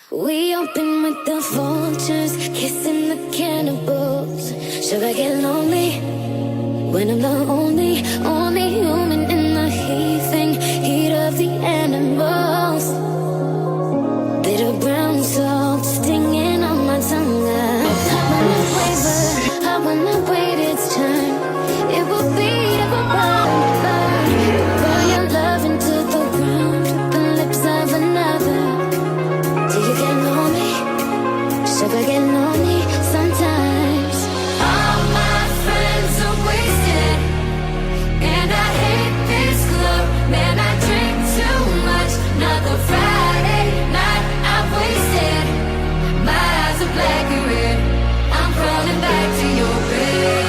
We open with the vultures, kissing the cannibals. Should I get lonely when I'm the only human in the heat of the animals? Bitter brown salt stinging on my tongue. I wanna wait, it's time. It will be burn your love into the ground with the lips of another. Do you get lonely? Should I get lonely sometimes? All my friends are wasted, and I hate this club. Man, I drink too much. Another Friday night I've wasted. My eyes are black and red. I'm crawling back to your bed.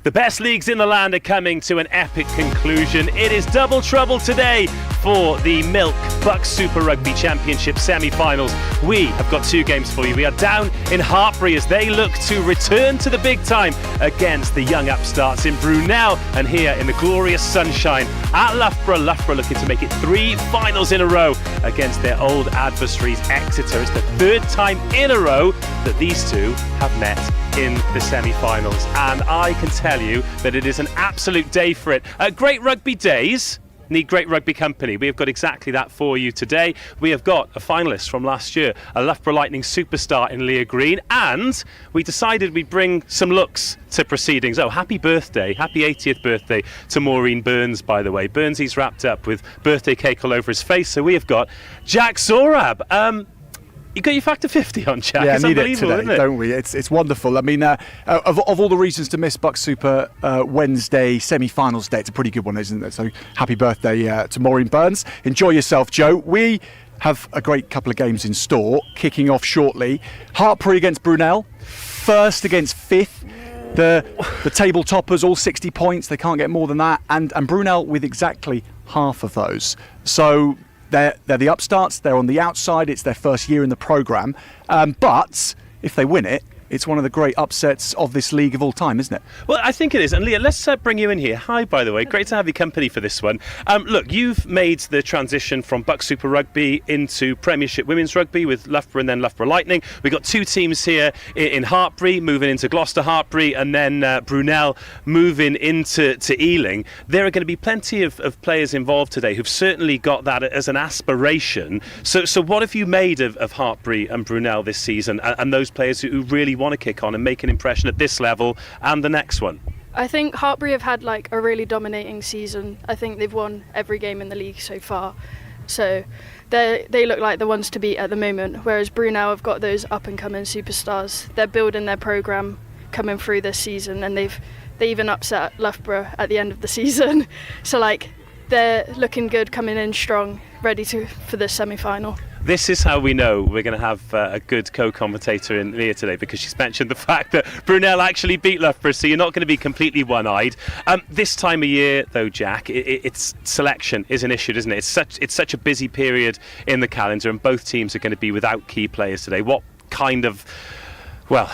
The best leagues in the land are coming to an epic conclusion. It is double trouble today for the Milk BUCS Super Rugby Championship semi-finals. We have got two games for you. We are down in Hartpury as they look to return to the big time against the young upstarts in Brunel, and here in the glorious sunshine at Loughborough. Loughborough looking to make it 3 finals in a row against their old adversaries Exeter. It's the third time in a row that these two have met in the semi-finals, and I can tell you that it is an absolute day for it. Great rugby days need great rugby company. We have got exactly that for you today. We have got a finalist from last year, a Loughborough Lightning superstar in Leah Green, and we decided we'd bring some looks to proceedings. Oh, happy birthday, happy 80th birthday to Maureen Burns, by the way. Burnsy's wrapped up with birthday cake all over his face, so we have got Jack Zorab. You got your factor 50 on, Jack. Yeah, it's need unbelievable, it today, isn't it? don't we? It's wonderful. I mean, of all the reasons to miss BUCS Super Wednesday semi-finals day, it's a pretty good one, isn't it? So happy birthday to Maureen Burns. Enjoy yourself, Joe. We have a great couple of games in store, kicking off shortly. Hartpury against Brunel, first against fifth. The table toppers, all 60 points. They can't get more than that. And Brunel with exactly half of those. So they're the upstarts, they're on the outside, it's their first year in the programme, but if they win it, it's one of the great upsets of this league of all time, isn't it? Well, I think it is. And Leah, let's bring you in here. Hi, by the way. Great to have you company for this one. Look, you've made the transition from BUCS Super Rugby into Premiership Women's Rugby with Loughborough and then Loughborough Lightning. We've got two teams here in Hartpury, moving into Gloucester Hartpury, and then Brunel moving into Ealing. There are going to be plenty of players involved today who've certainly got that as an aspiration. So what have you made of Hartpury and Brunel this season, and those players who really want to kick on and make an impression at this level and the next one? I think Hartpury have had like a really dominating season. I think they've won every game in the league so far, so they look like the ones to beat at the moment, whereas Brunel have got those up and coming superstars. They're building their programme coming through this season, and they even upset Loughborough at the end of the season. So like they're looking good, coming in strong, ready for the semi-final. This is how we know we're going to have a good co-commentator in Leah today, because she's mentioned the fact that Brunel actually beat Loughborough, so you're not going to be completely one-eyed. This time of year, though, Jack, it's selection is an issue, isn't it? It's such a busy period in the calendar, and both teams are going to be without key players today. What kind of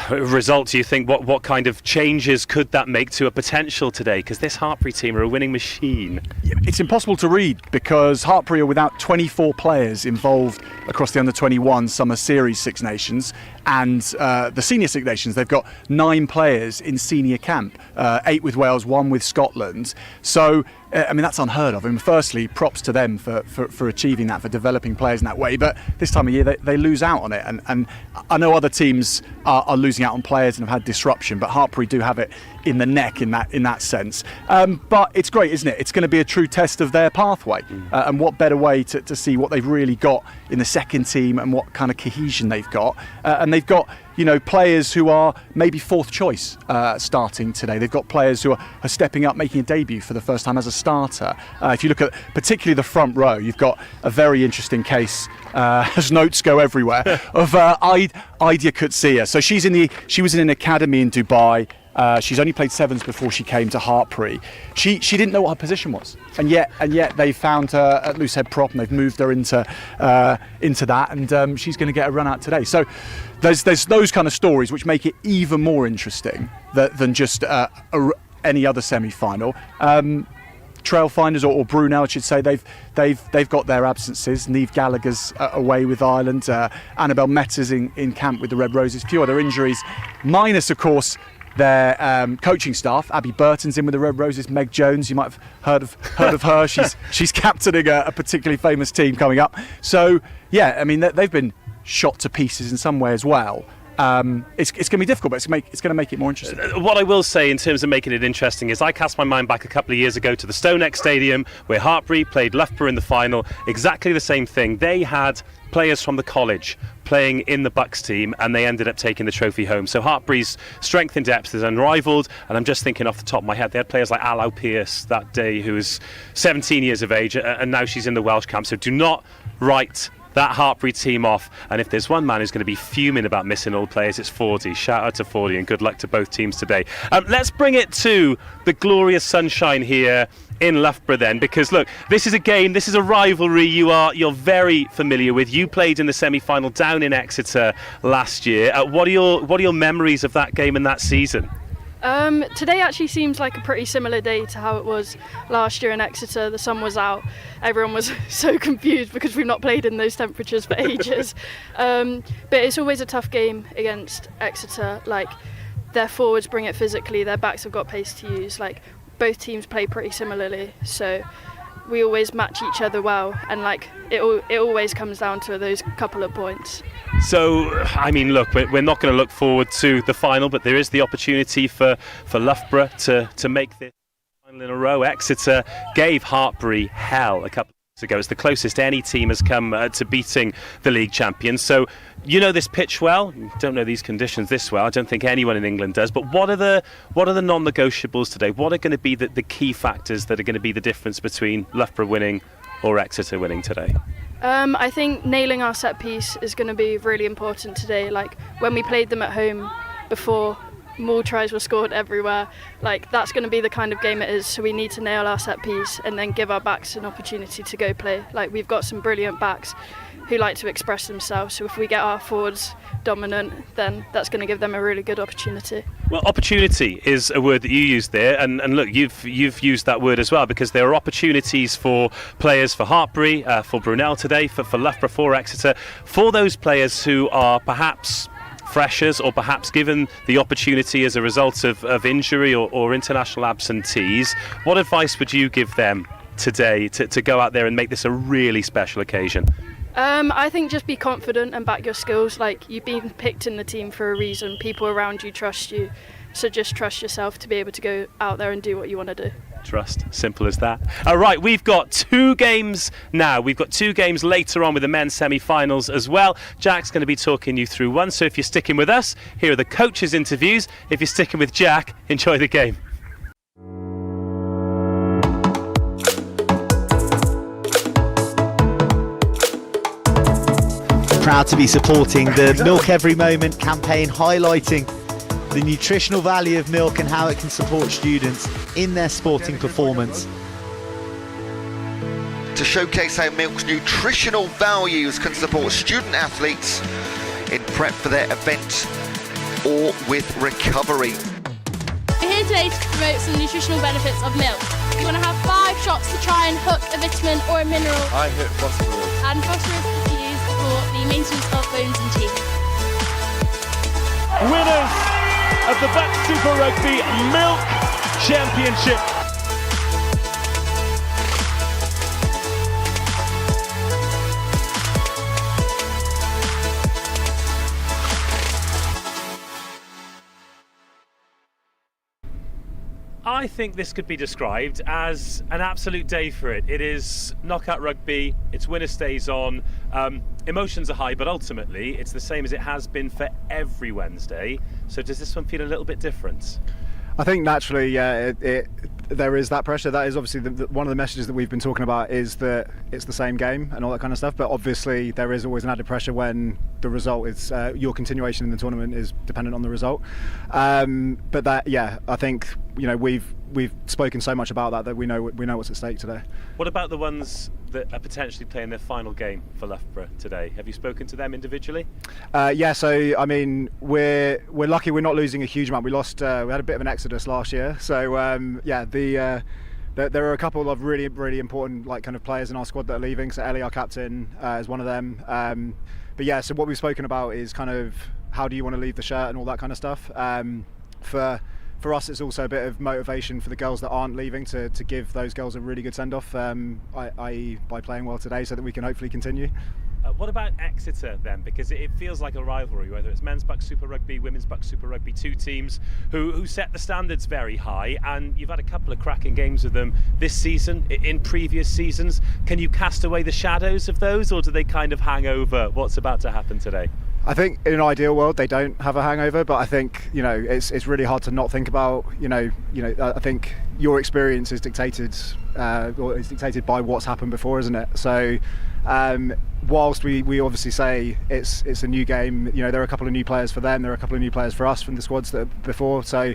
result do you think? What kind of changes could that make to a potential today? Because this Hartpury team are a winning machine. It's impossible to read because Hartpury are without 24 players involved across the under-21 Summer Series Six Nations and the Senior Six Nations. They've got 9 players in senior camp, 8 with Wales, 1 with Scotland. So I mean, that's unheard of. I mean, firstly, props to them for achieving that, for developing players in that way. But this time of year, they lose out on it. And I know other teams are losing out on players and have had disruption, but Hartpury do have it in the neck in that sense. But it's great, isn't it? It's going to be a true test of their pathway. And what better way to see what they've really got in the second team and what kind of cohesion they've got. And they've got, players who are maybe fourth choice starting today. They've got players who are stepping up, making a debut for the first time as a starter. If you look at particularly the front row, you've got a very interesting case, as notes go everywhere, of Idea Kutsia. So she was in an academy in Dubai. She's only played sevens before she came to Hartpury. She didn't know what her position was, and yet they found her at loose head prop, and they've moved her into that, and she's going to get a run out today. So there's those kind of stories which make it even more interesting than just any other semi-final. Trailfinders or Brunel, I should say, they've got their absences. Niamh Gallagher's away with Ireland. Annabelle Metter's in camp with the Red Roses. A few other injuries, minus of course their coaching staff. Abby Burton's in with the Red Roses. Meg Jones, you might have heard of her. She's captaining a particularly famous team coming up. So yeah, I mean they've been shot to pieces in some way as well. It's going to be difficult, but it's going to make it more interesting. What I will say in terms of making it interesting is I cast my mind back a couple of years ago to the Stonex Stadium where Hartpury played Loughborough in the final. Exactly the same thing. They had players from the college playing in the BUCS team, and they ended up taking the trophy home. So Hartpury's strength in depth is unrivaled, and I'm just thinking off the top of my head, they had players like Alau Pierce that day, who was 17 years of age, and now she's in the Welsh camp. So do not write that Hartpury team off, and if there's one man who's going to be fuming about missing all players, it's Fordy. Shout out to Fordy, and good luck to both teams today. Let's bring it to the glorious sunshine here in Loughborough then, because look, this is a game, this is a rivalry you're very familiar with. You played in the semi-final down in Exeter last year. What are your memories of that game and that season? Today actually seems like a pretty similar day to how it was last year in Exeter. The sun was out, everyone was so confused because we've not played in those temperatures for ages. But it's always a tough game against Exeter. Like, their forwards bring it physically, their backs have got pace to use. Like, both teams play pretty similarly, so we always match each other well, and like it always comes down to those couple of points. So, I mean, look, we're not going to look forward to the final, but there is the opportunity for Loughborough to make this final in a row. Exeter gave Hartpury hell a couple of years ago. It's the closest any team has come to beating the league champions. So, you know this pitch well. You don't know these conditions this well. I don't think anyone in England does. But what are the non-negotiables today? What are going to be the key factors that are going to be the difference between Loughborough winning or Exeter winning today? I think nailing our set piece is going to be really important today. Like, when we played them at home before, more tries were scored everywhere. Like, that's going to be the kind of game it is, so we need to nail our set piece and then give our backs an opportunity to go play. Like, we've got some brilliant backs who like to express themselves, so if we get our forwards dominant, then that's going to give them a really good opportunity. Well, opportunity is a word that you used there, and look, you've used that word as well, because there are opportunities for players for Hartpury, for Brunel today, for Loughborough, for Exeter, for those players who are perhaps freshers or perhaps given the opportunity as a result of injury or international absentees. What advice would you give them today to go out there and make this a really special occasion? I think just be confident and back your skills. Like, you've been picked in the team for a reason. People around you trust you, so just trust yourself to be able to go out there and do what you want to do. Trust, simple as that. All right, we've got 2 games now. We've got 2 games later on with the men's semi-finals as well. Jack's going to be talking you through one, so if you're sticking with us, here are the coaches' interviews. If you're sticking with Jack, enjoy the game. Proud to be supporting the Milk Every Moment campaign, highlighting the nutritional value of milk and how it can support students in their sporting performance. To showcase how milk's nutritional values can support student athletes in prep for their event or with recovery. We're here today to promote some nutritional benefits of milk. We're going to have 5 shots to try and hook a vitamin or a mineral. I hit phosphorus. And phosphorus is used for the maintenance of bones and teeth. Winners of the BUCS Super Rugby Milk Championship. I think this could be described as an absolute day for it. It is knockout rugby, it's winner stays on, emotions are high, but ultimately it's the same as it has been for every Wednesday. So does this one feel a little bit different? I think naturally, yeah, there is that pressure. That is obviously one of the messages that we've been talking about, is that it's the same game and all that kind of stuff. But obviously, there is always an added pressure when the result is your continuation in the tournament is dependent on the result. But that, yeah, I think we've spoken so much about that we know what's at stake today. What about the ones that are potentially playing their final game for Loughborough today? Have you spoken to them individually? Yeah, so I mean, we're lucky we're not losing a huge amount. We lost, we had a bit of an exodus last year, so yeah, there are a couple of really important kind of players in our squad that are leaving. So Ellie, our captain, is one of them. But yeah, so what we've spoken about is kind of how do you want to leave the shirt and all that kind of stuff. For us, it's also a bit of motivation for the girls that aren't leaving to give those girls a really good send-off, i.e. by playing well today, so that we can hopefully continue. What about Exeter then? Because it feels like a rivalry, whether it's men's BUCS Super Rugby, women's BUCS Super Rugby, two teams who set the standards very high, and you've had a couple of cracking games with them this season, in previous seasons. Can you cast away the shadows of those, or do they kind of hang over what's about to happen today? I think in an ideal world they don't have a hangover, but I think it's really hard to not think about. I think your experience is dictated by what's happened before, isn't it? So whilst we obviously say it's a new game, there are a couple of new players for them, there are a couple of new players for us from the squads that are before. So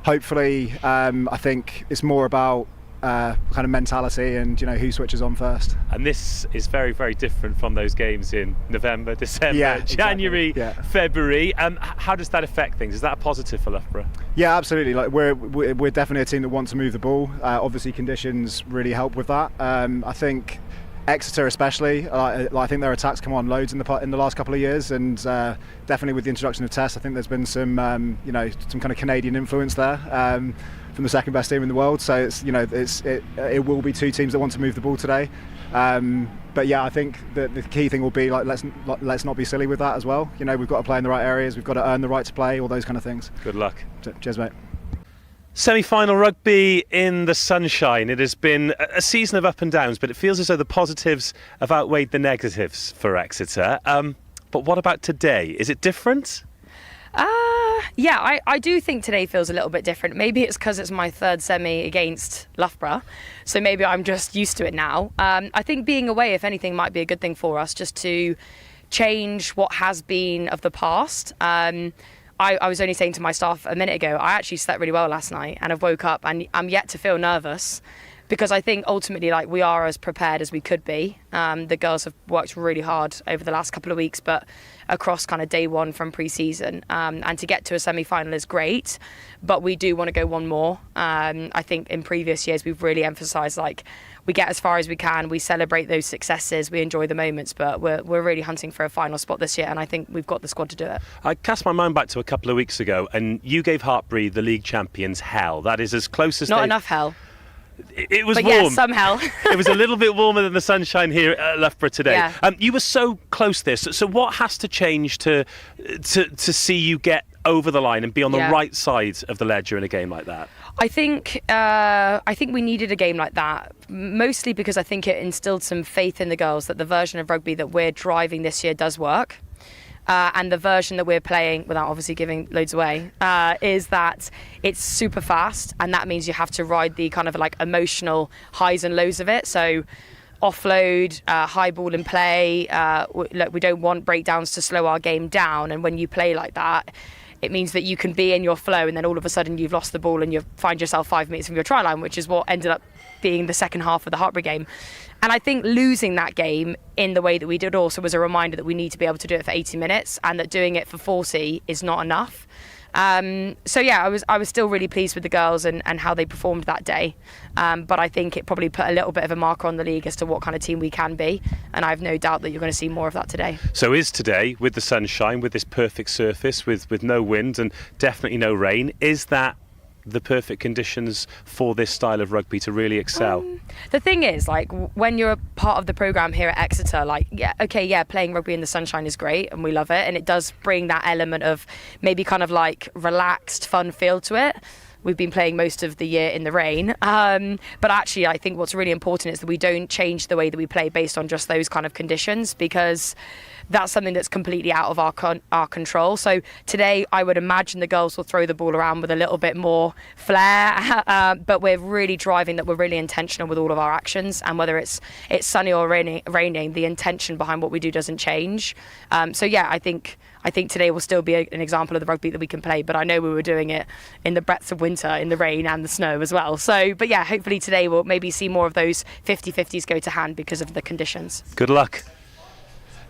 hopefully, I think it's more about kind of mentality and who switches on first. And this is very, very different from those games in November, December, January, exactly. February. How does that affect things? Is that a positive for Loughborough? Yeah, absolutely. We're definitely a team that wants to move the ball. Obviously, conditions really help with that. I think Exeter especially, I think their attacks come on loads in the last couple of years, and definitely with the introduction of Tess, I think there's been some some kind of Canadian influence there. From the second best team in the world, so it will be two teams that want to move the ball today. But yeah, I think that the key thing will be let's not be silly with that as well. We've got to play in the right areas, we've got to earn the right to play, all those kind of things. Good luck. Cheers, mate. Semi-final rugby in the sunshine. It has been a season of up and downs, but it feels as though the positives have outweighed the negatives for Exeter. But what about today? Is it different? Yeah, I do think today feels a little bit different. Maybe it's because it's my third semi against Loughborough, so maybe I'm just used to it now. I think being away, if anything, might be a good thing for us, just to change what has been of the past. I was only saying to my staff a minute ago, I actually slept really well last night, and I've woke up and I'm yet to feel nervous, because I think ultimately we are as prepared as we could be. The girls have worked really hard over the last couple of weeks, but across kind of day one from pre-season, and to get to a semi-final is great, but we do want to go one more. I think in previous years we've really emphasised we get as far as we can, we celebrate those successes, we enjoy the moments, but we're really hunting for a final spot this year, and I think we've got the squad to do it. I cast my mind back to a couple of weeks ago, and you gave Hartbury the league champions hell. That is as close as not enough hell. It was but warm. Yeah, some hell. It was a little bit warmer than the sunshine here at Loughborough today. Yeah. You were so close there. So what has to change to see you get over the line and be on the right side of the ledger in a game like that? I think we needed a game like that, mostly because I think it instilled some faith in the girls that the version of rugby that we're driving this year does work. And the version that we're playing, without obviously giving loads away, is that it's super fast, and that means you have to ride the kind of emotional highs and lows of it. So offload, high ball and play. We don't want breakdowns to slow our game down, and when you play like that, it means that you can be in your flow, and then all of a sudden you've lost the ball and you find yourself 5 minutes from your try line, which is what ended up being the second half of the Hartbury game. And I think losing that game in the way that we did also was a reminder that we need to be able to do it for 80 minutes, and that doing it for 40 is not enough. So yeah, I was still really pleased with the girls and how they performed that day. But I think it probably put a little bit of a marker on the league as to what kind of team we can be. And I have no doubt that you're going to see more of that today. So is today, with the sunshine, with this perfect surface, with no wind and definitely no rain, is that the perfect conditions for this style of rugby to really excel? The thing is, when you're a part of the programme here at Exeter, playing rugby in the sunshine is great and we love it, and it does bring that element of maybe kind of relaxed, fun feel to it. we've been playing most of the year in the rain. But actually, I think what's really important is that we don't change the way that we play based on just those kind of conditions, because that's something that's completely out of our control. So today, I would imagine the girls will throw the ball around with a little bit more flair, but we're really driving that we're really intentional with all of our actions, and whether it's sunny or raining, the intention behind what we do doesn't change. So yeah, I think today will still be an example of the rugby that we can play, but I know we were doing it in the breadths of winter, in the rain and the snow as well. So, but yeah, hopefully today we'll maybe see more of those 50-50s go to hand because of the conditions. Good luck.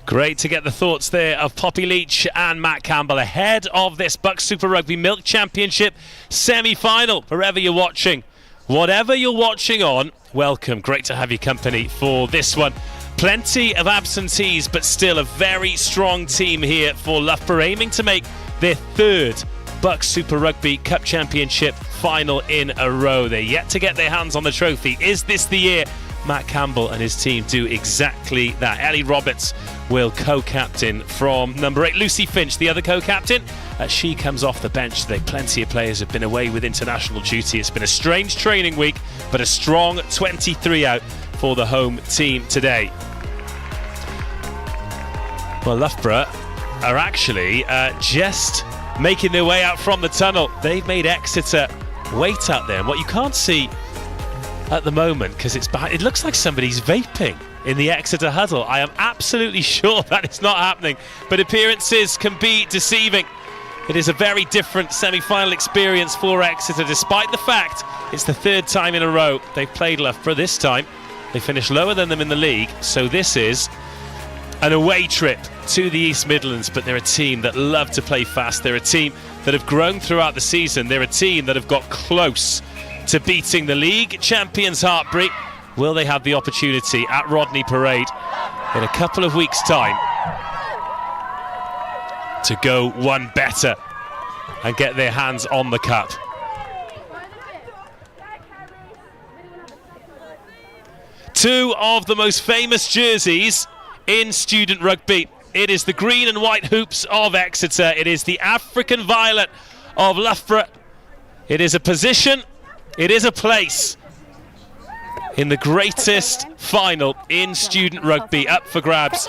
Great to get the thoughts there of Poppy Leach and Matt Campbell ahead of this BUCS Super Rugby Milk Championship semi-final. Wherever you're watching, whatever you're watching on, welcome. Great to have your company for this one. Plenty of absentees, but still a very strong team here for Loughborough, aiming to make their third BUCS Super Rugby Cup Championship final in a row. They're yet to get their hands on the trophy. Is this the year Matt Campbell and his team do exactly that? Ellie Roberts will co-captain from number 8. Lucy Finch, the other co-captain, she comes off the bench today. Plenty of players have been away with international duty. It's been a strange training week, but a strong 23 out for the home team today. Well, Loughborough are actually just making their way out from the tunnel. They've made Exeter wait out there. And what you can't see at the moment, because it's behind, it looks like somebody's vaping in the Exeter huddle. I am absolutely sure that is not happening, but appearances can be deceiving. It is a very different semi-final experience for Exeter, despite the fact it's the third time in a row they've played Loughborough. This time they finished lower than them in the league, so this is an away trip to the East Midlands. But they're a team that love to play fast. They're a team that have grown throughout the season. They're a team that have got close to beating the league champions Hartpury. Will they have the opportunity at Rodney Parade in a couple of weeks' time to go one better and get their hands on the cup? Two of the most famous jerseys in student rugby. It is the green and white hoops of Exeter. It is the African violet of Loughborough. It is a position, it is a place in the greatest final in student rugby, up for grabs.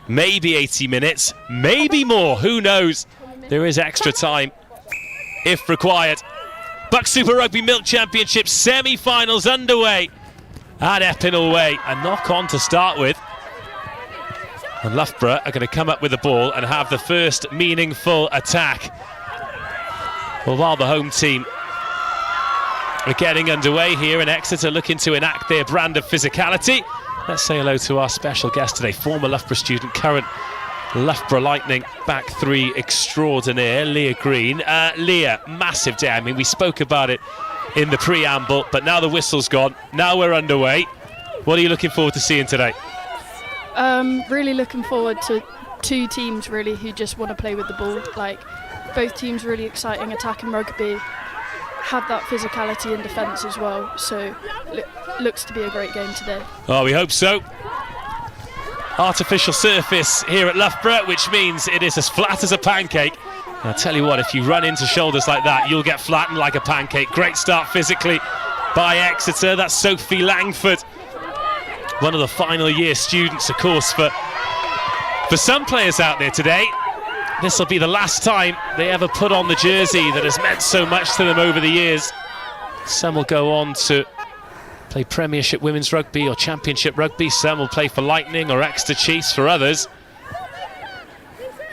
Maybe 80 minutes, maybe more, who knows? There is extra time if required. BUCS Super Rugby Milk Championship semi-finals underway at Epinal Way. A knock-on to start with. And Loughborough are going to come up with the ball and have the first meaningful attack. Well, while the home team are getting underway here in Exeter, looking to enact their brand of physicality, let's say hello to our special guest today, former Loughborough student, current Loughborough Lightning back three extraordinaire, Leah Green. Leah, massive day. I mean, we spoke about it in the preamble, but now the whistle's gone. Now we're underway. What are you looking forward to seeing today? Really looking forward to two teams really who just want to play with the ball. Like, both teams really exciting attacking rugby, have that physicality in defence as well. So looks to be a great game today. Oh, we hope so. Artificial surface here at Loughborough, which means it is as flat as a pancake. And I'll tell you what, if you run into shoulders like that, you'll get flattened like a pancake. Great start physically by Exeter. That's Sophie Langford, one of the final year students, of course. For some players out there today, this will be the last time they ever put on the jersey that has meant so much to them over the years. Some will go on to play Premiership Women's Rugby or Championship Rugby. Some will play for Lightning or Exeter Chiefs. For others,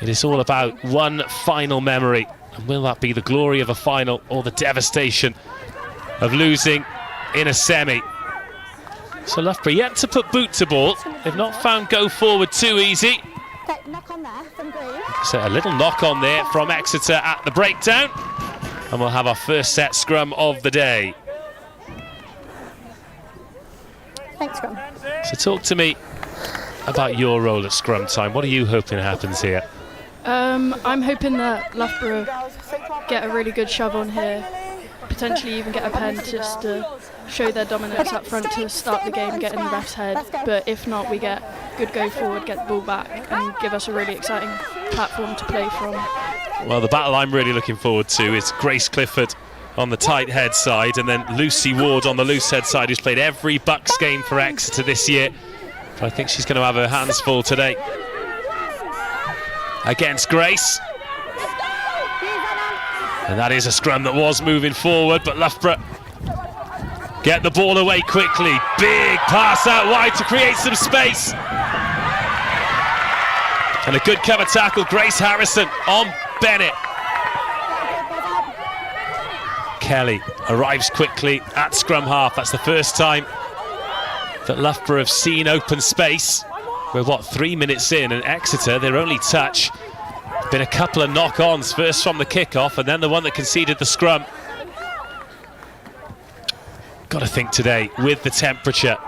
it is all about one final memory. And will that be the glory of a final or the devastation of losing in a semi? So Loughborough yet to put boot to ball. They've not found go forward too easy. Knock on there from Green. So a little knock on there from Exeter at the breakdown. And we'll have our first set scrum of the day. Thanks, Scrum. So talk to me about your role at scrum time. What are you hoping happens here? I'm hoping that Loughborough get a really good shove on here, potentially even get a pen just to show their dominance up front to start the game, get in the ref's head. But if not, we get good go forward, get the ball back and give us a really exciting platform to play from. Well, the battle I'm really looking forward to is Grace Clifford on the tight head side, and then Lucy Ward on the loose head side, who's played every BUCS game for Exeter this year. But I think she's going to have her hands full today. Against Grace. And that is a scrum that was moving forward, but Loughborough get the ball away quickly. Big pass out wide to create some space. And a good cover tackle, Grace Harrison on Bennett. Kelly arrives quickly at scrum half. That's the first time that Loughborough have seen open space. We're 3 minutes in, and Exeter, their only touch. Been a couple of knock-ons, first from the kick-off and then the one that conceded the scrum. Got to think today, with the temperature,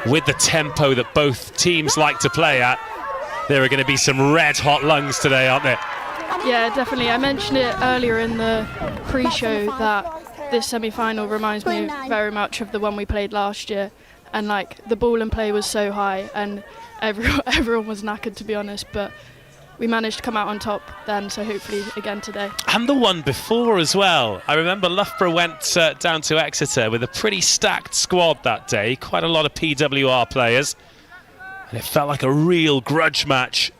with the tempo that both teams like to play at, there are going to be some red-hot lungs today, aren't there? Yeah, definitely. I mentioned it earlier in the pre-show that this semi-final reminds me very much of the one we played last year, and like the ball and play was so high and everyone was knackered, to be honest, but we managed to come out on top then, so hopefully again today. And the one before as well. I remember Loughborough went down to Exeter with a pretty stacked squad that day, quite a lot of PWR players, and it felt like a real grudge match.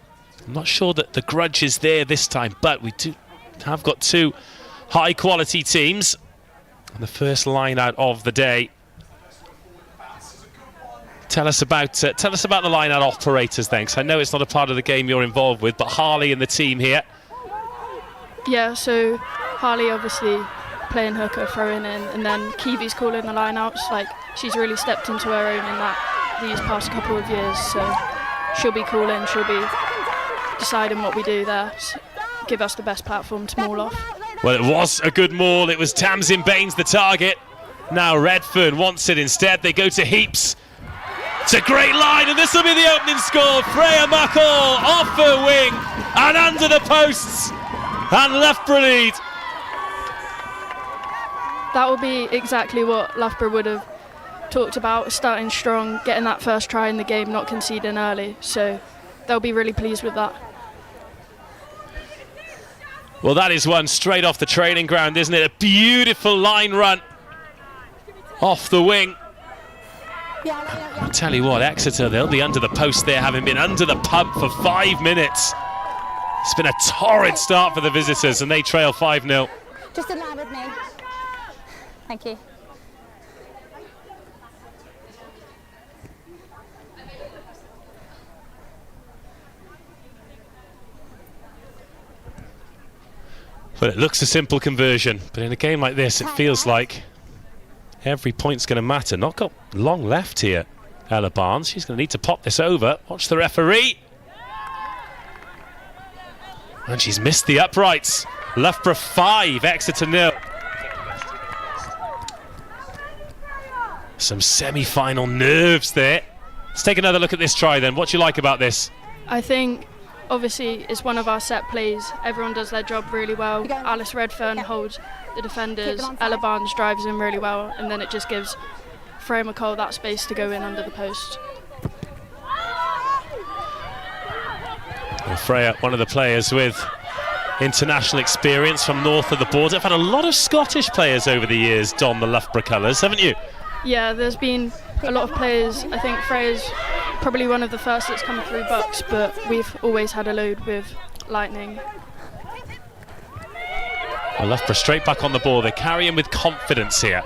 I'm not sure that the grudge is there this time, but we have got two high quality teams. And the first line out of the day. Tell us about the line-out operators then, because I know it's not a part of the game you're involved with, but Harley and the team here. Yeah, so Harley obviously playing hooker, throwing in, and then Kiwi's calling the line-outs. Like, she's really stepped into her own in these past couple of years, so she'll be calling, she'll be deciding what we do there, so give us the best platform to maul off. Well, it was a good maul. It was Tamsin Baines the target. Now Redfern wants it instead. They go to Heaps. It's a great line, and this will be the opening score. Freya McCall off her wing and under the posts, and Loughborough lead. That will be exactly what Loughborough would have talked about, starting strong, getting that first try in the game, not conceding early, so they'll be really pleased with that. Well, that is one straight off the training ground, isn't it? A beautiful line run off the wing. I'll tell you what, Exeter, they'll be under the post there, having been under the pump for 5 minutes. It's been a torrid start for the visitors, and they trail 5-0. Just in line with me. Thank you. But it looks a simple conversion, but in a game like this, it feels like every point's going to matter. Not got long left here, Ella Barnes. She's going to need to pop this over. Watch the referee. And she's missed the uprights. Loughborough 5, Exeter 0. Some semi-final nerves there. Let's take another look at this try then. What do you like about this? I think, obviously, it's one of our set plays. Everyone does their job really well. Alice Redfern holds the defenders. Ella Barnes drives in really well, and then it just gives Freya McCall that space to go in under the post. Well, Freya, one of the players with international experience from north of the border. I've had a lot of Scottish players over the years don the Loughborough colours, haven't you? Yeah, there's been a lot of players. I think Freya's probably one of the first that's come through BUCS, but we've always had a load with Lightning. Well, Loughborough straight back on the ball. They're carrying with confidence here.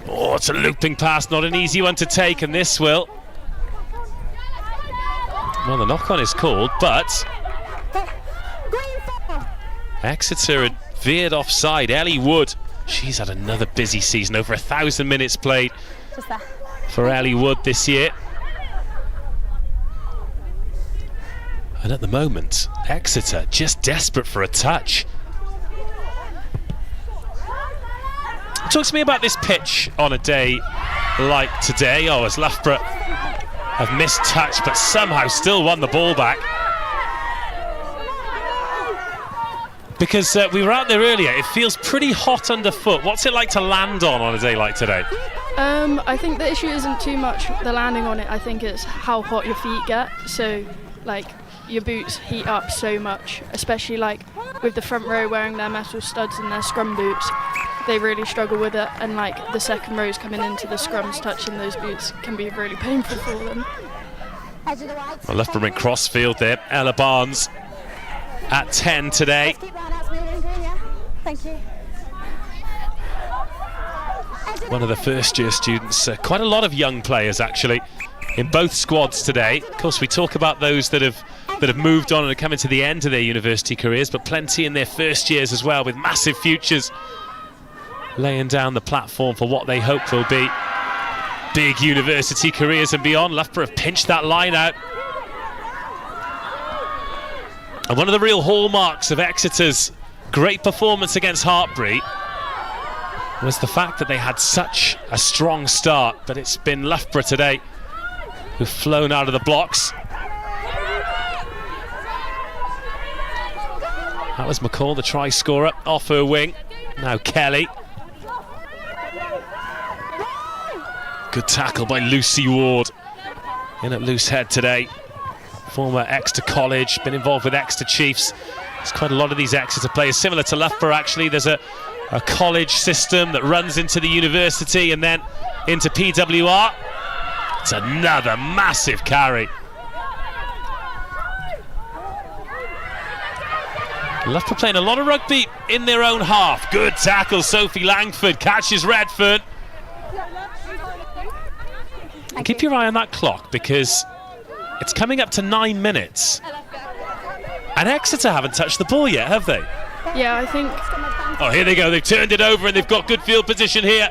Oh, it's a looping pass, not an easy one to take, and this will. Well, the knock-on is called, but Exeter had veered offside. Ellie Wood, she's had another busy season, over 1,000 minutes played for Ellie Wood this year. And at the moment, Exeter just desperate for a touch. Talk to me about this pitch on a day like today. Oh, as Loughborough have missed touch, but somehow still won the ball back. Because we were out there earlier, it feels pretty hot underfoot. What's it like to land on a day like today? I think the issue isn't too much the landing on it. I think it's how hot your feet get. So, like, your boots heat up so much, especially like with the front row wearing their metal studs and their scrum boots. They really struggle with it, and like the second rows coming into the scrums touching those boots can be really painful for them. Well, Loughborough in crossfield there. Ella Barnes at 10 today. Thank you. One of the first year students, quite a lot of young players actually in both squads today. Of course, we talk about those that have moved on and are coming to the end of their university careers, but plenty in their first years as well, with massive futures, laying down the platform for what they hope will be big university careers and beyond. Loughborough have pinched that line out. And one of the real hallmarks of Exeter's great performance against Hartpury was the fact that they had such a strong start, but it's been Loughborough today who've flown out of the blocks. That was McCall, the try scorer, off her wing. Now Kelly. Good tackle by Lucy Ward. In at loose head today. Former Exeter College, been involved with Exeter Chiefs. There's quite a lot of these Exeter players, similar to Loughborough actually. There's a college system that runs into the university and then into PWR. It's another massive carry. Loughborough playing a lot of rugby in their own half. Good tackle, Sophie Langford catches Redford. And keep your eye on that clock, because it's coming up to 9 minutes. And Exeter haven't touched the ball yet, have they? Yeah, I think. Oh, here they go. They've turned it over and they've got good field position here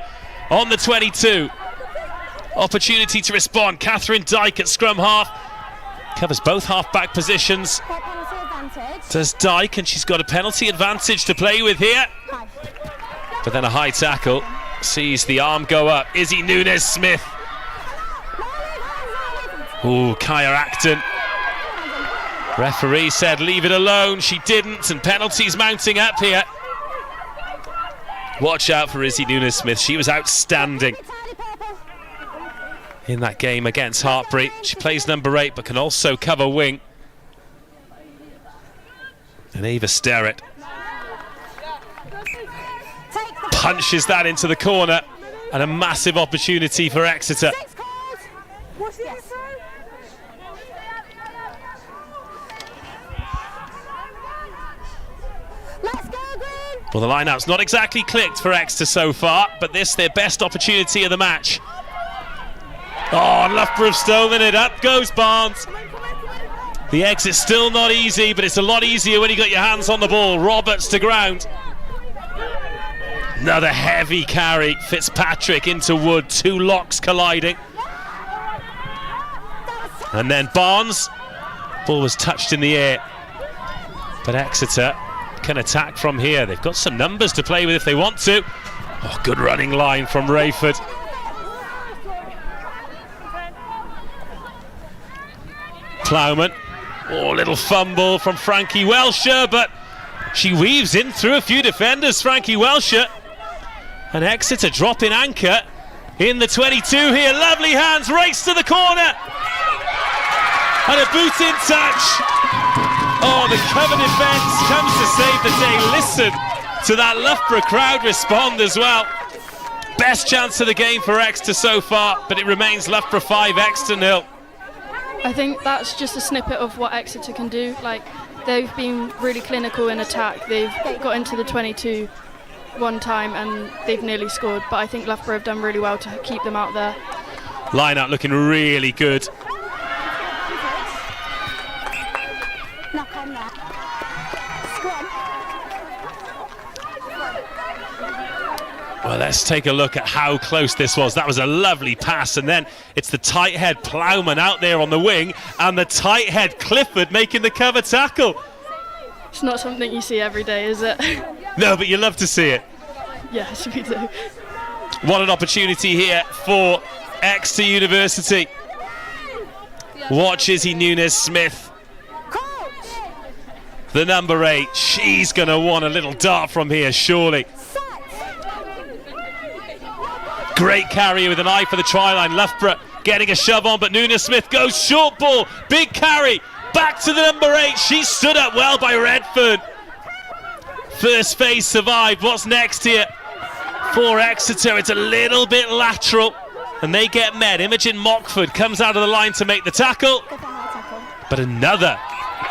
on the 22. Opportunity to respond. Catherine Dyke at scrum half. Covers both half-back positions. Does Dyke, and she's got a penalty advantage to play with here. But then a high tackle. Sees the arm go up. Izzy Nunes-Smith. Ooh, Kaya Acton. Referee said leave it alone. She didn't, and penalties mounting up here. Watch out for Izzy Nunes-Smith. She was outstanding in that game against Hartpury. She plays number 8 but can also cover wing. And Ava Sterrett punches that into the corner, and a massive opportunity for Exeter. Well, the line-out's not exactly clicked for Exeter so far, but this their best opportunity of the match. Oh, Loughborough have stolen it. Up goes Barnes. The exit's still not easy, but it's a lot easier when you got your hands on the ball. Roberts to ground. Another heavy carry. Fitzpatrick into Wood. 2 locks colliding. And then Barnes. Ball was touched in the air. But Exeter can attack from here. They've got some numbers to play with if they want to. Oh, good running line from Rayford. Plowman. Oh, little fumble from Frankie Welsher, but she weaves in through a few defenders, Frankie Welsher. And Exeter dropping anchor in the 22 here. Lovely hands, race to the corner. And a boot in touch. Oh, the cover defence comes to save the day. Listen to that Loughborough crowd respond as well. Best chance of the game for Exeter so far, but it remains Loughborough 5, Exeter 0. I think that's just a snippet of what Exeter can do. Like, they've been really clinical in attack. They've got into the 22 one time and they've nearly scored, but I think Loughborough have done really well to keep them out there. Line-out looking really good. Knock on that. Scrum. Well, let's take a look at how close this was. That was a lovely pass, and then it's the tight head Plowman out there on the wing, and the tight head Clifford making the cover tackle. It's not something you see every day, is it? No, but you love to see it. Yes, we do. What an opportunity here for Exeter University. Watch Izzy Nunes-Smith. The number 8, she's going to want a little dart from here, surely. Great carry with an eye for the try line. Loughborough getting a shove on, but Nunes-Smith goes short ball. Big carry Back to the number 8. She stood up well by Redfern. First phase survived. What's next here for Exeter? It's a little bit lateral, and they get met. Imogen Mockford comes out of the line to make the tackle. But another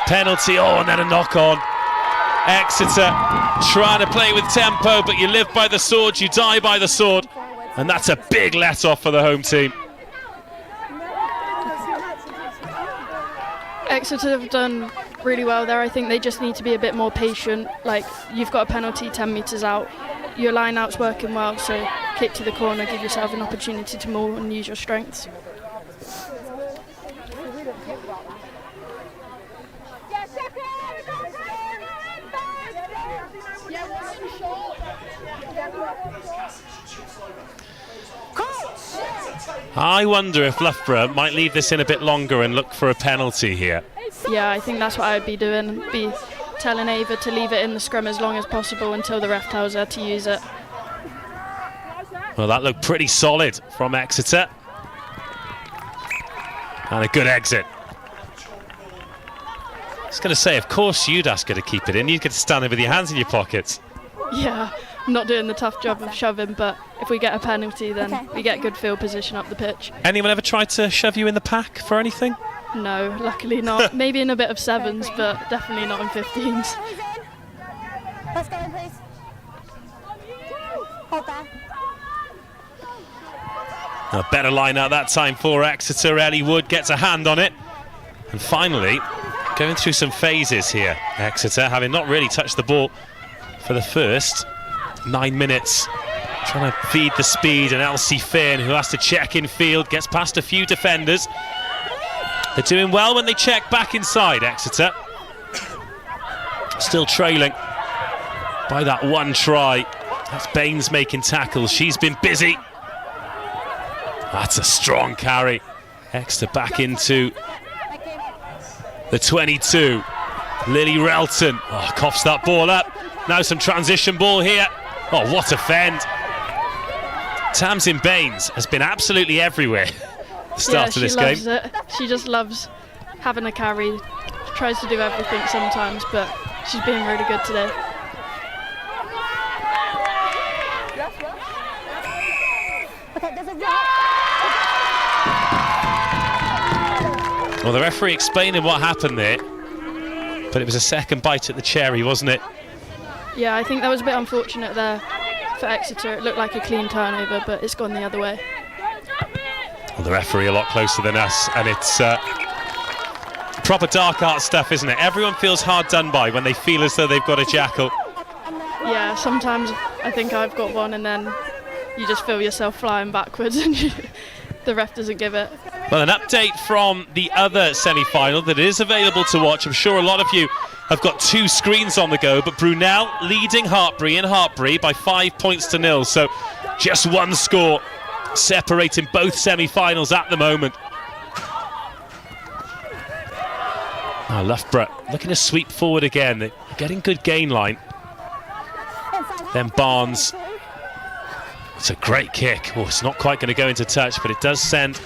penalty. Oh, and then a knock on. Exeter trying to play with tempo, but you live by the sword, you die by the sword. And that's a big let-off for the home team. Exeter have done really well there. I think they just need to be a bit more patient. Like, you've got a penalty 10 metres out. Your line-out's working well, so kick to the corner, give yourself an opportunity to maul and use your strengths. I wonder if Loughborough might leave this in a bit longer and look for a penalty here. Yeah, I think that's what I'd be doing. Be telling Ava to leave it in the scrum as long as possible until the ref tells her to use it. Well, that looked pretty solid from Exeter. And a good exit. I was going to say, of course you'd ask her to keep it in. You'd get to stand there with your hands in your pockets. Yeah, I'm not doing the tough job of shoving, but if we get a penalty, then we get good field position up the pitch. Anyone ever tried to shove you in the pack for anything? No, luckily not. Maybe in a bit of 7s, but definitely not in 15s. Let's go in, please. Hold there. A better line out that time for Exeter. Ellie Wood gets a hand on it. And finally, going through some phases here. Exeter having not really touched the ball for the first 9 minutes. Trying to feed the speed, and Elsie Finn, who has to check in field, gets past a few defenders. They're doing well when they check back inside, Exeter. Still trailing by that one try. That's Baines making tackles. She's been busy. That's a strong carry. Exeter back into the 22. Lily Relton coughs that ball up. Now some transition ball here. Oh, what a fend. Tamsin Baines has been absolutely everywhere at the start of this game. She loves it. She just loves having a carry. She tries to do everything sometimes, but she's been really good today. Well, the referee explaining what happened there, but it was a second bite at the cherry, wasn't it? Yeah, I think that was a bit unfortunate there for Exeter. It looked like a clean turnover, but it's gone the other way. Well, the referee a lot closer than us, and it's proper dark art stuff, isn't it? Everyone feels hard done by when they feel as though they've got a jackal. Yeah, sometimes I think I've got one, and then you just feel yourself flying backwards and the ref doesn't give it. Well, an update from the other semi-final that is available to watch. I'm sure a lot of you have got 2 screens on the go, but Brunel leading Hartbury in Hartbury by 5 points to 0. So just one score separating both semi-finals at the moment. Now Loughborough looking to sweep forward again. They're getting good gain line. Then Barnes. It's a great kick. Oh, it's not quite going to go into touch, but it does send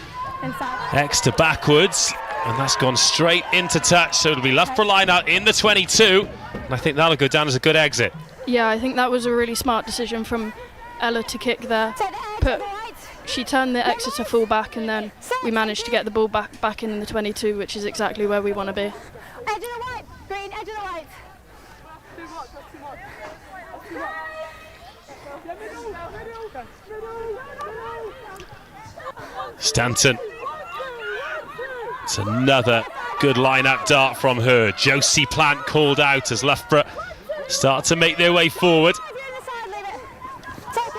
Exeter backwards, and that's gone straight into touch. So it'll be Loughborough line out in the 22, and I think that'll go down as a good exit. Yeah, I think that was a really smart decision from Ella to kick there. She turned the Exeter full back, and then we managed to get the ball back in the 22, which is exactly where we want to be. Edge of the white, green, edge of the white. Stanton. It's another good line-up dart from her. Josie Plant called out as Loughborough start to make their way forward.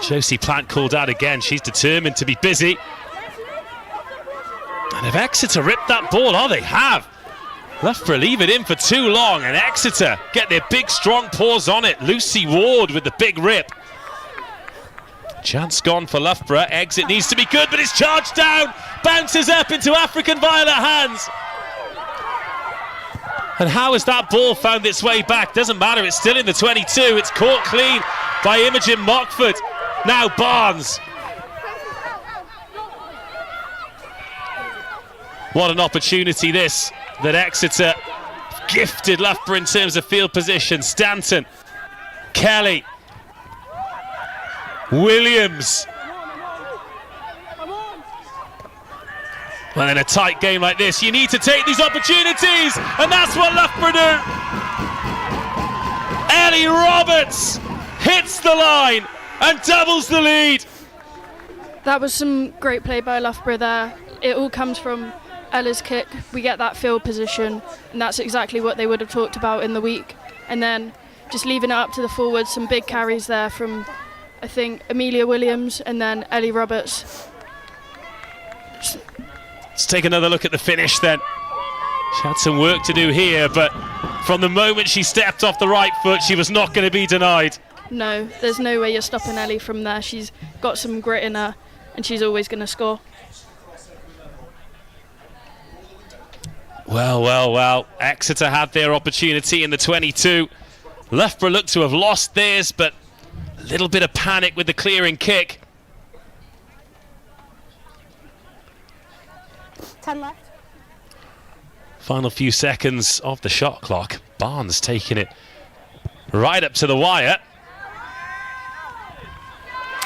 Josie Plant called out again. She's determined to be busy. And if Exeter ripped that ball, oh, they have. Loughborough leave it in for too long, and Exeter get their big, strong paws on it. Lucy Ward with the big rip. Chance gone for Loughborough. Exit needs to be good, but it's charged down. Bounces up into African Violet hands. And how has that ball found its way back? Doesn't matter, it's still in the 22. It's caught clean by Imogen Mockford. Now Barnes. What an opportunity this that Exeter gifted Loughborough in terms of field position. Stanton, Kelly, Williams. Well, in a tight game like this, you need to take these opportunities, and that's what Loughborough do. Ellie Roberts hits the line and doubles the lead. That was some great play by Loughborough there. It all comes from Ella's kick. We get that field position, and that's exactly what they would have talked about in the week. And then just leaving it up to the forwards, some big carries there from, I think, Amelia Williams and then Ellie Roberts. Let's take another look at the finish then. She had some work to do here, but from the moment she stepped off the right foot, she was not going to be denied. No, there's no way you're stopping Ellie from there. She's got some grit in her, and she's always going to score. Well. Exeter had their opportunity in the 22. Loughborough looked to have lost theirs, but a little bit of panic with the clearing kick. 10 left. Final few seconds of the shot clock. Barnes taking it right up to the wire.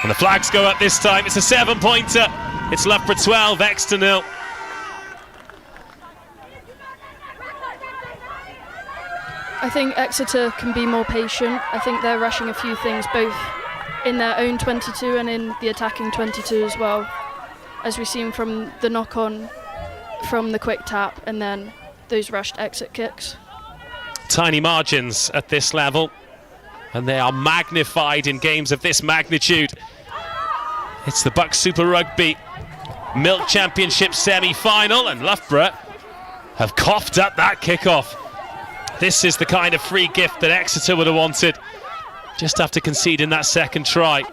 And the flags go up this time. It's a 7-pointer. It's Loughborough 12, Exeter 0. I think Exeter can be more patient. I think they're rushing a few things, both in their own 22 and in the attacking 22 as well, as we've seen from the knock-on from the quick tap and then those rushed exit kicks. Tiny margins at this level, and they are magnified in games of this magnitude. It's the BUCS Super Rugby Milk Championship semi-final, and Loughborough have coughed up that kickoff. This is the kind of free gift that Exeter would have wanted just after conceding that second try.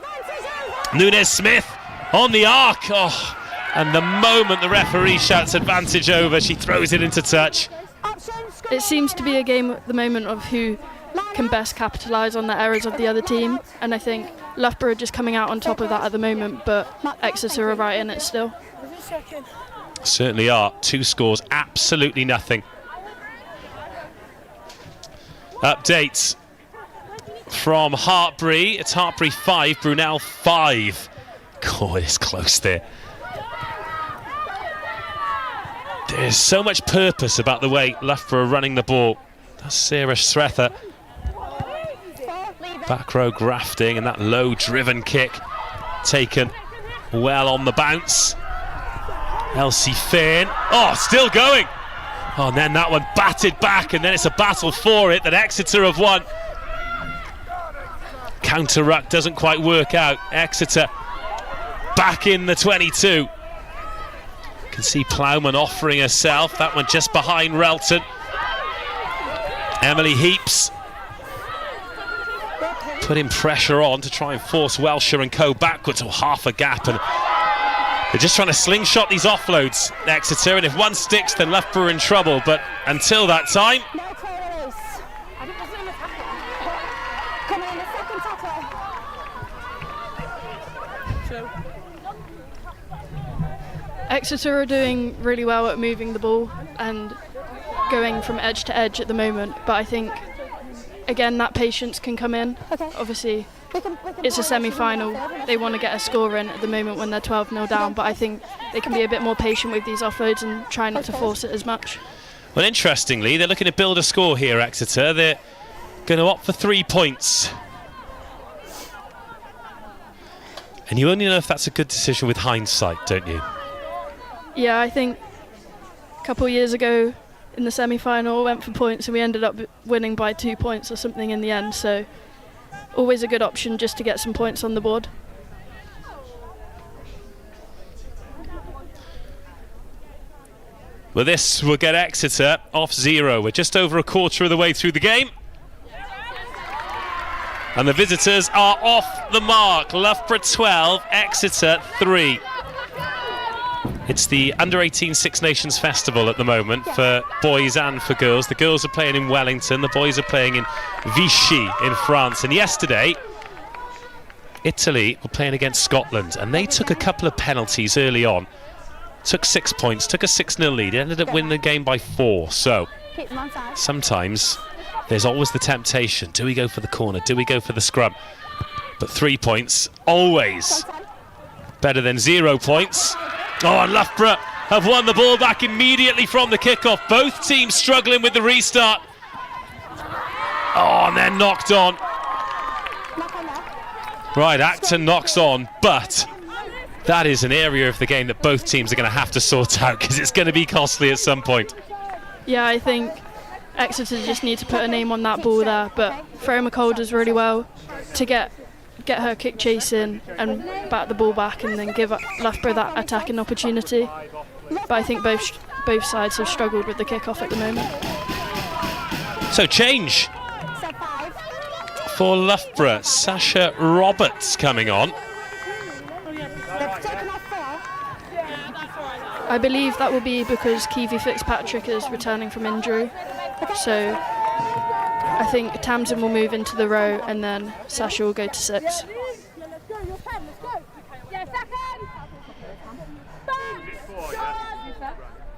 Nunes Smith on the arc. Oh, and the moment the referee shouts advantage over, she throws it into touch. It seems to be a game at the moment of who can best capitalise on the errors of the other team, and I think Loughborough are just coming out on top of that at the moment, but Exeter are right in it still. Certainly are. 2 scores, absolutely nothing. Updates from Hartbury. It's Hartbury 5, Brunel 5. God, it's close there. There's so much purpose about the way Loughborough are running the ball. That's Sarah Srether. Back row grafting, and that low driven kick taken well on the bounce. Elsie Finn. Oh, still going. Oh, and then that one batted back, and then it's a battle for it that Exeter have won. Counter ruck doesn't quite work out. Exeter back in the 22. You can see Plowman offering herself. That one just behind Relton. Emily Heaps putting pressure on to try and force Welsher and co backwards. Oh, half a gap, and they're just trying to slingshot these offloads, Exeter, and if one sticks, then Loughborough are in trouble. But until that time, Exeter are doing really well at moving the ball and going from edge to edge at the moment, but I think, again, that patience can come in. Obviously, it's a semi-final. They want to get a score in at the moment when they're 12-0 down, but I think they can be a bit more patient with these offloads and try not to force it as much. Well, interestingly, they're looking to build a score here, Exeter. They're going to opt for 3 points. And you only know if that's a good decision with hindsight, don't you? Yeah, I think a couple of years ago in the semi-final, went for points and we ended up winning by 2 points or something in the end, so always a good option just to get some points on the board. Well, this will get Exeter off 0. We're just over a quarter of the way through the game. And the visitors are off the mark. Loughborough 12, Exeter 3. It's the Under-18 Six Nations Festival at the moment for boys and for girls. The girls are playing in Wellington, the boys are playing in Vichy in France. And yesterday, Italy were playing against Scotland, and they took a couple of penalties early on. took 6 points, took a 6-0 lead, ended up winning the game by 4. So sometimes there's always the temptation. Do we go for the corner? Do we go for the scrum? But 3 points, always better than 0 points. Oh, and Loughborough have won the ball back immediately from the kickoff. Both teams struggling with the restart. Oh, and then knocked on. Right, Acton knocks on, but that is an area of the game that both teams are going to have to sort out because it's going to be costly at some point. Yeah, I think Exeter just need to put a name on that ball there, but Freya McCall does really well to get her kick chasing and bat the ball back and then give Loughborough that attacking opportunity. But I think both sides have struggled with the kick-off at the moment. So change for Loughborough. Sasha Roberts coming on. I believe that will be because Kiwi Fitzpatrick is returning from injury. So I think Tamsin will move into the row and then Sasha will go to 6.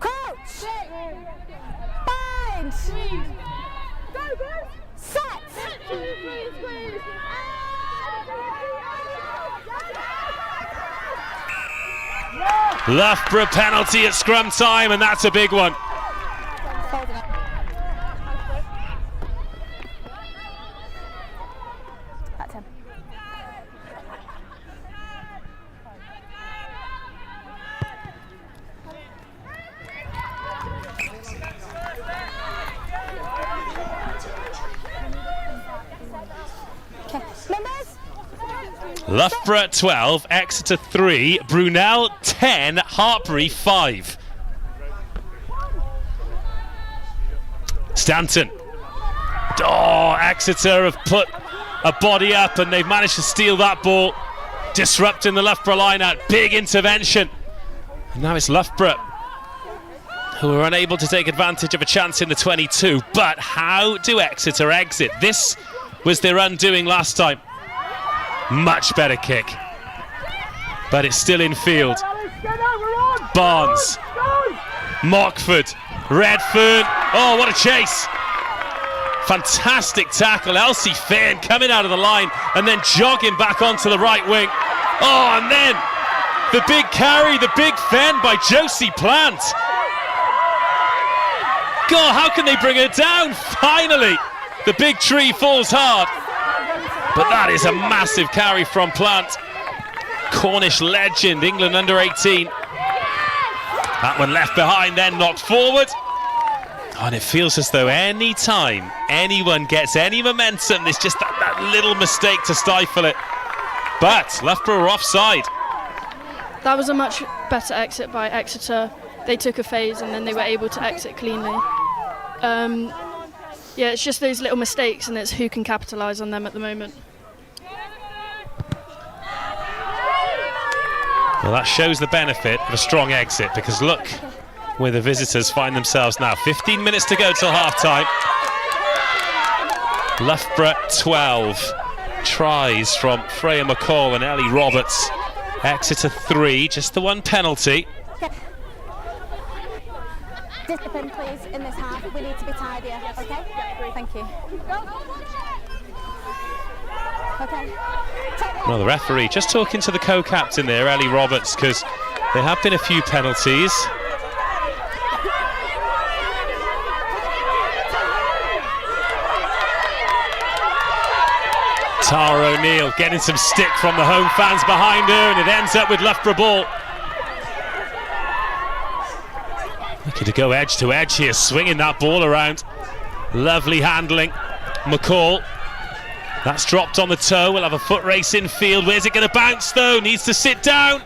Coach! Bind! Set! Loughborough penalty at scrum time, and that's a big one. Loughborough 12, Exeter 3, Brunel 10, Hartbury 5. Stanton. Oh, Exeter have put a body up and they've managed to steal that ball, disrupting the Loughborough line-out. Big intervention. And now it's Loughborough who are unable to take advantage of a chance in the 22. But how do Exeter exit? This was their undoing last time. Much better kick, but it's still in field. Barnes, Mockford, Redfern. Oh, what a chase! Fantastic tackle. Elsie Finn coming out of the line and then jogging back onto the right wing. Oh, and then the big carry, the big fend by Josie Plant. God, how can they bring her down? Finally, the big tree falls hard. But that is a massive carry from Plant. Cornish legend, England under 18. That one left behind, then knocked forward. And it feels as though any time anyone gets any momentum, there's just that little mistake to stifle it. But Loughborough were offside. That was a much better exit by Exeter. They took a phase and then they were able to exit cleanly. Yeah, it's just those little mistakes and it's who can capitalise on them at the moment. Well, that shows the benefit of a strong exit, because look where the visitors find themselves now. 15 minutes to go till half-time. Loughborough 12. Tries from Freya McCall and Ellie Roberts. Exeter 3, just the one penalty. Discipline, please, in this half. We need to be tidier, okay? Thank you. Okay. Well, the referee just talking to the co-captain there, Ellie Roberts, because there have been a few penalties. Tara O'Neill getting some stick from the home fans behind her, and it ends up with Loughborough ball. Looking to go edge to edge here, swinging that ball around. Lovely handling. McCall. That's dropped on the toe. We'll have a foot race in field. Where's it going to bounce though? Needs to sit down.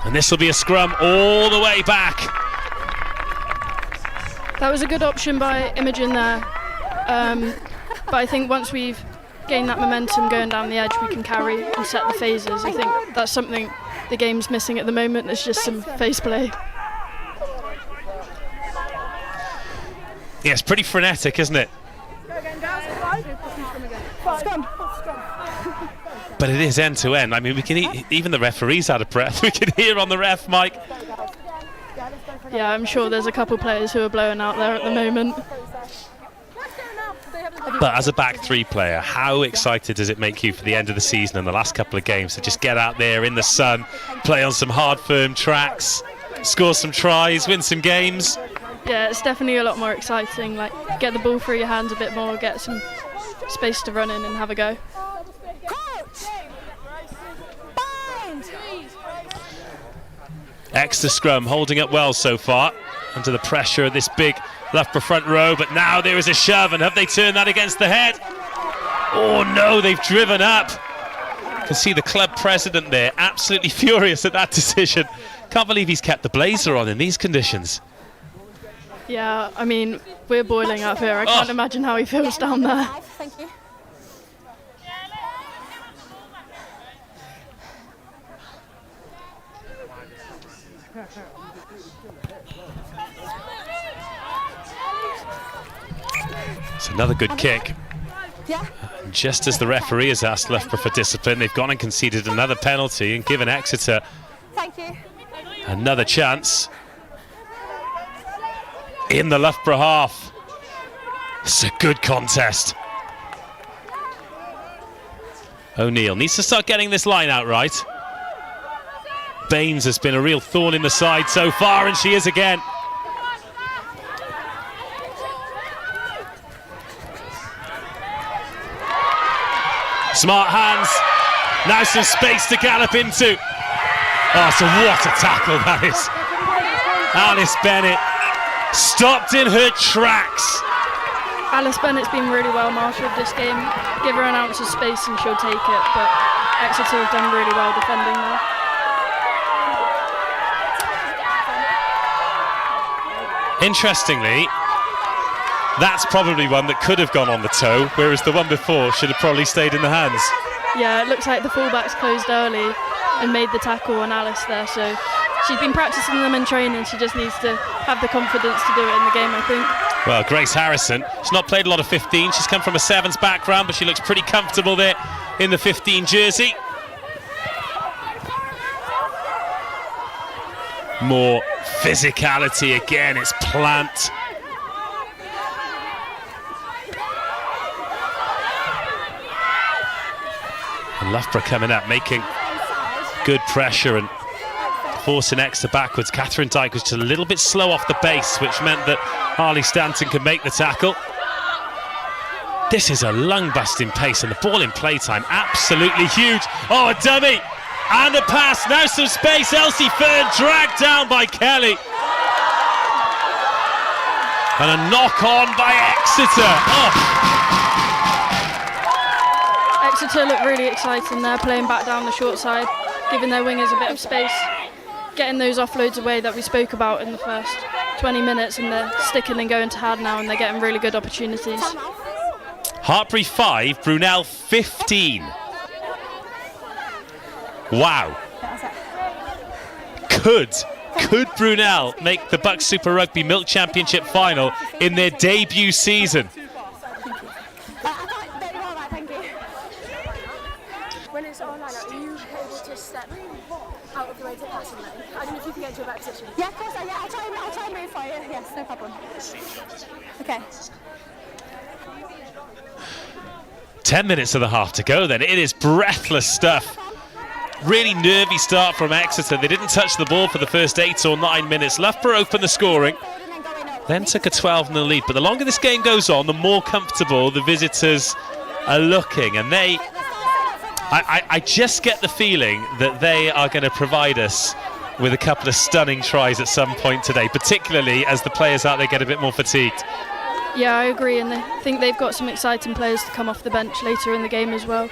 And this will be a scrum all the way back. That was a good option by Imogen there. But I think once we've gained that momentum going down the edge, we can carry and set the phases. I think that's something the game's missing at the moment. There's just some phase play. Yeah, it's pretty frenetic, isn't it? But it is end to end. I mean, we can even the referee's out of breath. We can hear on the ref, Mike. Yeah, I'm sure there's a couple players who are blowing out there at the moment. But as a back three player, how excited does it make you for the end of the season and the last couple of games to just get out there in the sun, play on some hard, firm tracks, score some tries, win some games? Yeah, it's definitely a lot more exciting. Like, get the ball through your hands a bit more, get some space to run in and have a go. Exeter scrum holding up well so far under the pressure of this big Loughborough front row, but now there is a shove, and have they turned that against the head? Oh no, they've driven up. You can see the club president there absolutely furious at that decision. Can't believe he's kept the blazer on in these conditions. Yeah, I mean, we're boiling up here. I can't imagine how he feels down there. Thank you. It's another good kick. And just as the referee has asked Loughborough for discipline, they've gone and conceded another penalty and given Exeter another chance in the Loughborough half. It's a good contest. O'Neill needs to start getting this line out right. Baines has been a real thorn in the side so far, and she is again. Smart hands, now some space to gallop into. Oh, so what a tackle that is. Alice Bennett stopped in her tracks. Alice Bennett's been really well marshalled this game. Give her an ounce of space and she'll take it, but Exeter have done really well defending there. Interestingly, that's probably one that could have gone on the toe, whereas the one before should have probably stayed in the hands. Yeah, it looks like the fullbacks closed early and made the tackle on Alice there, so she's been practicing them in training. She just needs to have the confidence to do it in the game, I think. Well, Grace Harrison, she's not played a lot of 15. She's come from a sevens background, but she looks pretty comfortable there in the 15 jersey. More physicality again, it's Plant. And Loughborough coming up, making good pressure and forcing Exeter backwards. Catherine Dyke was just a little bit slow off the base, which meant that Harley Stanton could make the tackle. This is a lung-busting pace, and the ball in playtime, absolutely huge. Oh, a dummy! And a pass, now some space. Elsie Fern dragged down by Kelly. And a knock-on by Exeter. Oh. Exeter look really exciting there, playing back down the short side, giving their wingers a bit of space, getting those offloads away that we spoke about in the first 20 minutes, and they're sticking and going to hard now, and they're getting really good opportunities. Hartbury 5, Brunel 15. Wow. Could Brunel make the BUCS Super Rugby Milk Championship final in their debut season? When it's all lined up, are you able to step out of the way to pass in lane? I don't know if you can get into a better position. Yeah, of course. I'll try and move for you. Yes, no problem. Okay. 10 minutes of the half to go then. It is breathless stuff. Really nervy start from Exeter. They didn't touch the ball for the first 8 or 9 minutes. Loughborough opened the scoring, then took a 12-0 lead. But the longer this game goes on, the more comfortable the visitors are looking. And I just get the feeling that they are going to provide us with a couple of stunning tries at some point today, particularly as the players out there get a bit more fatigued. Yeah, I agree, and I think they've got some exciting players to come off the bench later in the game as well.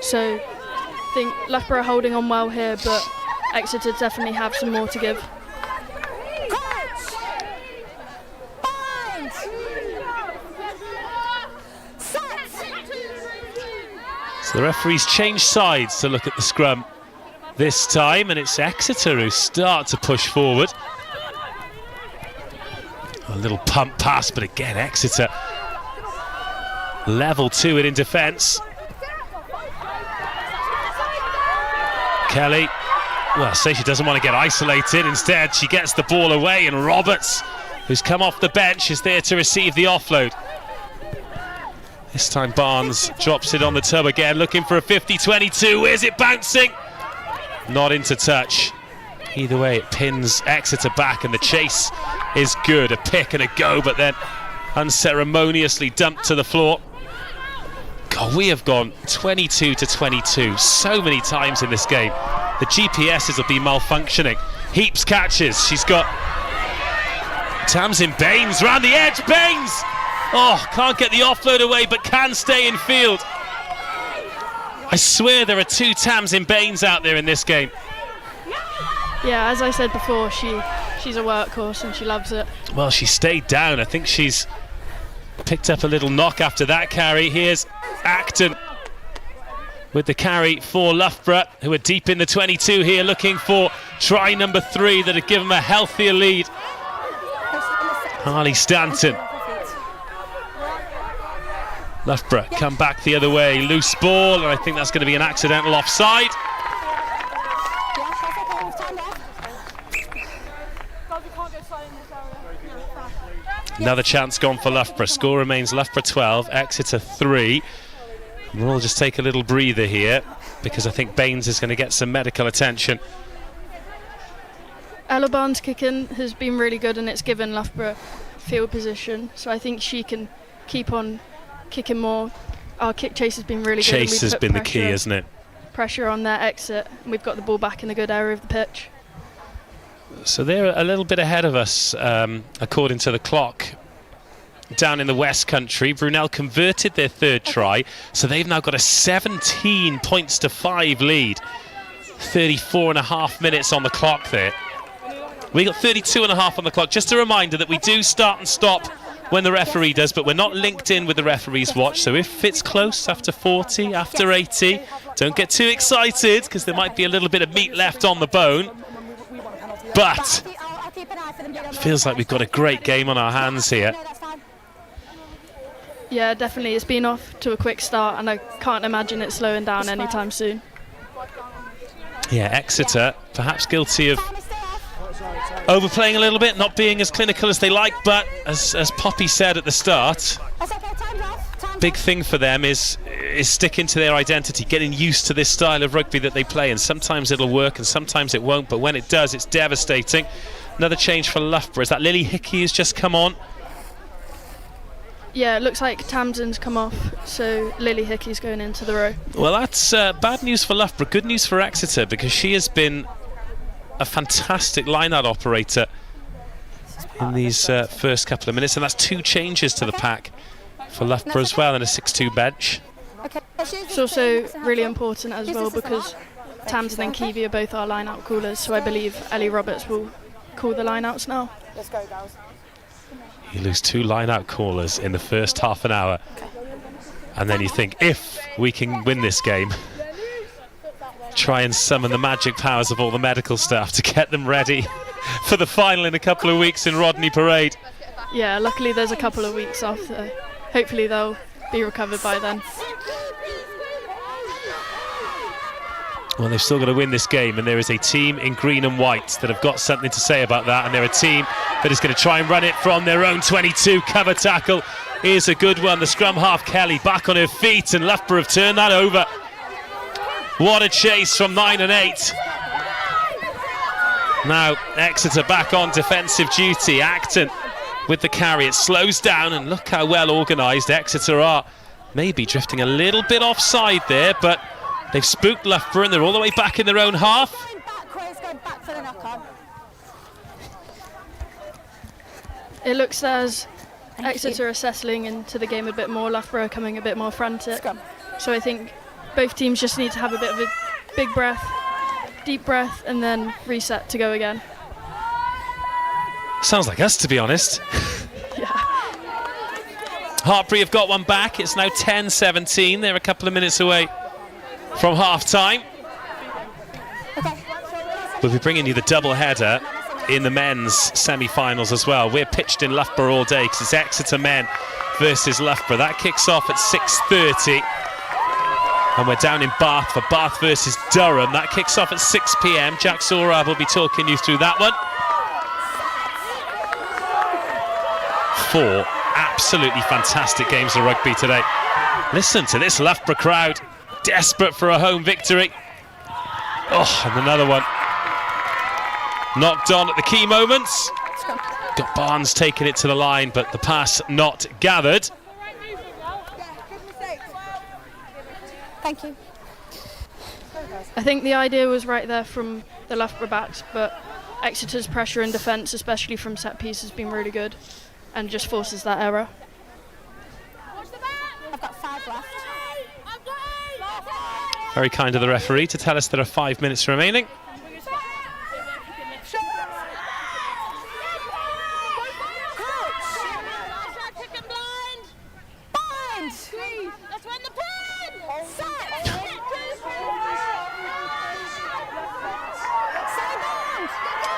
So I think Loughborough are holding on well here, but Exeter definitely have some more to give. So the referees changed sides to look at the scrum this time, and it's Exeter who start to push forward. A little pump pass, but again Exeter level to it in defence. Kelly, well, say she doesn't want to get isolated. Instead, she gets the ball away, and Roberts, who's come off the bench, is there to receive the offload. This time Barnes drops it on the toe again, looking for a 50-22. Where's it bouncing? Not into touch. Either way, it pins Exeter back, and the chase is good. A pick and a go, but then unceremoniously dumped to the floor. God, we have gone 22-22 so many times in this game. The GPSs will be malfunctioning. Heaps catches. She's got Tamsin Baines round the edge. Baines! Oh, can't get the offload away, but can stay in field. I swear there are 2 Tamsin Baines out there in this game. Yeah, as I said before, she's a workhorse and she loves it. Well, she stayed down. I think she's picked up a little knock after that carry. Here's Acton with the carry for Loughborough, who are deep in the 22 here, looking for try number 3 that would give them a healthier lead. Harley Stanton. Loughborough come back the other way, loose ball, and I think that's going to be an accidental offside. Another chance gone for Loughborough. Score remains Loughborough 12, Exeter 3. We'll all just take a little breather here because I think Baines is going to get some medical attention. Ella Barnes' kicking has been really good and it's given Loughborough field position, so I think she can keep on kicking more. Our kick chase has been really good. Chase has been the key, isn't it? Pressure on their exit, and we've got the ball back in a good area of the pitch. So they're a little bit ahead of us, according to the clock. Down in the West Country, Brunel converted their 3rd try, so they've now got a 17 points to 5 lead. 34.5 minutes on the clock there. We got 32.5 on the clock. Just a reminder that we do start and stop when the referee does, but we're not linked in with the referee's watch, so if it's close after 40, after 80, don't get too excited because there might be a little bit of meat left on the bone. But feels like we've got a great game on our hands here. Yeah, definitely. It's been off to a quick start and I can't imagine it slowing down anytime soon. Yeah, Exeter perhaps guilty of overplaying a little bit, not being as clinical as they like, but as Poppy said at the start, big thing for them is sticking to their identity, getting used to this style of rugby that they play, and sometimes it'll work and sometimes it won't, but when it does, it's devastating. Another change for Loughborough is that Lily Hickey has just come on. Yeah, it looks like Tamsin's come off, so Lily Hickey's going into the row. Well, that's bad news for Loughborough, good news for Exeter, because she has been a fantastic line-out operator in these first couple of minutes, and that's 2 changes to the pack for Loughborough as well, and a 6-2 bench. It's also really important as well because Tamsin and Kiwi are both our line-out callers, so I believe Ellie Roberts will call the line-outs now. Let's go, girls. You lose 2 line-out callers in the first half an hour, and then you think, if we can win this game, try and summon the magic powers of all the medical staff to get them ready for the final in a couple of weeks in Rodney Parade. Yeah, luckily there's a couple of weeks off, so hopefully they'll be recovered by then. Well, they've still got to win this game, and there is a team in green and white that have got something to say about that, and they're a team that is going to try and run it from their own 22. Cover tackle is a good one. The scrum half, Kelly, back on her feet, and Loughborough have turned that over. What a chase from 9 and 8. Now Exeter back on defensive duty. Acton with the carry. It slows down, and look how well organised Exeter are. Maybe drifting a little bit offside there, but they've spooked Loughborough and they're all the way back in their own half. It looks as Exeter are settling into the game a bit more, Loughborough coming a bit more frantic. So I think both teams just need to have a bit of a big breath, deep breath, and then reset to go again. Sounds like us, to be honest. Yeah. Hartbury have got one back. It's now 10-17. They're a couple of minutes away from half-time. We'll be bringing you the double-header in the men's semi-finals as well. We're pitched in Loughborough all day because it's Exeter men versus Loughborough. That kicks off at 6:30. And we're down in Bath for Bath versus Durham. That kicks off at 6 p.m. Jack Sorab will be talking you through that one. 4 absolutely fantastic games of rugby today. Listen to this Loughborough crowd, desperate for a home victory. Oh, and another one. Knocked on at the key moments. Got Barnes taking it to the line, but the pass not gathered. Thank you. I think the idea was right there from the Loughborough backs, but Exeter's pressure and defence, especially from set piece, has been really good and just forces that error. I've got 5 left. Very kind of the referee to tell us there are 5 minutes remaining.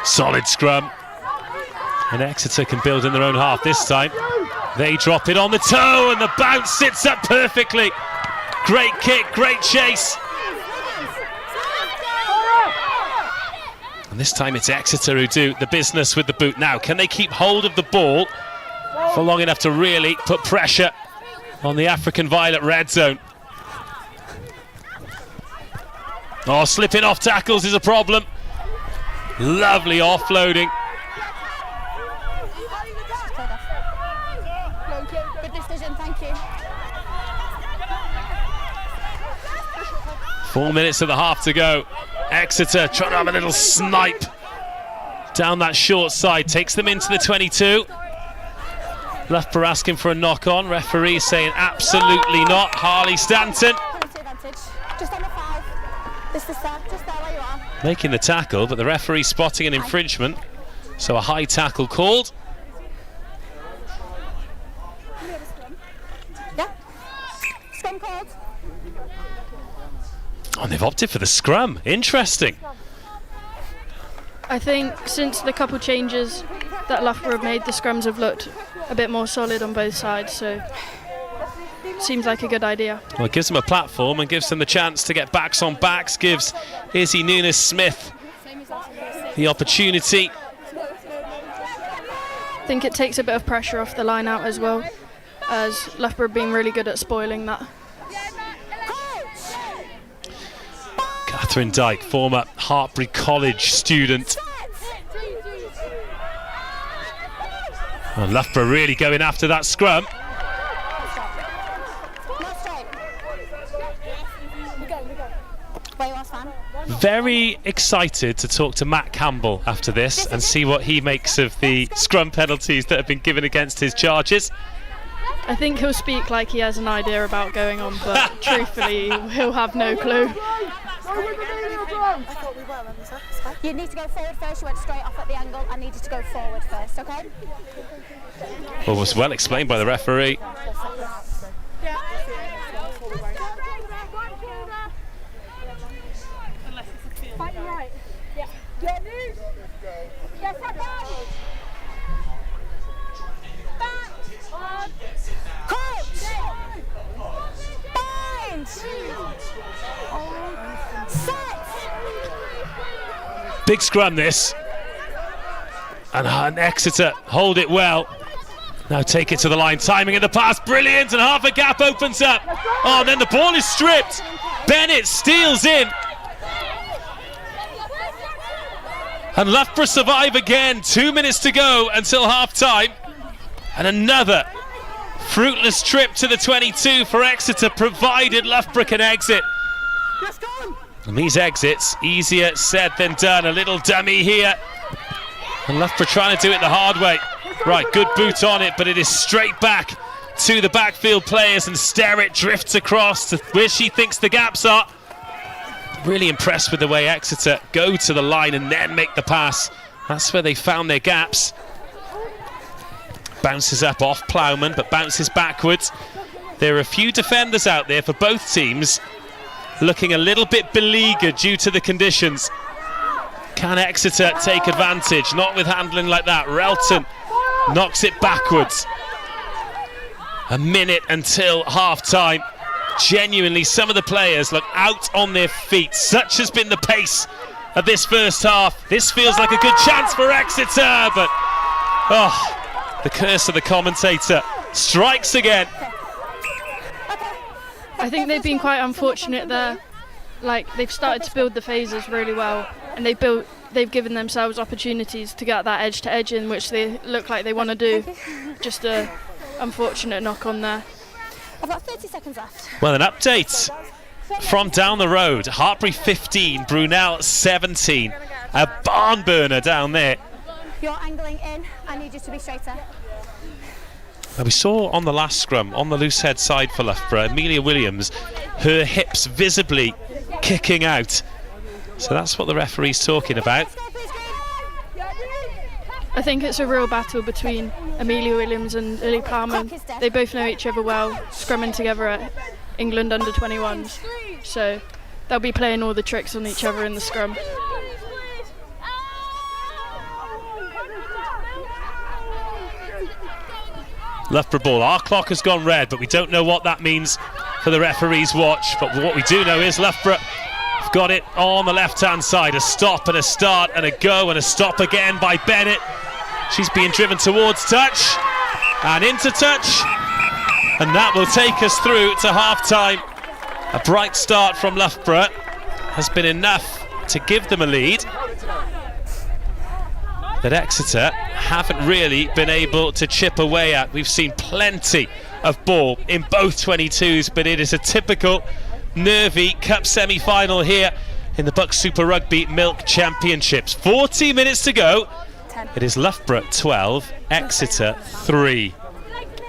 Solid scrum. And Exeter can build in their own half this time. They drop it on the toe and the bounce sits up perfectly. Great kick, great chase. And this time it's Exeter who do the business with the boot. Now, can they keep hold of the ball for long enough to really put pressure on the African Violet red zone? Oh, slipping off tackles is a problem. Lovely offloading. Good decision, thank you. 4 minutes of the half to go. Exeter trying to have a little snipe down that short side. Takes them into the 22. Loughborough asking for a knock on. Referee saying absolutely not. Harley Stanton. Just on the 5. This is there, just there where you are. Making the tackle, but the referee spotting an infringement. So a high tackle called. Yeah. Scrum called. Oh, and they've opted for the scrum. Interesting. I think since the couple changes that Loughborough have made, the scrums have looked a bit more solid on both sides, so seems like a good idea. Well, it gives them a platform and gives them the chance to get backs on backs, gives Izzy Nunes-Smith the opportunity. I think it takes a bit of pressure off the line out as well, as Loughborough being really good at spoiling that. Catherine Dyke, former Hartbury College student. And Loughborough really going after that scrum. Very excited to talk to Matt Campbell after this and see what he makes of the scrum penalties that have been given against his charges. I think he'll speak like he has an idea about going on, but truthfully he'll have no clue. You need to go forward first. You went straight off at the angle. I need you to go forward first, okay? Well, it was well explained by the referee. Right. Yeah. Your knees. Yes, I can. Back. Coach. Bind. Set. Big scrum this. And Exeter hold it well. Now take it to the line. Timing in the pass, brilliant, and half a gap opens up. Oh, and then the ball is stripped. Bennett steals in. And Loughborough survive again. 2 minutes to go until half time. And another fruitless trip to the 22 for Exeter, provided Loughborough can exit. And these exits, easier said than done. A little dummy here. And Loughborough trying to do it the hard way. Right, good boot on it, but it is straight back to the backfield players, and Sterrett drifts across to where she thinks the gaps are. Really impressed with the way Exeter go to the line and then make the pass. That's where they found their gaps. Bounces up off Plowman, but bounces backwards. There are a few defenders out there for both teams looking a little bit beleaguered due to the conditions. Can Exeter take advantage? Not with handling like that. Relton knocks it backwards. A minute until half-time. Genuinely, some of the players look out on their feet. Such has been the pace of this first half. This feels like a good chance for Exeter, but the curse of the commentator strikes again. I think they've been quite unfortunate there. Like, they've started to build the phases really well, and they've given themselves opportunities to get that edge to edge in, which they look like they want to do. Just a unfortunate knock on there. I've got 30 seconds left. Well, an update from down the road. Hartbury 15, Brunel 17. A barn burner down there. You're angling in. I need you to be straighter. Now, we saw on the last scrum, on the loose head side for Loughborough, Amelia Williams, her hips visibly kicking out. So that's what the referee's talking about. I think it's a real battle between Amelia Williams and Lily Plowman. They both know each other well, scrumming together at England under-21s. So they'll be playing all the tricks on each other in the scrum. Loughborough ball. Our clock has gone red, but we don't know what that means for the referee's watch. But what we do know is Loughborough have got it on the left-hand side. A stop and a start and a go and a stop again by Bennett. She's being driven towards touch and into touch, and that will take us through to half-time. A bright start from Loughborough has been enough to give them a lead that Exeter haven't really been able to chip away at. We've seen plenty of ball in both 22s, but it is a typical nervy cup semi-final here in the BUCS Super Rugby Milk Championships. 40 minutes to go. It is Loughborough 12, Exeter 3.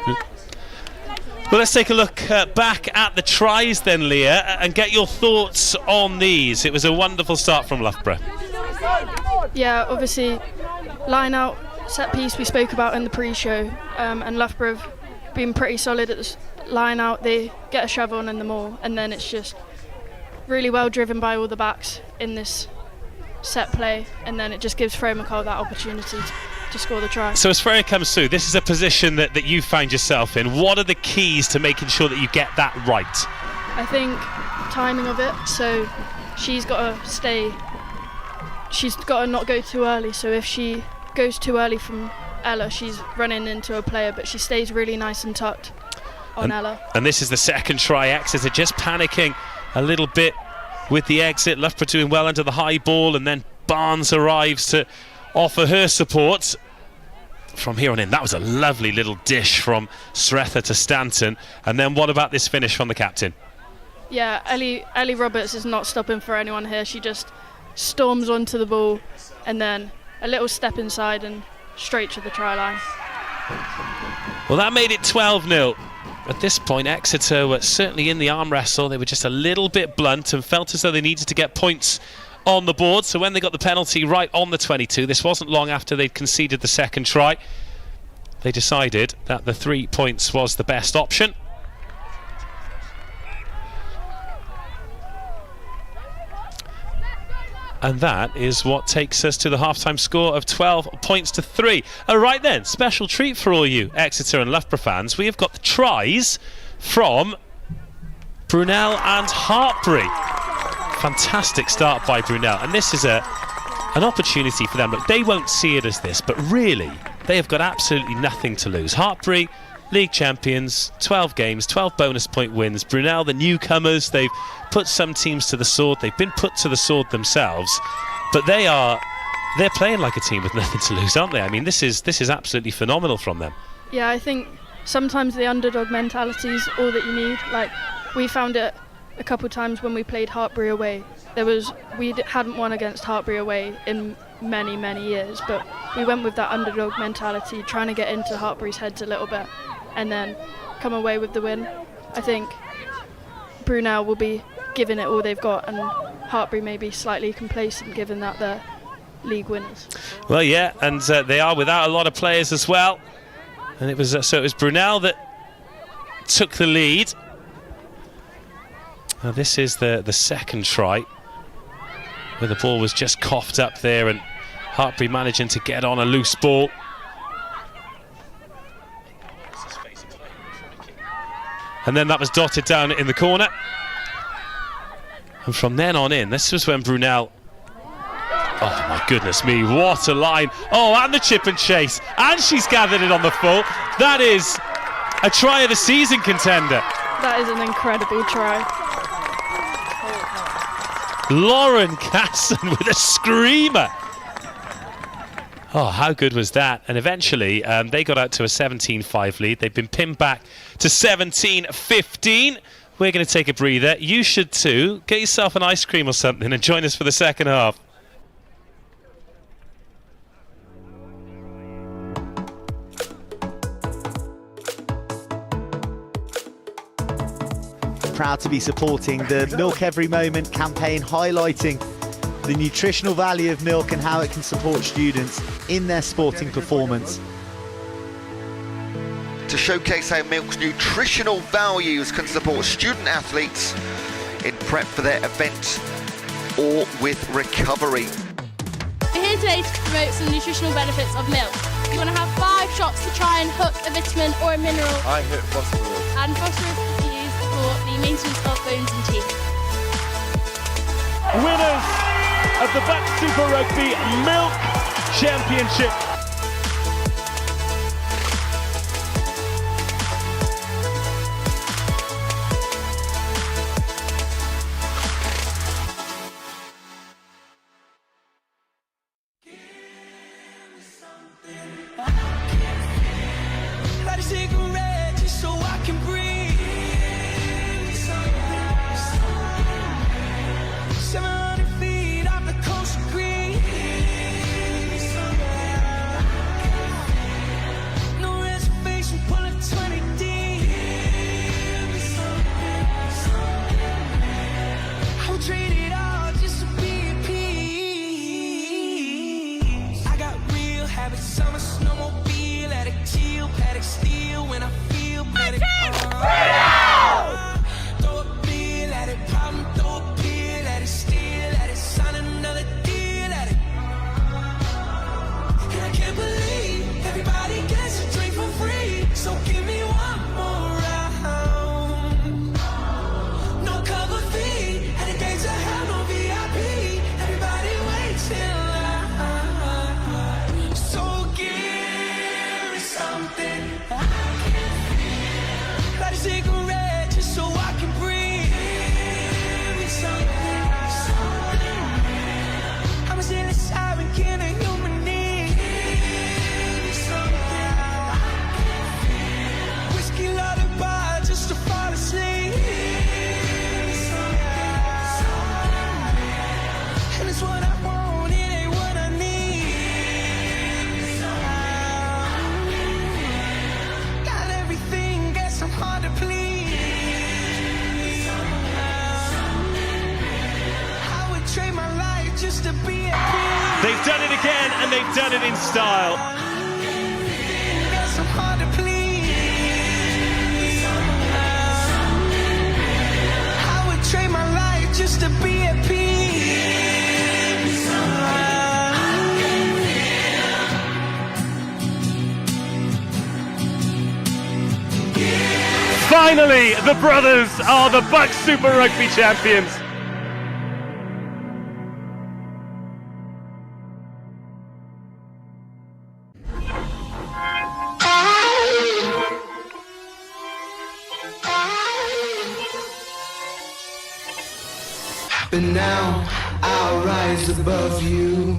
Well, let's take a look back at the tries then, Leah, and get your thoughts on these. It was a wonderful start from Loughborough. Yeah, obviously, line out, set piece we spoke about in the pre-show, and Loughborough have been pretty solid at the line out. They get a shove on in the maul, and then it's just really well driven by all the backs in this set play, and then it just gives Freya McCall that opportunity to score the try. So as Freya comes through, this is a position that you find yourself in. What are the keys to making sure that you get that right? I think timing of it, so she's got to stay, she's got to not go too early, so if she goes too early from Ella, she's running into a player, but she stays really nice and tucked on Ella. And this is the second try. Exeter just panicking a little bit with the exit. Loughborough doing well under the high ball, and then Barnes arrives to offer her support from here on in. That was a lovely little dish from Sretha to Stanton. And then what about this finish from the captain? Yeah, Ellie Roberts is not stopping for anyone here. She just storms onto the ball, and then a little step inside and straight to the try line. Well, that made it 12-0. At this point, Exeter were certainly in the arm wrestle. They were just a little bit blunt and felt as though they needed to get points on the board. So when they got the penalty right on the 22, this wasn't long after they'd conceded the second try, they decided that the 3 points was the best option. And that is what takes us to the half-time score of 12 points to 3. All right then, special treat for all you Exeter and Loughborough fans. We have got the tries from Brunel and Hartbury. Fantastic start by Brunel, and this is an opportunity for them. Look, they won't see it as this, but really, they have got absolutely nothing to lose. Hartbury, league champions, 12 games, 12 bonus point wins. Brunel, the newcomers, they've put some teams to the sword. They've been put to the sword themselves, but they're playing like a team with nothing to lose, aren't they? I mean, this is absolutely phenomenal from them. Yeah, I think sometimes the underdog mentality is all that you need. Like, we found it a couple times when we played Hartbury away. We hadn't won against Hartbury away in many years, but we went with that underdog mentality, trying to get into Hartbury's heads a little bit and then come away with the win. I think Brunel will be giving it all they've got, and Hartbury may be slightly complacent given that they're league winners. Well, yeah, and they are without a lot of players as well, and it was Brunel that took the lead. Now this is the second try, where the ball was just coughed up there, and Hartbury managing to get on a loose ball. And then that was dotted down in the corner. And from then on in, this was when Brunel... Oh my goodness me, what a line. Oh, and the chip and chase. And she's gathered it on the full. That is a try of the season contender. That is an incredible try. Lauren Casson with a screamer. Oh, how good was that? And eventually they got out to a 17-5 lead. They've been pinned back to 17-15. We're going to take a breather. You should too. Get yourself an ice cream or something and join us for the second half. Proud to be supporting the Milk Every Moment campaign, highlighting the nutritional value of milk and how it can support students in their sporting performance. To showcase how milk's nutritional values can support student athletes in prep for their event or with recovery. We're here today to promote some nutritional benefits of milk. You want to have 5 shots to try and hook a vitamin or a mineral. I hit phosphorus. And phosphorus is used for the maintenance of bones and teeth. Winners of the BUCS Super Rugby Milk Championship. They've done it again, and they've done it in style. I would trade my life just to be at peace. Finally, the brothers are the BUCS Super Rugby champions. But now I'll rise above you.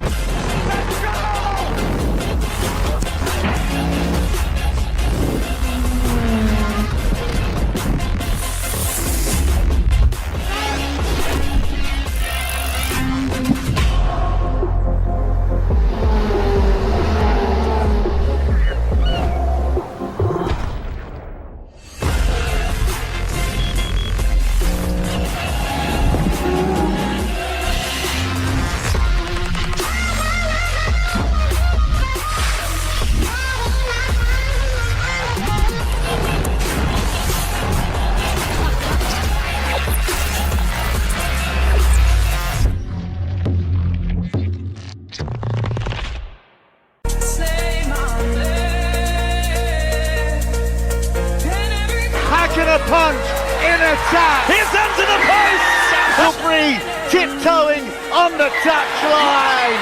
tiptoeing on the touchline.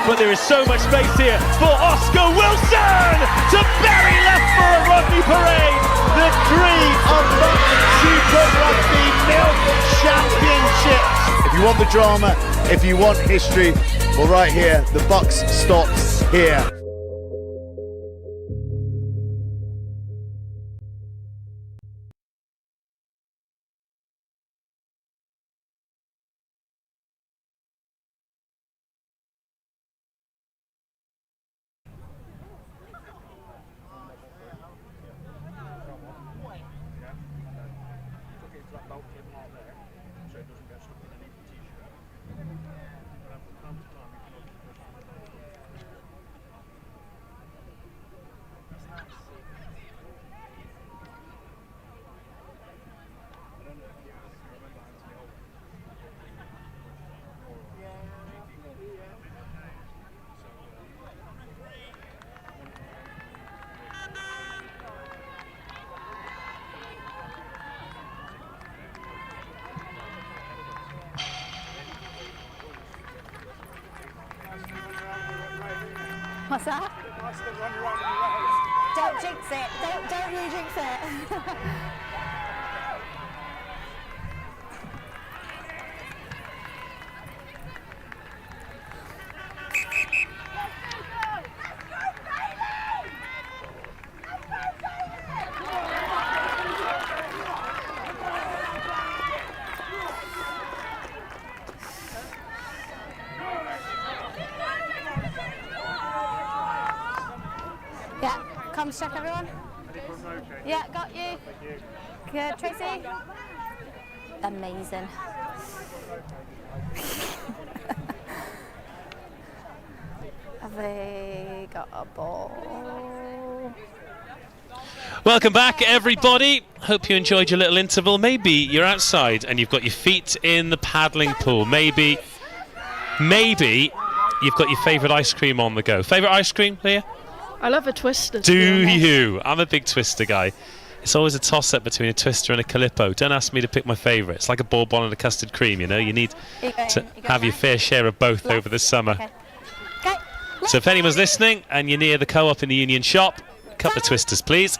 But there is so much space here for Oscar Wilson to bury Loughborough Rugby Parade. The dream of BUCS Super Rugby Milk Championships. If you want the drama, if you want history, well, right here, the BUCS stops here. What's that? Don't jinx it. Don't you jinx it. Yeah, come check everyone. Yeah, got you. Good, Tracy. Amazing. Have they got a ball? Welcome back, everybody. Hope you enjoyed your little interval. Maybe you're outside and you've got your feet in the paddling pool. Maybe you've got your favourite ice cream on the go. Favourite ice cream, Leah? I love a twister. Do you? I'm a big twister guy. It's always a toss-up between a twister and a calippo. Don't ask me to pick my favourite. It's like a bourbon and a custard cream, you know. You need to have your fair share of both over the summer. Okay. So if anyone's listening and you're near the Co-op in the Union shop, a couple of twisters, please.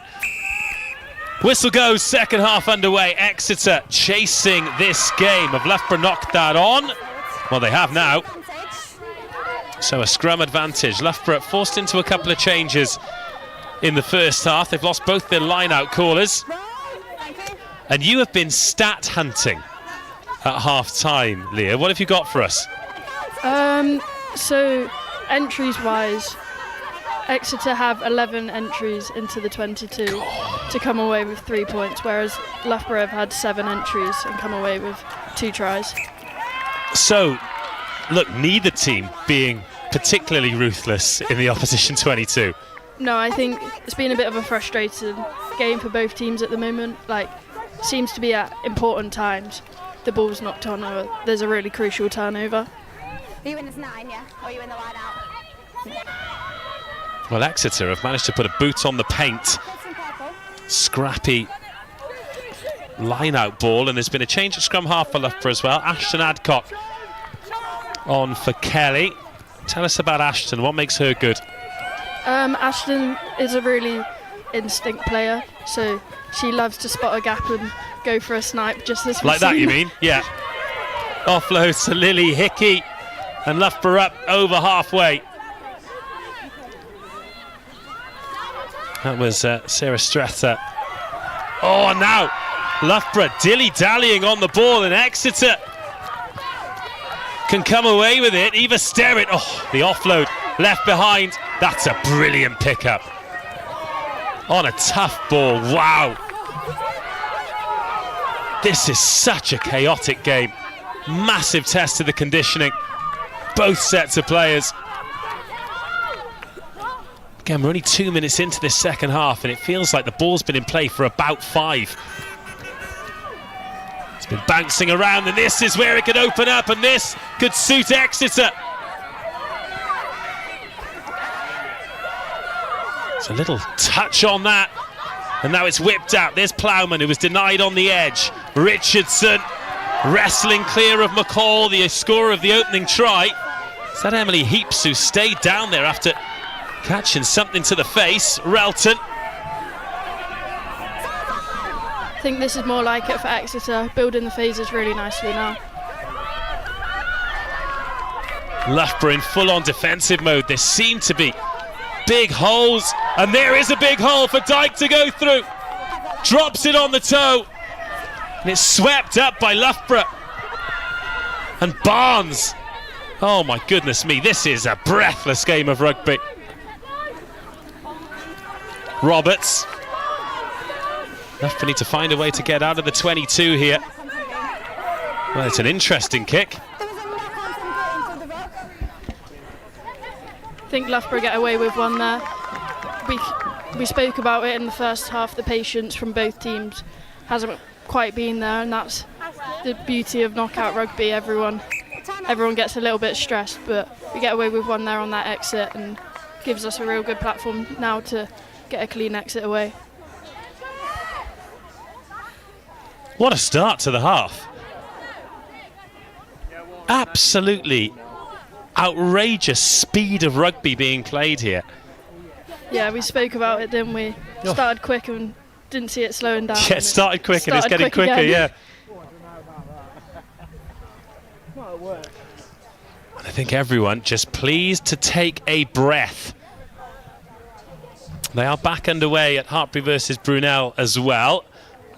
Whistle goes, second half underway. Exeter chasing this game. Have Loughborough knocked that on? Well, they have now. So a scrum advantage. Loughborough forced into a couple of changes in the first half. They've lost both their line-out callers. And you have been stat hunting at half-time, Leah. What have you got for us? So entries-wise, Exeter have 11 entries into the 22 to come away with 3 points, whereas Loughborough have had 7 entries and come away with 2 tries. So, look, neither team being particularly ruthless in the opposition 22. No, I think it's been a bit of a frustrating game for both teams at the moment. Like, seems to be at important times. The ball's knocked on, or there's a really crucial turnover. Are you in this 9, yeah? Or are you in the line out? Well, Exeter have managed to put a boot on the paint. Scrappy line-out ball, and there's been a change at scrum half for Loughborough as well. Ashton Adcock on for Kelly. Tell us about Ashton. What makes her good? Ashton is a really instinct player, so she loves to spot a gap and go for a snipe, just as we've like that, seen. you mean? Yeah. Offload to Lily Hickey, and Loughborough up over halfway. That was Sarah Strata. Oh, now Loughborough dilly-dallying on the ball, and Exeter can come away with it. Eva Sterrett, oh, the offload left behind. That's a brilliant pickup on a tough ball. Wow. This is such a chaotic game. Massive test of the conditioning. Both sets of players. Again, we're only 2 minutes into this second half, and it feels like the ball's been in play for about 5. It's been bouncing around, and this is where it could open up, and this could suit Exeter. It's a little touch on that. And now it's whipped out. There's Plowman, who was denied on the edge. Richardson wrestling clear of McCall, the scorer of the opening try. Is that Emily Heaps, who stayed down there after catching something to the face? Relton. I think this is more like it for Exeter, building the phases really nicely now. Loughborough in full-on defensive mode. There seem to be big holes, and there is a big hole for Dyke to go through. Drops it on the toe, and it's swept up by Loughborough. And Barnes. Oh my goodness me, this is a breathless game of rugby. Roberts. Loughborough need to find a way to get out of the 22 here. Well, it's an interesting kick. I think Loughborough get away with one there. We spoke about it in the first half. The patience from both teams hasn't quite been there, and that's the beauty of knockout rugby. Everyone gets a little bit stressed, but we get away with one there on that exit, and gives us a real good platform now to get a clean exit away. What a start to the half. Absolutely outrageous speed of rugby being played here. Yeah, we spoke about it, didn't we? Started quick and didn't see it slowing down. Yeah, it started quick and it's getting quicker, again. yeah. And I think everyone just pleased to take a breath. They are back underway at Hartpury versus Brunel as well.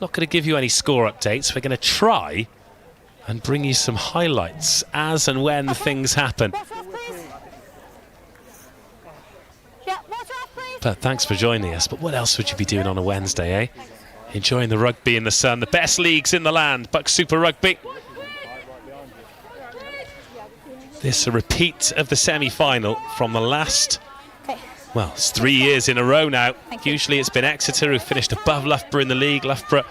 Not going to give you any score updates. We're going to try and bring you some highlights as and when things happen. But thanks for joining us. But what else would you be doing on a Wednesday, eh? Enjoying the rugby in the sun, the best leagues in the land, BUCS Super Rugby. This is a repeat of the semi-final from the last, well, it's 3 years in a row now. Usually it's been Exeter who finished above Loughborough in the league. Loughborough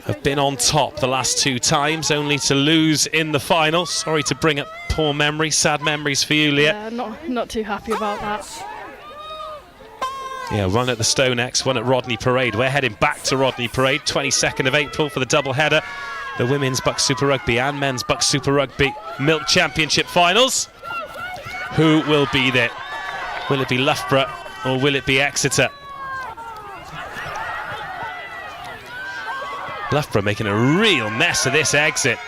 have been on top the last 2 times, only to lose in the final. Sorry to bring up poor memories, sad memories for you, Leah. Yeah, not too happy about that. Yeah, one at the Stone X, one at Rodney Parade. We're heading back to Rodney Parade, 22nd of April for the double header. The women's BUCS Super Rugby and men's BUCS Super Rugby Milk Championship finals. Who will be there? Will it be Loughborough or will it be Exeter? Loughborough making a real mess of this exit.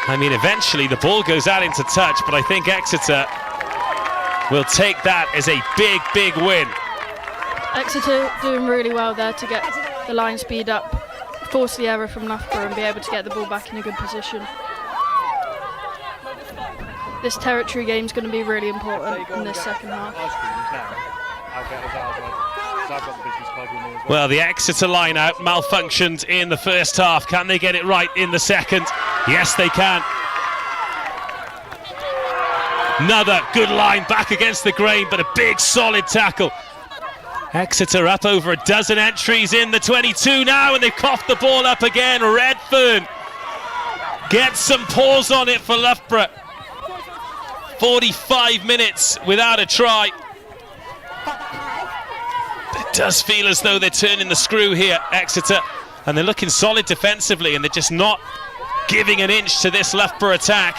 I mean, eventually the ball goes out into touch, but I think Exeter will take that as a big, big win. Exeter doing really well there to get the line speed up, force the error from Loughborough and be able to get the ball back in a good position. This territory game is going to be really important in this second half. Well, the Exeter line-out malfunctioned in the first half. Can they get it right in the second? Yes, they can. Another good line back against the grain, but a big solid tackle. Exeter up over a dozen entries in the 22 now, and they've coughed the ball up again. Redfern gets some paws on it for Loughborough. 45 minutes without a try. It does feel as though they're turning the screw here, Exeter, and they're looking solid defensively, and they're just not giving an inch to this Loughborough attack.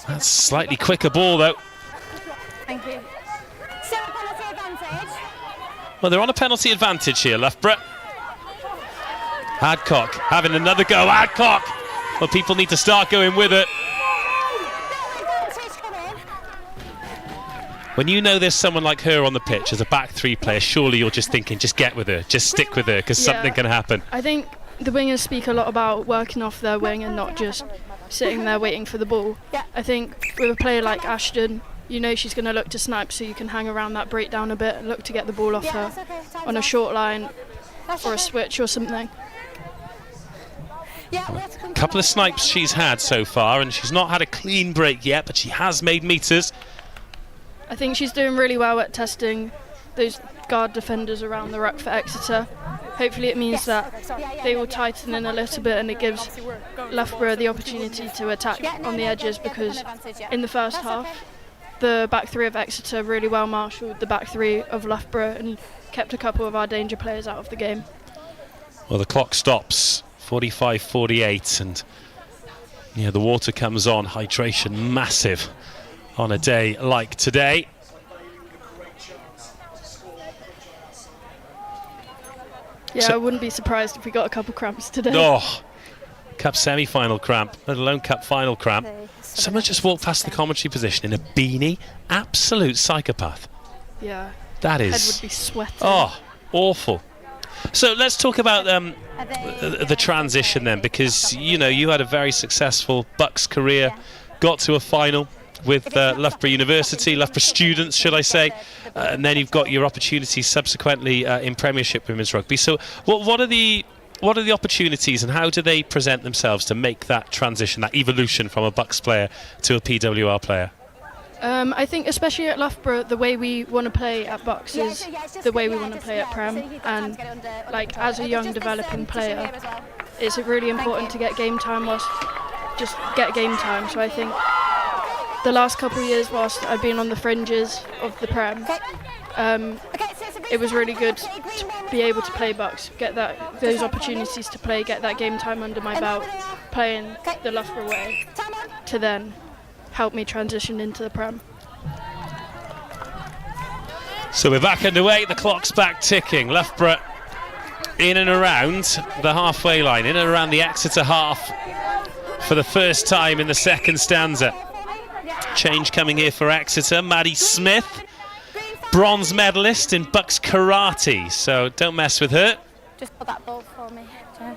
That's slightly quicker ball though. Thank you. Still a penalty advantage. Well, they're on a penalty advantage here, Loughborough. Adcock having another go. Adcock! Well, people need to start going with it. When you know there's someone like her on the pitch as a back 3 player, surely you're just thinking, just get with her, just stick with her, because something can happen. I think the wingers speak a lot about working off their wing and not just sitting there waiting for the ball. I think with a player like Ashton, you know she's going to look to snipe, so you can hang around that breakdown a bit and look to get the ball off her on a short line or a switch or something. A couple of snipes she's had so far, and she's not had a clean break yet, but she has made meters. I think she's doing really well at testing those guard defenders around the ruck for Exeter. Hopefully it means that they will tighten in a little bit, and it gives Loughborough the opportunity to attack on the edges, because in the first half the back three of Exeter really well marshalled the back three of Loughborough and kept a couple of our danger players out of the game. Well, the clock stops, 45-48, and yeah, the water comes on. Hydration massive on a day like today. Yeah, I wouldn't be surprised if we got a couple cramps today. Oh, cup semi-final cramp, let alone cup final cramp. Someone just walked past the commentary position in a beanie. Absolute psychopath. Yeah. That is. Head would be sweating. Oh, awful. So let's talk about the transition then, because you know you had a very successful BUCS career, got to a final with Loughborough University, Loughborough students, should I say, and then you've got your opportunities subsequently in Premiership Women's Rugby. So what are the opportunities and how do they present themselves to make that transition, that evolution from a BUCS player to a PWR player? I think especially at Loughborough, the way we want to play at BUCS is the way we want to play at Prem, and like as a young developing player, it's really important to get game time just get game time. So I think the last couple of years whilst I've been on the fringes of the Prem, it was really good to be able to play BUCS, get those opportunities to play, get that game time under my belt, playing the Loughborough way, to then help me transition into the Prem. So we're back underway, the clock's back ticking. Loughborough in and around the halfway line, in and around the Exeter half for the first time in the second stanza. Change coming here for Exeter. Maddie Smith, bronze medalist in BUCS karate, so don't mess with her. Just put that ball for me, Jen.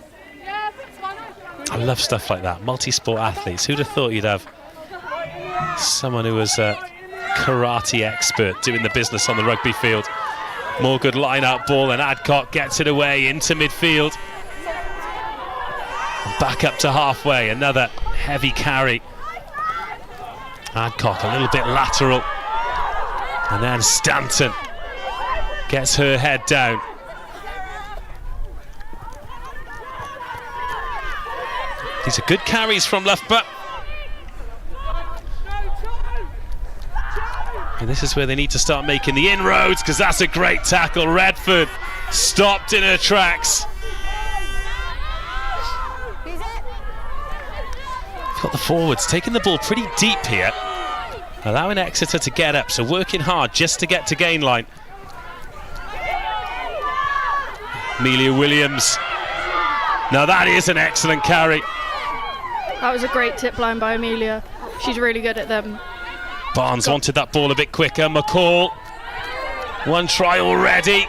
I love stuff like that, multi-sport athletes. Who'd have thought you'd have someone who was a karate expert doing the business on the rugby field? More good line-out ball, and Adcock gets it away into midfield. Back up to halfway, another heavy carry. Adcock a little bit lateral, and then Stanton gets her head down. These are good carries from Loughborough. And this is where they need to start making the inroads, because that's a great tackle. Redford stopped in her tracks. Got the forwards taking the ball pretty deep here, allowing Exeter to get up, so working hard just to get to gain line. Amelia Williams. Now that is an excellent carry. That was a great tip line by Amelia. She's really good at them. Barnes wanted that ball a bit quicker. McCall, one try already.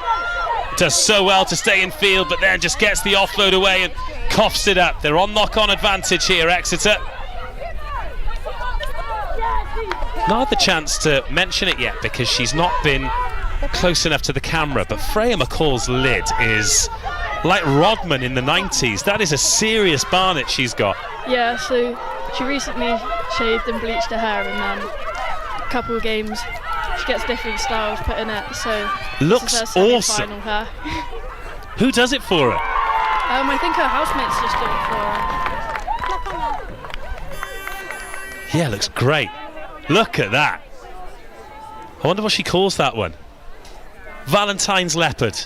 Does so well to stay in field, but then just gets the offload away and coughs it up. They're on knock-on advantage here, Exeter. Not had the chance to mention it yet because she's not been close enough to the camera, but Freya McCall's lid is like Rodman in the 90s. That is a serious barnet she's got. Yeah, so she recently shaved and bleached her hair, and then a couple of games she gets different styles put in it, so looks this is her awesome. semi-final hair. Who does it for her? I think her housemates just do it for her. Yeah, looks great. Look at that. I wonder what she calls that one. Valentine's leopard.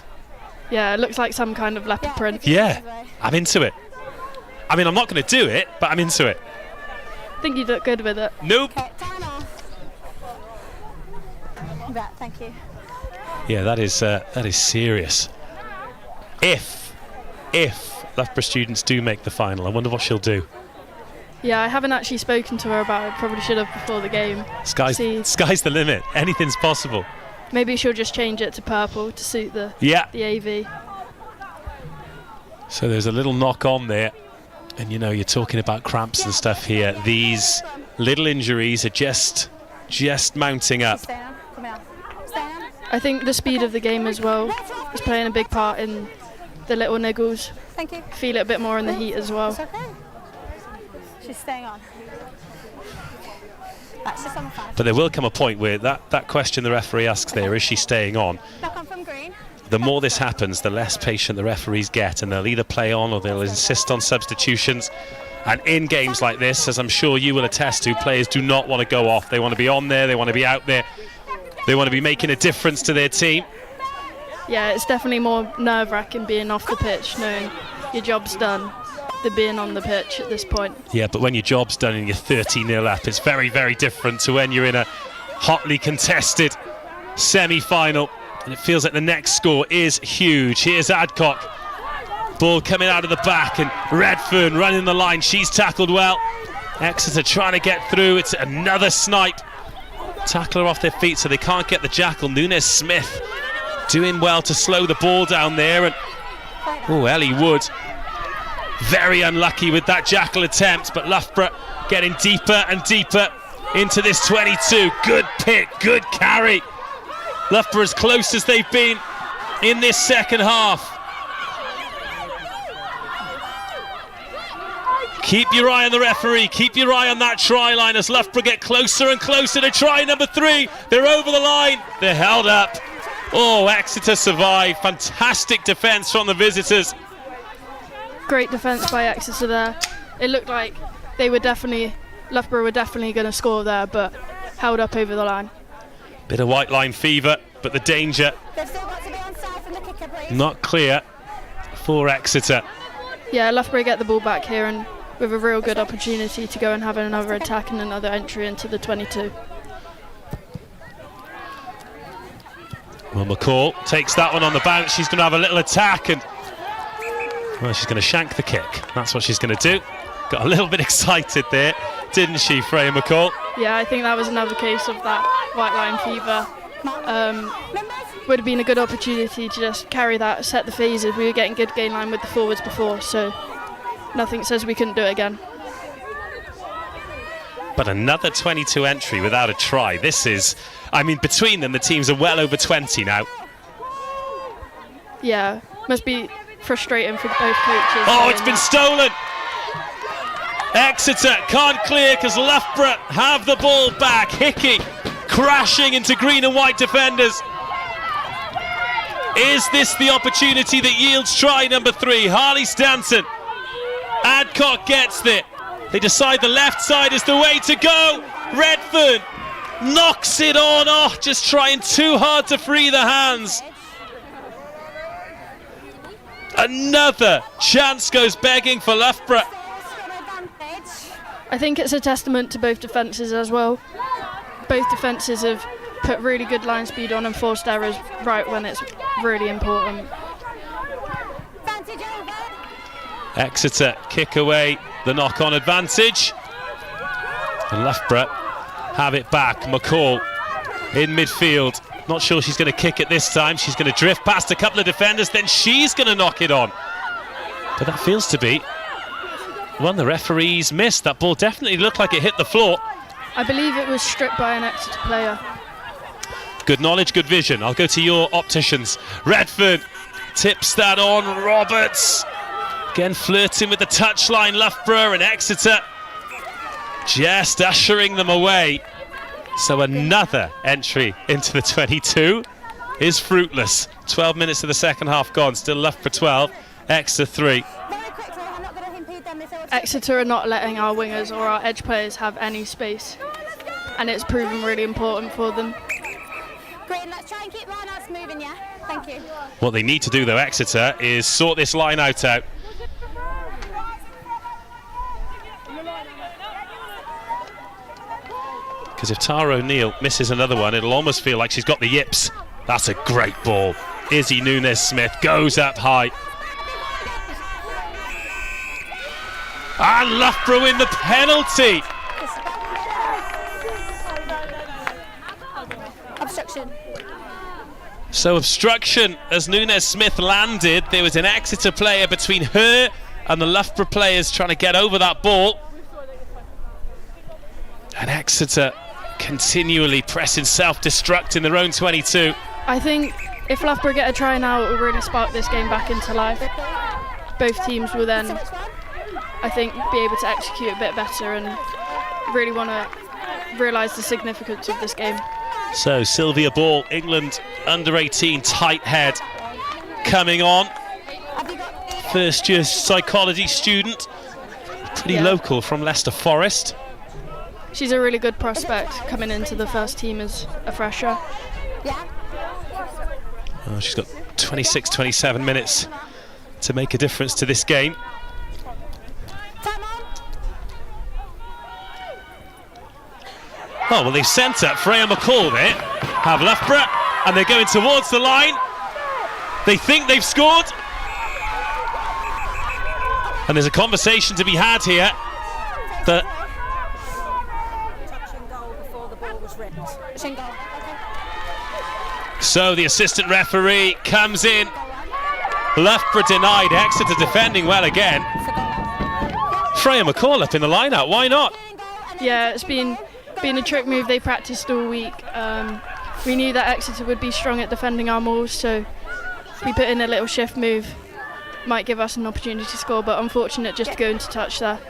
Yeah, it looks like some kind of leopard print. Yeah, I'm into it. I mean, I'm not going to do it, but I'm into it. I think you look good with it. Nope. Okay, time off. Yeah, thank you. Yeah, that is serious. If Loughborough students do make the final, I wonder what she'll do. Yeah, I haven't actually spoken to her about it. Probably should have before the game. Sky's the limit. Anything's possible. Maybe she'll just change it to purple to suit the AV. So there's a little knock on there. And you know, you're talking about cramps and stuff here. These little injuries are just mounting up. I think the speed of the game as well is playing a big part in the little niggles. Thank you. Feel it a bit more in the heat as well. It's okay. She's staying on. That's just on the 5. But there will come a point where that question the referee asks there, is she staying on? Knock on from green. The more this happens, the less patient the referees get, and they'll either play on or they'll insist on substitutions. And in games like this, as I'm sure you will attest to, players do not want to go off. They want to be on there, they want to be out there, they want to be making a difference to their team. Yeah, it's definitely more nerve-wracking being off the pitch, knowing your job's done, than being on the pitch at this point. Yeah, but when your job's done and you're 30-0 up, it's very, very different to when you're in a hotly contested semi-final. And it feels like the next score is huge. Here's Adcock. Ball coming out of the back, and Redfern running the line. She's tackled well. Exeter trying to get through. It's another snipe. Tackler off their feet so they can't get the jackal. Nunes-Smith doing well to slow the ball down there. And Ellie Wood very unlucky with that jackal attempt, but Loughborough getting deeper and deeper into this 22. Good pick, good carry. Loughborough as close as they've been in this second half. Keep your eye on the referee, keep your eye on that try line as Loughborough get closer and closer to try number 3. They're over the line, they're held up. Oh, Exeter survive. Fantastic defence from the visitors. Great defence by Exeter there. It looked like Loughborough were definitely going to score there, but held up over the line. Bit of white line fever, but the danger not clear for Exeter. Yeah, Loughborough get the ball back here and with a real good opportunity to go and have another attack and another entry into the 22. Well, McCall takes that one on the bounce. She's going to have a little attack, and well, she's going to shank the kick. That's what she's going to do. Got a little bit excited there, didn't she, Freya McCall? Yeah, I think that was another case of that white line fever. Would have been a good opportunity to just carry that, set the phases. We were getting good gain line with the forwards before, so nothing says we couldn't do it again. But another 22 entry without a try. This is, I mean, between them, the teams are well over 20 now. Yeah, must be frustrating for both coaches. Oh, it's been stolen! Exeter can't clear because Loughborough have the ball back. Hickey crashing into green and white defenders. Is this the opportunity that yields try number 3? Harley Stanton. Adcock gets it. They decide the left side is the way to go. Redfern knocks it on. Oh, just trying too hard to free the hands. Another chance goes begging for Loughborough. I think it's a testament to both defences as well. Both defences have put really good line speed on and forced errors right when it's really important. Exeter kick away the knock-on advantage. And Loughborough have it back. McCall in midfield. Not sure she's going to kick it this time. She's going to drift past a couple of defenders, then she's going to knock it on. But that feels to be one the referees missed. That ball definitely looked like it hit the floor. I believe it was stripped by an Exeter player. Good knowledge, good vision. I'll go to your opticians. Redford tips that on. Roberts again flirting with the touchline. Loughborough and Exeter just ushering them away. So another entry into the 22 is fruitless. 12 minutes of the second half gone. Still Loughborough 12, Exeter 3. Exeter are not letting our wingers or our edge players have any space, and it's proven really important for them. Great, let's try and keep line-outs moving, yeah? Thank you. What they need to do, though, Exeter, is sort this line-out out. Because if Tara O'Neill misses another one, it'll almost feel like she's got the yips. That's a great ball. Izzy Nunes-Smith goes up high. And Loughborough win the penalty. Obstruction. So obstruction as Nunes-Smith landed. There was an Exeter player between her and the Loughborough players trying to get over that ball. And Exeter continually pressing self-destruct in their own 22. I think if Loughborough get a try now, it will really spark this game back into life. Both teams will then, I think, be able to execute a bit better and really want to realise the significance of this game. So Sylvia Ball, England under-18 tight head coming on. First year psychology student, pretty local from Leicester Forest. She's a really good prospect coming into the first team as a fresher. Oh, she's got 26, 27 minutes to make a difference to this game. Oh, well, they've sent up Freya McCall there. Have Loughborough, and they're going towards the line. They think they've scored. And there's a conversation to be had here that so the assistant referee comes in. Loughborough denied, Exeter defending well again. Freya McCall up in the line-out, why not? Yeah, it's been a trick move they practiced all week. We knew that Exeter would be strong at defending our mauls, so we put in a little shift move. Might give us an opportunity to score, but unfortunate just to go into touch there.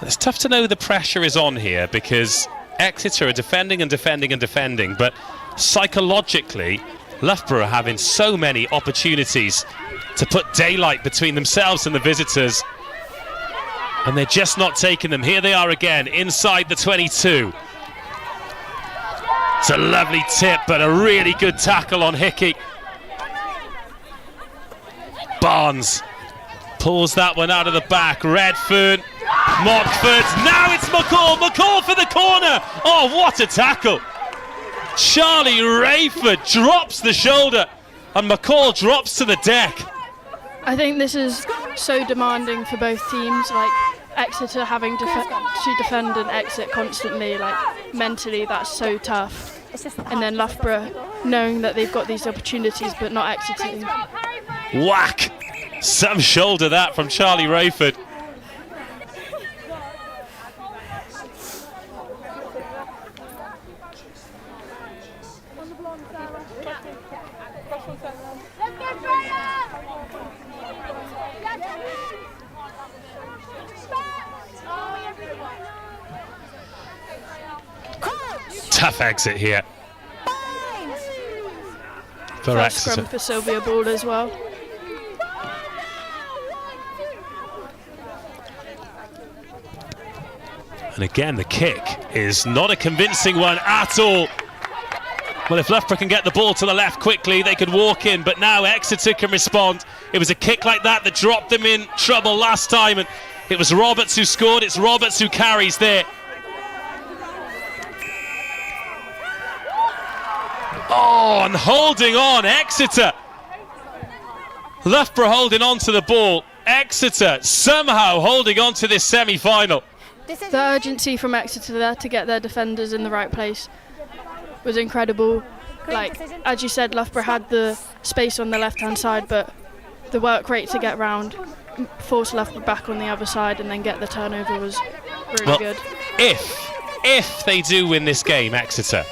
It's tough to know the pressure is on here because Exeter are defending and defending and defending, but psychologically Loughborough are having so many opportunities to put daylight between themselves and the visitors, and they're just not taking them. Here they are again inside the 22. It's a lovely tip, but a really good tackle on Hickey. Barnes pulls that one out of the back. Redfern, Mockford, now it's McCall. McCall for the corner. Oh, what a tackle. Charlie Rayford drops the shoulder and McCall drops to the deck. I think this is so demanding for both teams, like Exeter having to defend and exit constantly, like mentally that's so tough. And then Loughborough knowing that they've got these opportunities but not exiting. Whack! Some shoulder that from Charlie Rayford. Tough exit here for First Exeter. scrum for Sylvia Ball as well. And again, the kick is not a convincing one at all. Well, if Loughborough can get the ball to the left quickly, they could walk in, but now Exeter can respond. It was a kick like that that dropped them in trouble last time, and it was Roberts who scored. It's Roberts who carries there. Oh, and holding on, Exeter. Loughborough holding on to the ball. Exeter somehow holding on to this semi-final. The urgency from Exeter there to get their defenders in the right place was incredible. Like, as you said, Loughborough had the space on the left-hand side, but the work rate to get round, force Loughborough back on the other side and then get the turnover was really good. If they do win this game, Exeter,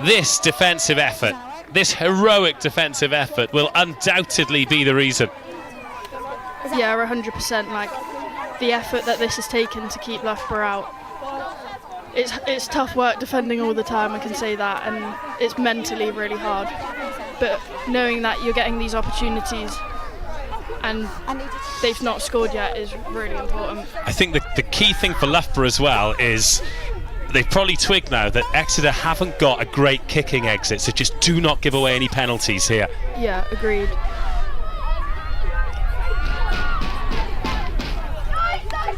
this defensive effort, this heroic defensive effort will undoubtedly be the reason. Yeah, 100%. Like, the effort that this has taken to keep Loughborough out. It's tough work defending all the time, I can say that, and it's mentally really hard. But knowing that you're getting these opportunities and they've not scored yet is really important. I think the key thing for Loughborough as well is they've probably twigged now that Exeter haven't got a great kicking exit, so just do not give away any penalties here. Yeah, agreed.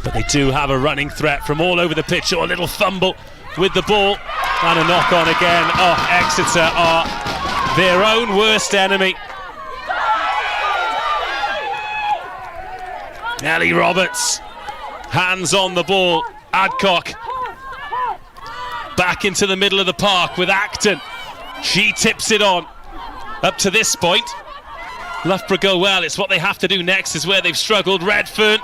But they do have a running threat from all over the pitch, or a little fumble with the ball and a knock on again. Oh, Exeter are their own worst enemy. Ellie Roberts, hands on the ball. Adcock back into the middle of the park with Acton. She tips it on. Up to this point, Loughborough go well. It's what they have to do next is where they've struggled. Redfern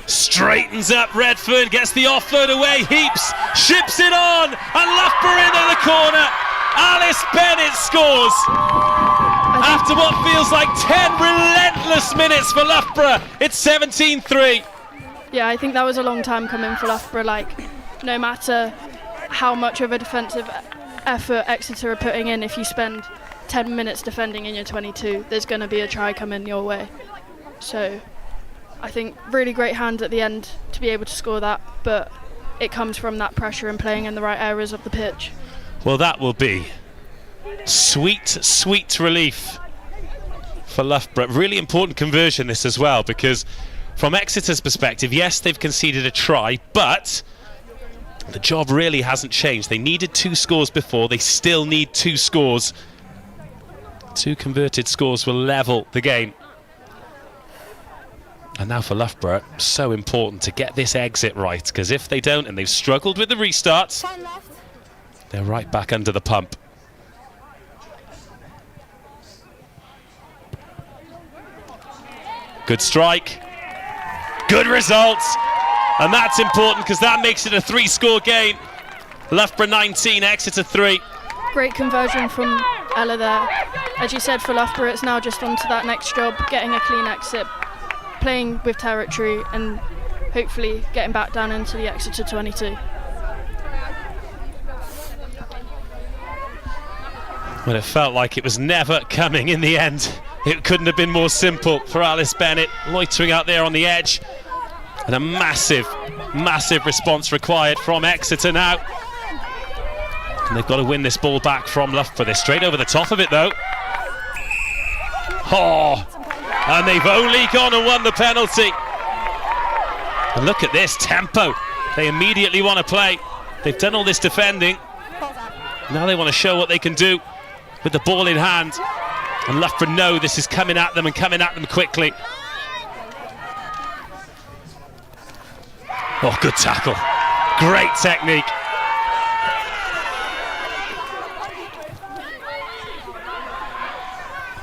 straightens up. Redfern gets the offload away. Heaps ships it on, and Loughborough into the corner. Alice Bennett scores after what feels like 10 relentless minutes for Loughborough. It's 17-3. Yeah, I think that was a long time coming for Loughborough. Like, no matter how much of a defensive effort Exeter are putting in, if you spend 10 minutes defending in your 22, there's going to be a try coming your way. So I think really great hand at the end to be able to score that, but it comes from that pressure and playing in the right areas of the pitch. Well, that will be sweet relief for Loughborough. Really important conversion this as well, because from Exeter's perspective, yes, they've conceded a try, but the job really hasn't changed. They needed 2 scores before, they still need 2 scores. 2 converted scores will level the game. And now for Loughborough, so important to get this exit right, because if they don't, and they've struggled with the restarts, they're right back under the pump. Good strike, good results, and that's important because that makes it a 3-score game. Loughborough 19, Exeter 3. Great conversion from Ella there. As you said, for Loughborough, it's now just on to that next job, getting a clean exit, playing with territory, and hopefully getting back down into the Exeter 22. Well, it felt like it was never coming in the end. It couldn't have been more simple for Alice Bennett, loitering out there on the edge. And a massive response required from Exeter now. And they've got to win this ball back from Loughborough. They're straight over the top of it, though. Oh, and they've only gone and won the penalty. And look at this tempo. They immediately want to play. They've done all this defending. Now they want to show what they can do with the ball in hand. And Loughborough know this is coming at them and coming at them quickly. Oh, good tackle. Great technique.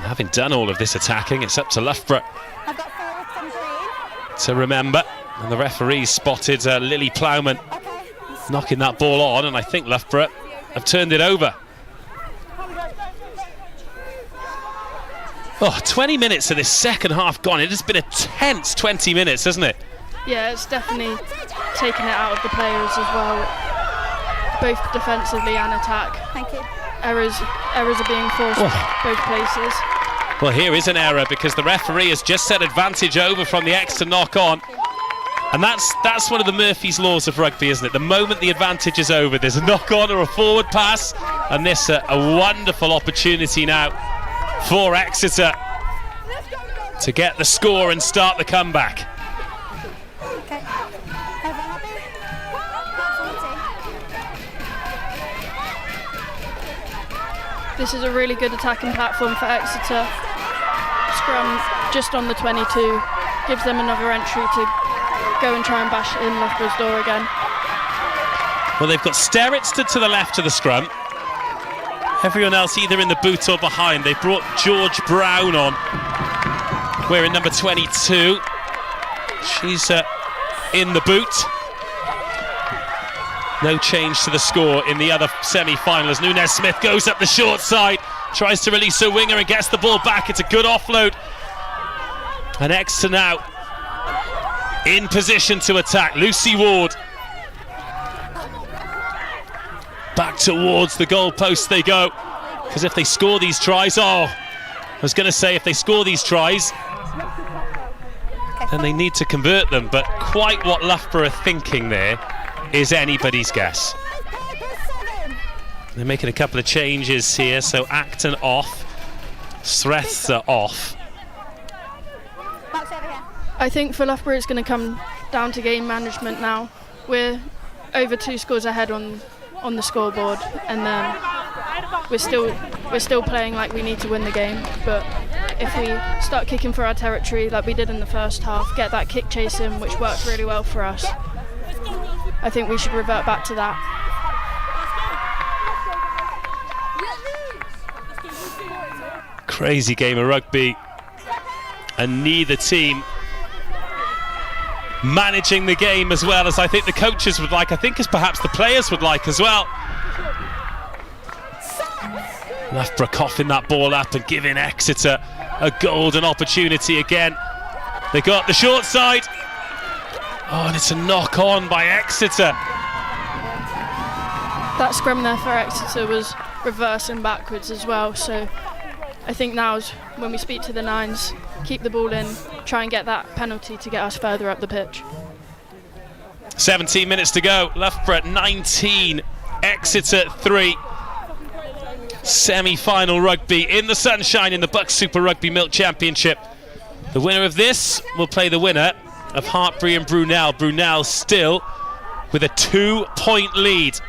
Having done all of this attacking, it's up to Loughborough to remember. And the referee spotted Lily Plowman knocking that ball on, and I think Loughborough have turned it over. Oh, 20 minutes of this second half gone. It has been a tense 20 minutes, hasn't it? Yeah, it's definitely taken it out of the players as well, both defensively and attack. Thank you. Errors are being forced both places. Well, here is an error because the referee has just set advantage over from the Exeter knock-on. And that's one of the Murphy's laws of rugby, isn't it? The moment the advantage is over, there's a knock-on or a forward pass, and this a wonderful opportunity now for Exeter to get the score and start the comeback. Okay. Everyone happy? This is a really good attacking platform for Exeter. Scrum just on the 22 gives them another entry to go and try and bash in Loughborough's door again. Well, they've got Sterrett stood to the left of the scrum. Everyone else either in the boot or behind. They've brought George Brown on, wearing number 22. She's in the boot. No change to the score in the other semi-finals. Nunez Smith goes up the short side, tries to release her winger and gets the ball back. It's a good offload. And Exeter now in position to attack. Lucy Ward. Back towards the goalpost they go. Because if they score these tries, I was going to say if they score these tries, then they need to convert them. But quite what Loughborough are thinking there is anybody's guess. They're making a couple of changes here. So Acton off, Sretha off. I think for Loughborough it's going to come down to game management now. We're over 2 scores ahead on the scoreboard, and then we're still playing like we need to win the game. But if we start kicking for our territory like we did in the first half, get that kick chase in, which worked really well for us, I think we should revert back to that. Crazy game of rugby, and neither team managing the game as well as I think the coaches would like, I think as perhaps the players would like as well. Loughborough coughing that ball up and giving Exeter a golden opportunity again. They got the short side. Oh, and it's a knock on by Exeter. That scrum there for Exeter was reversing backwards as well, so I think now's when we speak to the nines, keep the ball in, try and get that penalty to get us further up the pitch. 17 minutes to go. Loughborough 19, Exeter 3. Semi-final rugby in the sunshine in the BUCS Super Rugby Milk Championship. The winner of this will play the winner of Hartpury and Brunel. Brunel still with a 2-point lead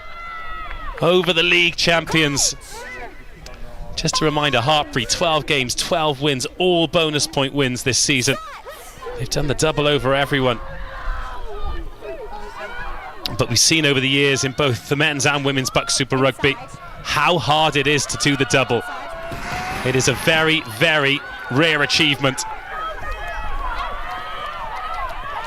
over the league champions. Just a reminder, Hartpury, 12 games, 12 wins, all bonus point wins this season. They've done the double over everyone. But we've seen over the years in both the men's and women's BUCS Super Rugby how hard it is to do the double. It is a very, very rare achievement.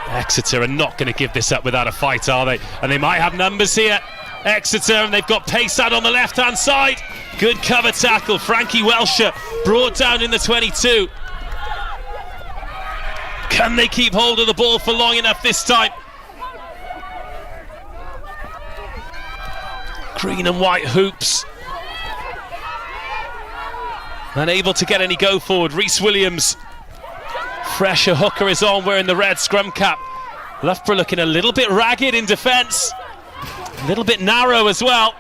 Exeter are not going to give this up without a fight, are they? And they might have numbers here. Exeter, and they've got pace out on the left-hand side. Good cover tackle. Frankie Welsher brought down in the 22. Can they keep hold of the ball for long enough this time? Green and white hoops. Unable to get any go forward. Rhys Williams. Fresher hooker is on, wearing the red scrum cap. Loughborough looking a little bit ragged in defence. A little bit narrow as well.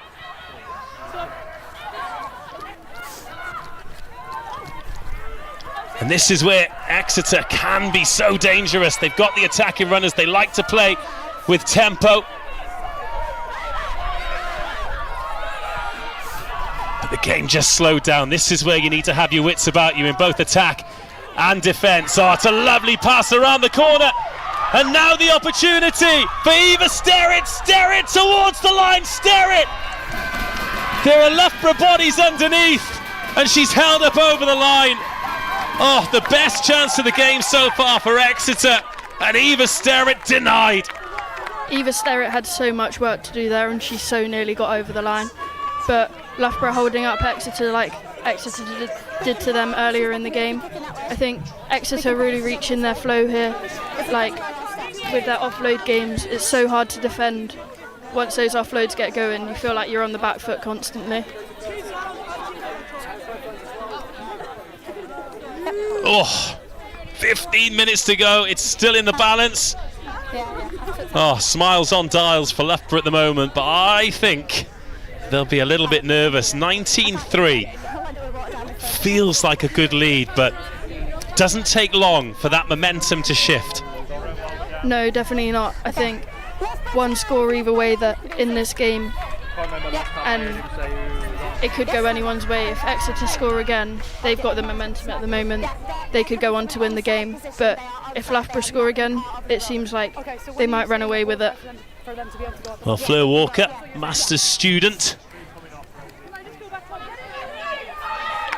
And this is where Exeter can be so dangerous. They've got the attacking runners. They like to play with tempo. But the game just slowed down. This is where you need to have your wits about you in both attack and defence. Oh, it's a lovely pass around the corner. And now the opportunity for Eva Sterrett. Sterrett towards the line. Sterrett. There are Loughborough bodies underneath. And she's held up over the line. Oh, the best chance of the game so far for Exeter. And Eva Sterrett denied. Eva Sterrett had so much work to do there, and she so nearly got over the line. But Loughborough holding up Exeter like Exeter did to them earlier in the game. I think Exeter really reaching their flow here. Like with their offload games, it's so hard to defend. Once those offloads get going, you feel like you're on the back foot constantly. Oh, 15 minutes to go. It's still in the balance. Oh, smiles on dials for Loughborough at the moment, but I think they'll be a little bit nervous. 19-3 feels like a good lead, but doesn't take long for that momentum to shift. No, definitely not. I think one score either way that in this game, and it could go anyone's way. If Exeter score again, they've got the momentum at the moment. They could go on to win the game. But if Loughborough score again, it seems like they might run away with it. Well, Fleur Walker, master's student.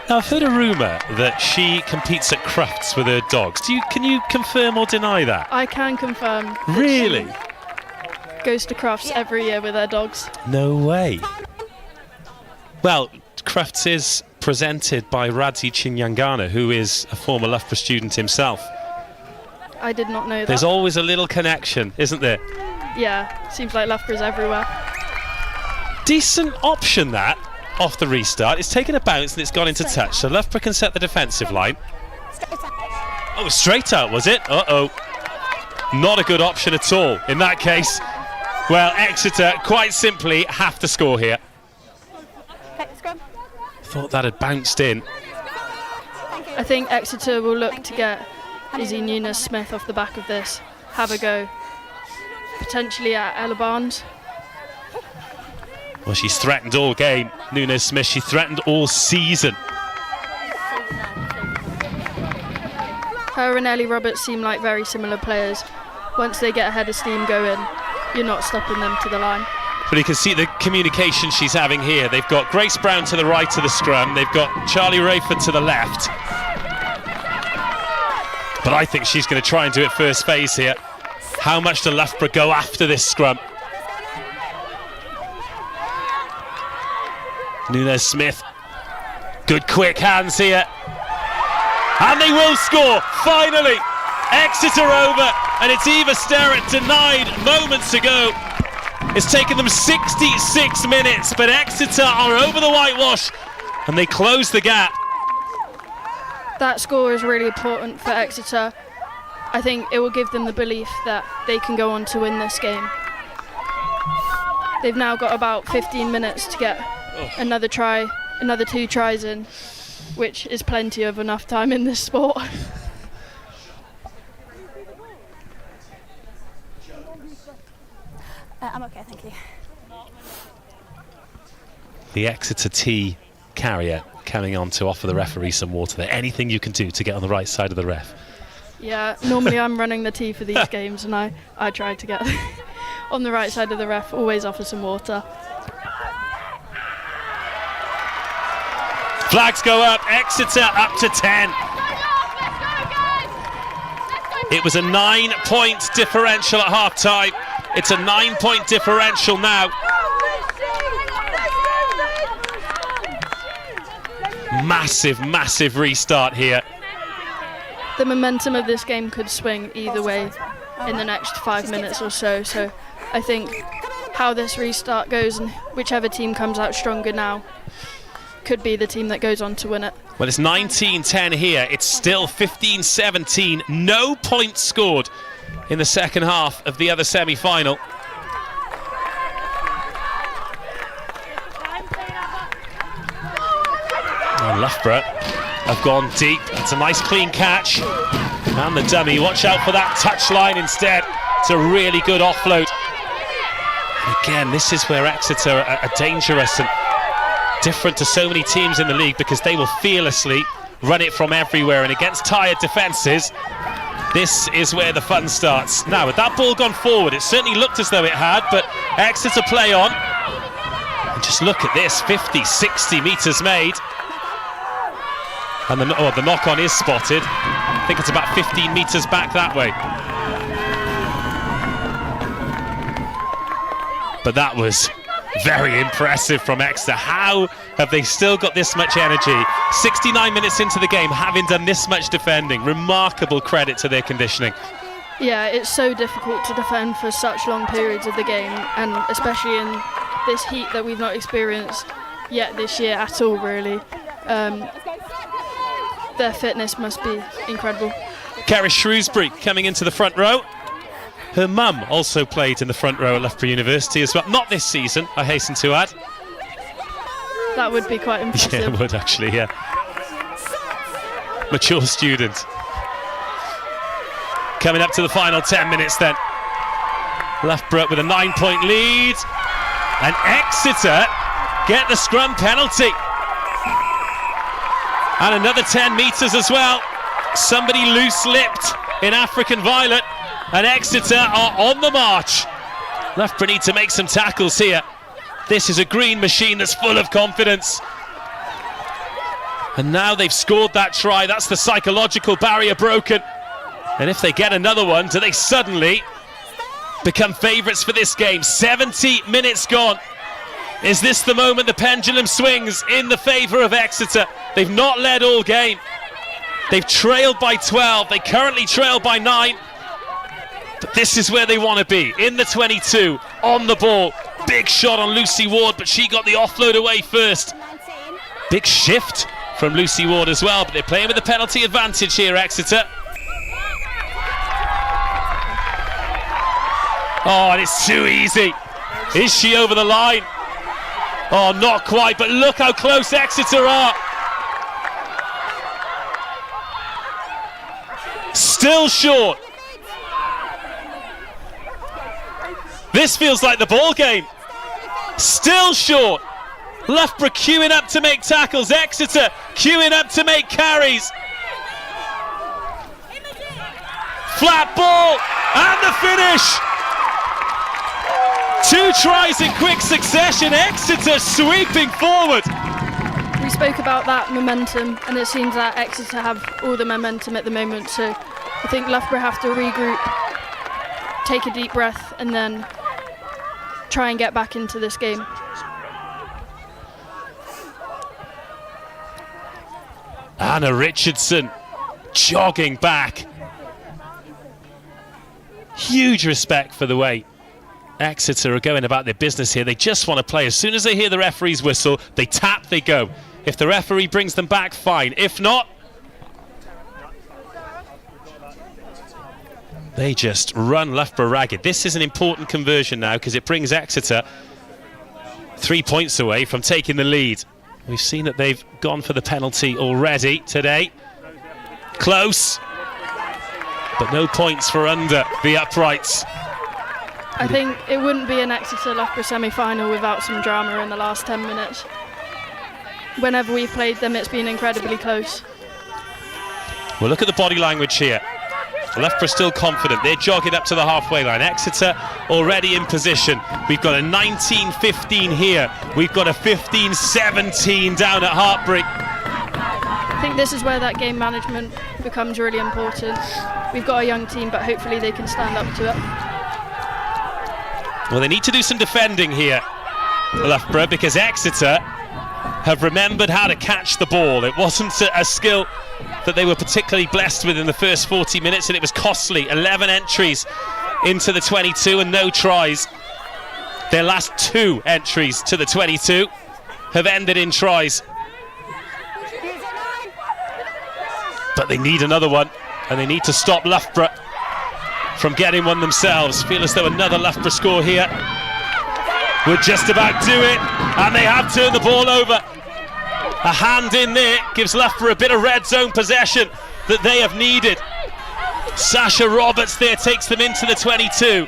Now, I've heard a rumour that she competes at Crufts with her dogs. Can you confirm or deny that? I can confirm. Really? Goes to Crufts every year with her dogs. No way. Well, Crufts is presented by Radzi Chinyangana, who is a former Loughborough student himself. I did not know that. There's always a little connection, isn't there? Yeah, seems like Loughborough's everywhere. Decent option that, off the restart. It's taken a bounce and it's gone into touch, so Loughborough can set the defensive line. Oh, straight out, was it? Uh-oh. Not a good option at all in that case. Well, Exeter quite simply have to score here. Thought that had bounced in. I think Exeter will look to get Izzy Nunes-Smith off the back of this. Have a go. Potentially at Ella Barnes. Well, she's threatened all game. Nunes-Smith, she threatened all season. Her and Ellie Roberts seem like very similar players. Once they get a head of steam going, you're not stopping them to the line. But you can see the communication she's having here. They've got Grace Brown to the right of the scrum. They've got Charlie Rayford to the left. But I think she's going to try and do it first phase here. How much do Loughborough go after this scrum? Nunes-Smith. Good quick hands here. And they will score, finally. Exeter over, and it's Eva Sterrett denied moments ago. It's taken them 66 minutes, but Exeter are over the whitewash, and they close the gap. That score is really important for Exeter. I think it will give them the belief that they can go on to win this game. They've now got about 15 minutes to get another 2 tries in, which is plenty of enough time in this sport. I'm okay, thank you. The Exeter T carrier coming on to offer the referee some water there. Anything you can do to get on the right side of the ref? Yeah, normally I'm running the T for these games, and I try to get on the right side of the ref, always offer some water. Flags go up, Exeter up to 10. It was a 9-point differential at half-time. It's a 9-point differential now. Massive restart here. The momentum of this game could swing either way in the next 5 minutes or so. So I think how this restart goes and whichever team comes out stronger now could be the team that goes on to win it. Well, it's 19-10 here. It's still 15-17. No points scored in the second half of the other semi-final. And Loughborough have gone deep. It's a nice clean catch. And the dummy, watch out for that touchline instead. It's a really good offload. And again, this is where Exeter are dangerous and different to so many teams in the league, because they will fearlessly run it from everywhere, and against tired defences, this is where the fun starts. Now, with that ball gone forward, it certainly looked as though it had, but Exeter play on. And just look at this, 50, 60 metres made. And the knock-on is spotted. I think it's about 15 metres back that way. But that was very impressive from Exeter. How have they still got this much energy? 69 minutes into the game, having done this much defending. Remarkable credit to their conditioning. Yeah, it's so difficult to defend for such long periods of the game, and especially in this heat that we've not experienced yet this year at all, really. Their fitness must be incredible. Kerry Shrewsbury coming into the front row. Her mum also played in the front row at Loughborough University as well. Not this season, I hasten to add. That would be quite impressive. Yeah, it would actually, yeah. Mature student. Coming up to the final 10 minutes then. Loughborough with a 9-point lead. And Exeter get the scrum penalty. And another 10 metres as well. Somebody loose-lipped in African Violet. And Exeter are on the march. Loughborough need to make some tackles here. This is a green machine that's full of confidence. And now they've scored that try. That's the psychological barrier broken. And if they get another one, do they suddenly become favourites for this game? 70 minutes gone. Is this the moment the pendulum swings in the favour of Exeter? They've not led all game. They've trailed by 12. They currently trail by 9. But this is where they want to be, in the 22, on the ball. Big shot on Lucy Ward, but she got the offload away first. Big shift from Lucy Ward as well, but they're playing with the penalty advantage here, Exeter. Oh, and it's too easy. Is she over the line? Oh, not quite, but look how close Exeter are. Still short. This feels like the ball game. Still short. Loughborough queuing up to make tackles. Exeter queuing up to make carries. Flat ball and the finish. 2 tries in quick succession. Exeter sweeping forward. We spoke about that momentum, and it seems that Exeter have all the momentum at the moment. So I think Loughborough have to regroup, take a deep breath, and then try and get back into this game. Anna Richardson jogging back. Huge respect for the way Exeter are going about their business here. They just want to play. As soon as they hear the referee's whistle, they tap, they go. If the referee brings them back, fine. If not, They just run Loughborough ragged. This is an important conversion now because it brings Exeter 3 points away from taking the lead. We've seen that they've gone for the penalty already today. Close, but no points for under the uprights. I think it wouldn't be an Exeter Loughborough semi-final without some drama in the last 10 minutes. Whenever we've played them, it's been incredibly close. Well, look at the body language here. Loughborough still confident. They're jogging up to the halfway line. Exeter already in position. We've got a 19-15 here. We've got a 15-17 down at Heartbreak. I think this is where that game management becomes really important. We've got a young team, but hopefully they can stand up to it. Well, they need to do some defending here, Loughborough, because Exeter have remembered how to catch the ball. It wasn't a skill that they were particularly blessed with in the first 40 minutes, and it was costly. 11 entries into the 22 and no tries. Their last 2 entries to the 22 have ended in tries. But they need another one, and they need to stop Loughborough from getting one themselves. Feel as though another Loughborough score here would just about do it, and they have turned the ball over. A hand in there gives Loughborough a bit of red zone possession that they have needed. Sasha Roberts there takes them into the 22.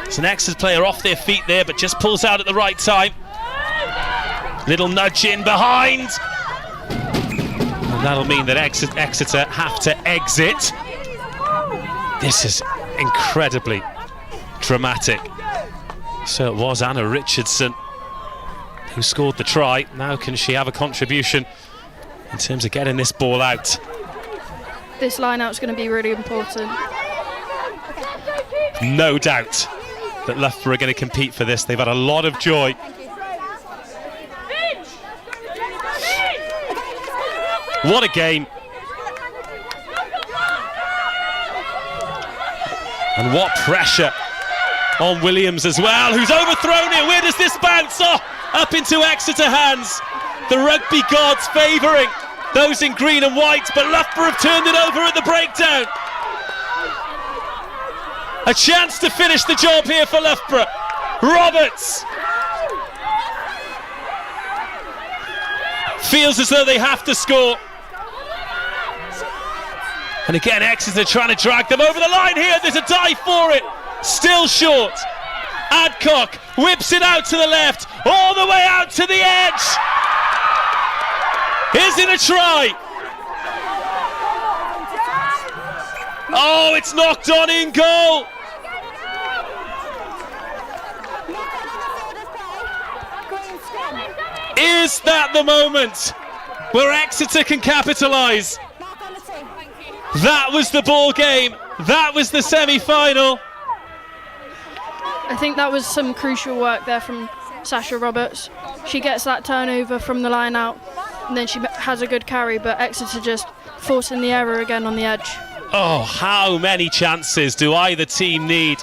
It's an Exeter player off their feet there, but just pulls out at the right time. Little nudge in behind. And that'll mean that Exeter have to exit. This is incredibly dramatic. So it was Anna Richardson who scored the try. Now can she have a contribution in terms of getting this ball out? This line-out's going to be really important. No doubt that Loughborough are going to compete for this. They've had a lot of joy. What a game. And what pressure on Williams as well, who's overthrown it. Where does this bounce? Oh, up into Exeter hands. The rugby gods favouring those in green and white, but Loughborough have turned it over at the breakdown. A chance to finish the job here for Loughborough. Roberts feels as though they have to score. And again, Exeter trying to drag them over the line here. There's a dive for it. Still short. Adcock whips it out to the left, all the way out to the edge. Is it a try? Oh, it's knocked on in goal. Is that the moment where Exeter can capitalise? That was the ball game. That was the semi-final. I think that was some crucial work there from Sasha Roberts. She gets that turnover from the line out, and then she has a good carry, but Exeter just forcing the error again on the edge. Oh, how many chances do either team need?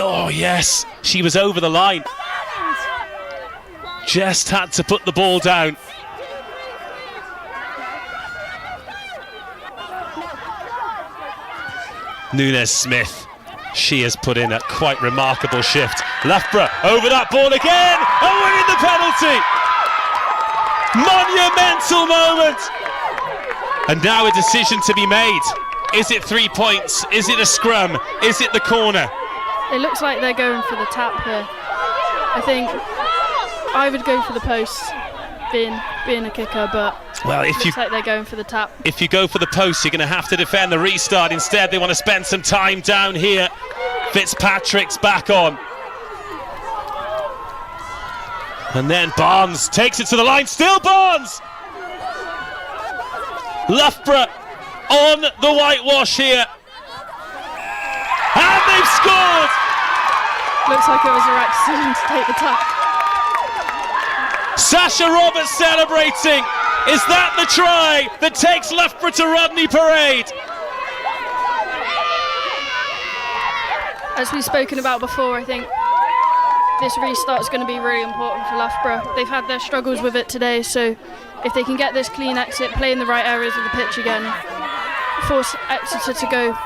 Oh, yes, she was over the line. Just had to put the ball down. Nunes-Smith, she has put in a quite remarkable shift. Loughborough over that ball again, and winning the penalty. Monumental moment. And now a decision to be made. Is it 3 points? Is it a scrum? Is it the corner? It looks like they're going for the tap here. I think I would go for the post, being a kicker, but well, it looks like they're going for the tap. If you go for the post, you're going to have to defend the restart. Instead, they want to spend some time down here. Fitzpatrick's back on. And then Barnes takes it to the line. Still Barnes! Loughborough on the whitewash here. And they've scored! Looks like it was the right decision to take the tap. Sasha Roberts celebrating. Is that the try that takes Loughborough to Rodney Parade? As we've spoken about before, I think this restart is going to be really important for Loughborough. They've had their struggles with it today, so if they can get this clean exit, play in the right areas of the pitch again, force Exeter to go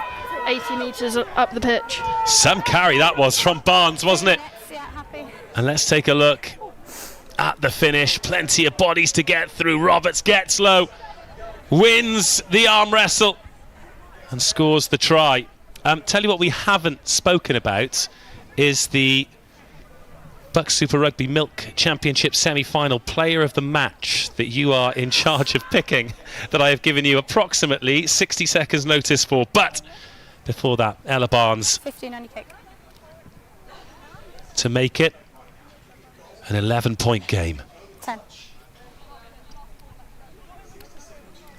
80 metres up the pitch. Some carry that was from Barnes, wasn't it? And let's take a look at the finish. Plenty of bodies to get through. Roberts gets low, wins the arm wrestle and scores the try. Tell you what we haven't spoken about is the BUCS Super Rugby Milk Championship semi-final player of the match that you are in charge of picking, that I have given you approximately 60 seconds notice for. But before that, Ella Barnes 15 on your kick to make it an 11-point game. 10.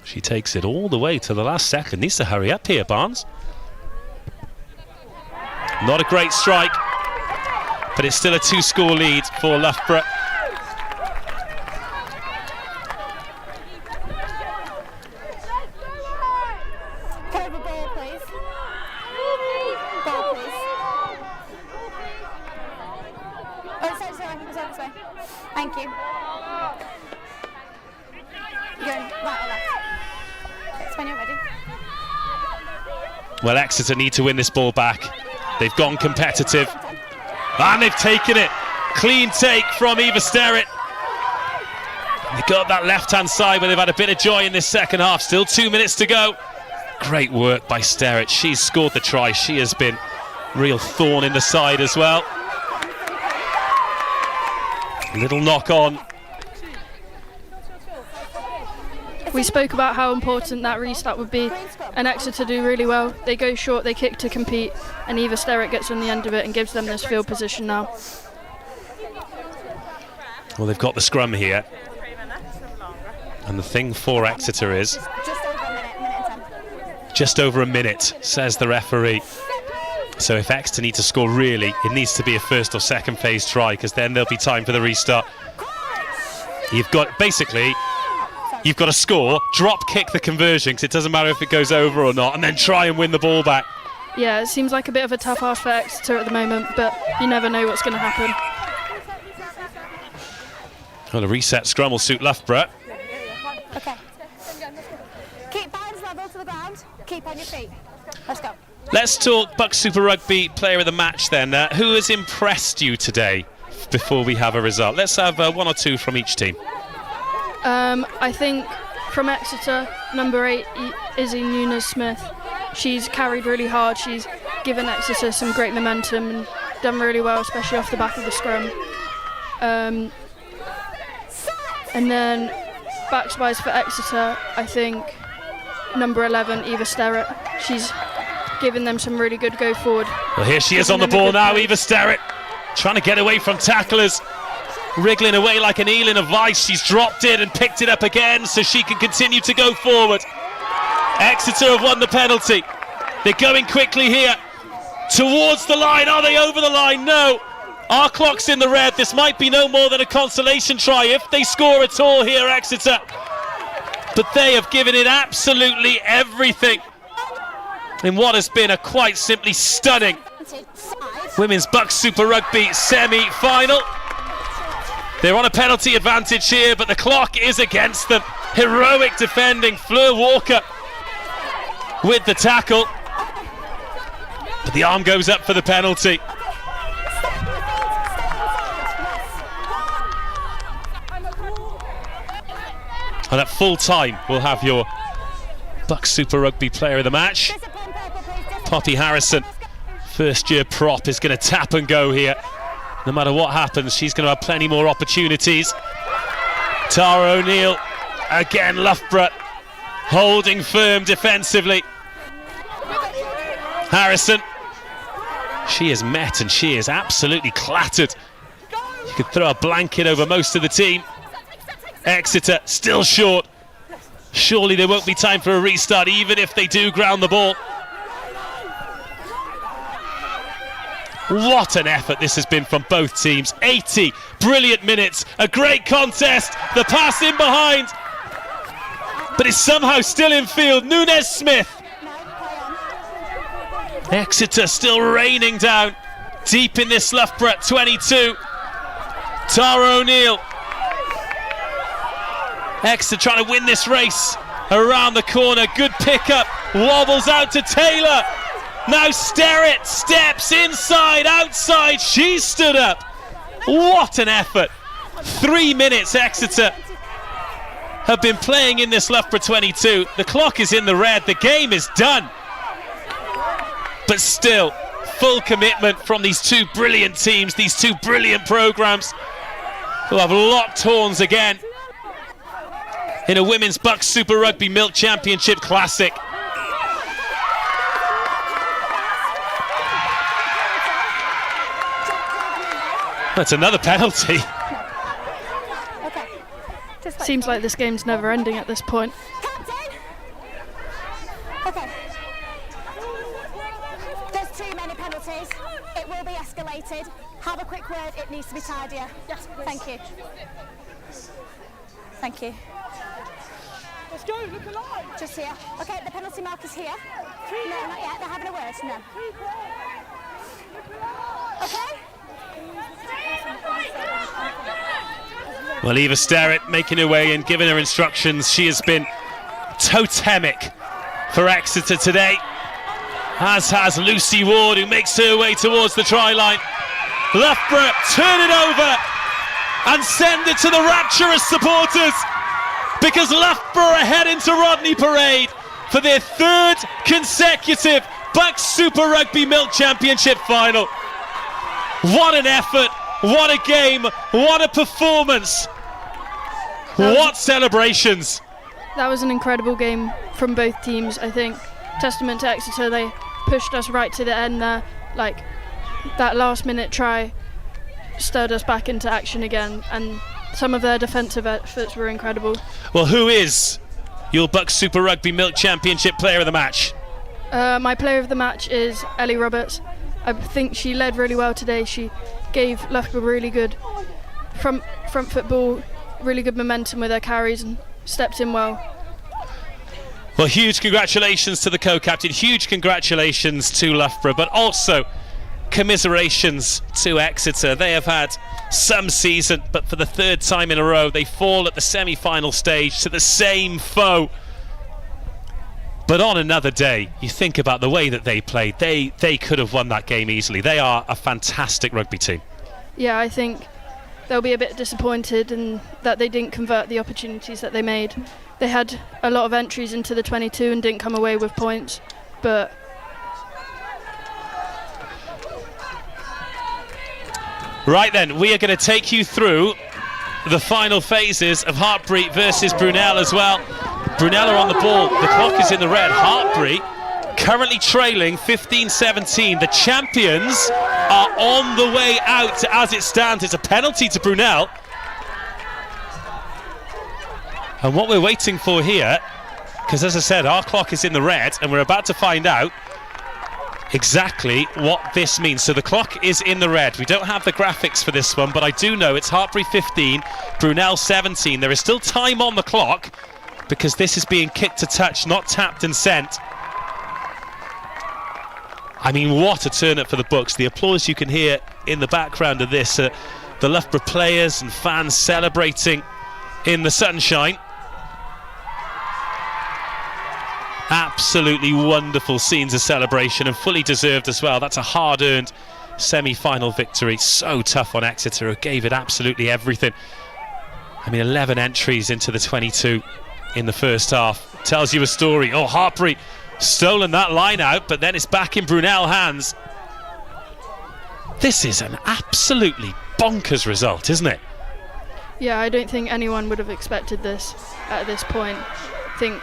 She takes it all the way to the last second. Needs to hurry up here, Barnes. Not a great strike, but it's still a 2-score lead for Loughborough. Can I have a ball, please? Ball, please. Oh, it's this way. Thank you. You're going right or left? It's when you're ready. Well, Exeter need to win this ball back. They've gone competitive. And they've taken it. Clean take from Eva Sterrett. They got that left-hand side where they've had a bit of joy in this second half. Still 2 minutes to go. Great work by Sterrett. She's scored the try. She has been real thorn in the side as well. Little knock on. We spoke about how important that restart would be, and Exeter do really well. They go short, they kick to compete, and Eva Sterrett gets on the end of it and gives them this field position now. Well, they've got the scrum here. And the thing for Exeter is just over a minute, says the referee. So if Exeter need to score really, it needs to be a first or second phase try, because then there'll be time for the restart. You've got to score, drop kick the conversion, because it doesn't matter if it goes over or not, and then try and win the ball back. Yeah, it seems like a bit of a tough ask for Exeter at the moment, but you never know what's going to happen. Well, a reset scrum will suit Loughborough. Okay. Keep hands level to the ground. Keep on your feet. Let's go. Let's talk BUCS Super Rugby player of the match then. Who has impressed you today before we have a result? Let's have one or two from each team. I think from Exeter, number 8, Izzy Nunes-Smith. She's carried really hard. She's given Exeter some great momentum and done really well, especially off the back of the scrum. And then backs-wise for Exeter, I think number 11, Eva Sterrett. She's given them some really good go forward. Well, here she is on the ball now, Eva Sterrett, trying to get away from tacklers. Wriggling away like an eel in a vice. She's dropped it and picked it up again so she can continue to go forward. Exeter have won the penalty. They're going quickly here towards the line. Are they over the line? No. Our clock's in the red. This might be no more than a consolation try if they score at all here, Exeter. But they have given it absolutely everything in what has been a quite simply stunning Women's BUCS Super Rugby semi-final. They're on a penalty advantage here, but the clock is against them. Heroic defending, Fleur Walker with the tackle. But the arm goes up for the penalty. And at full time, we'll have your BUCS Super Rugby player of the match. Poppy Harrison, first year prop, is going to tap and go here. No matter what happens, she's going to have plenty more opportunities. Tara O'Neill, again Loughborough, holding firm defensively. Harrison, she is met and she is absolutely clattered. You could throw a blanket over most of the team. Exeter still short. Surely there won't be time for a restart, even if they do ground the ball. What an effort this has been from both teams. 80 brilliant minutes, a great contest, the pass in behind, but it's somehow still in field. Nunes-Smith. Exeter still raining down deep in this Loughborough 22. Tara O'Neill. Exeter trying to win this race around the corner, good pickup, wobbles out to Taylor. Now Sterrett steps inside, outside, she stood up. What an effort. 3 minutes Exeter have been playing in this Loughborough 22. The clock is in the red, the game is done. But still, full commitment from these two brilliant teams, these two brilliant programmes who have locked horns again in a Women's BUCS Super Rugby Milk Championship Classic. That's another penalty. Seems like this game's never ending at this point. Okay. There's too many penalties. It will be escalated. Have a quick word. It needs to be tidier. Yes, please. Thank you. Thank you. Let's go, look alive. Just here. Okay, the penalty mark is here. No, not yet. They're having a word. No. Okay. Well, Eva Sterrett making her way in, giving her instructions. She has been totemic for Exeter today, as has Lucy Ward, who makes her way towards the try line. Loughborough turn it over and send it to the rapturous supporters, because Loughborough are heading to Rodney Parade for their third consecutive BUCS Super Rugby Milk Championship final. What an effort, what a game, what a performance, what celebrations. That was an incredible game from both teams, I think. Testament to Exeter, they pushed us right to the end there. Like, that last minute try stirred us back into action again, and some of their defensive efforts were incredible. Well, who is your BUCS Super Rugby Milk Championship player of the match? My player of the match is Ellie Roberts. I think she led really well today. She gave Loughborough really good front football, really good momentum with her carries, and stepped in well. Well, huge congratulations to the co-captain, huge congratulations to Loughborough, but also commiserations to Exeter. They have had some season, but for the third time in a row they fall at the semi-final stage to the same foe. But on another day, you think about the way that they played, they could have won that game easily. They are a fantastic rugby team. Yeah, I think they'll be a bit disappointed in that they didn't convert the opportunities that they made. They had a lot of entries into the 22 and didn't come away with points, but right then, we are going to take you through the final phases of Hartbury versus Brunel as well. Brunel are on the ball, the clock is in the red. Hartbury currently trailing 15-17. The champions are on the way out as it stands. It's a penalty to Brunel. And what we're waiting for here, because as I said, our clock is in the red and we're about to find out exactly what this means. So the clock is in the red. We don't have the graphics for this one, but I do know it's Hartbury 15, Brunel 17. There is still time on the clock because this is being kicked to touch, not tapped and sent. I mean, what a turn up for the BUCS. The applause you can hear in the background of this, the Loughborough players and fans celebrating in the sunshine. Absolutely wonderful scenes of celebration, and fully deserved as well. That's a hard-earned semi-final victory. So tough on Exeter, who gave it absolutely everything. I mean, 11 entries into the 22 in the first half. Tells you a story. Oh, Hartbury stolen that line out, but then it's back in Brunel hands. This is an absolutely bonkers result, isn't it? yeah, I don't think anyone would have expected this at this point. I think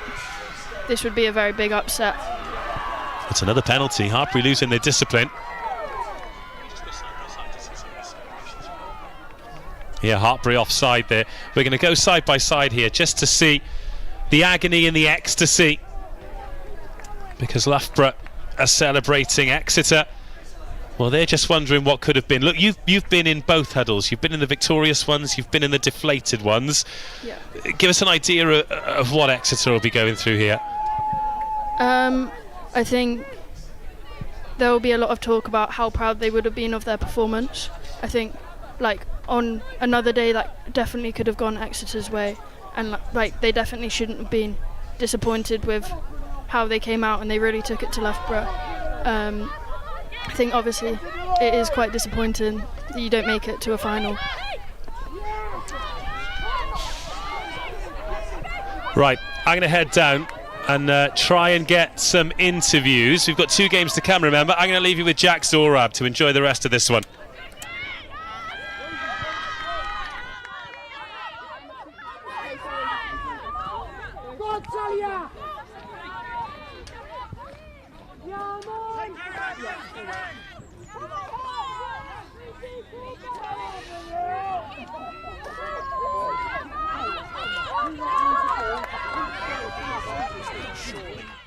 this would be a very big upset. It's another penalty. Hartbury losing their discipline. Yeah, Hartbury offside there. We're going to go side by side here just to see the agony and the ecstasy, because Loughborough are celebrating. Exeter, well, they're just wondering what could have been. Look, you've been in both huddles. You've been in the victorious ones, you've been in the deflated ones. Yeah. Give us an idea of what Exeter will be going through here. I think there will be a lot of talk about how proud they would have been of their performance. I think, like, on another day that definitely could have gone Exeter's way, and like they definitely shouldn't have been disappointed with how they came out, and they really took it to Loughborough. I think obviously it is quite disappointing that you don't make it to a final. Right, I'm going to head down and try and get some interviews. We've got 2 games to come, remember. I'm going to leave you with Jack Zorab to enjoy the rest of this one.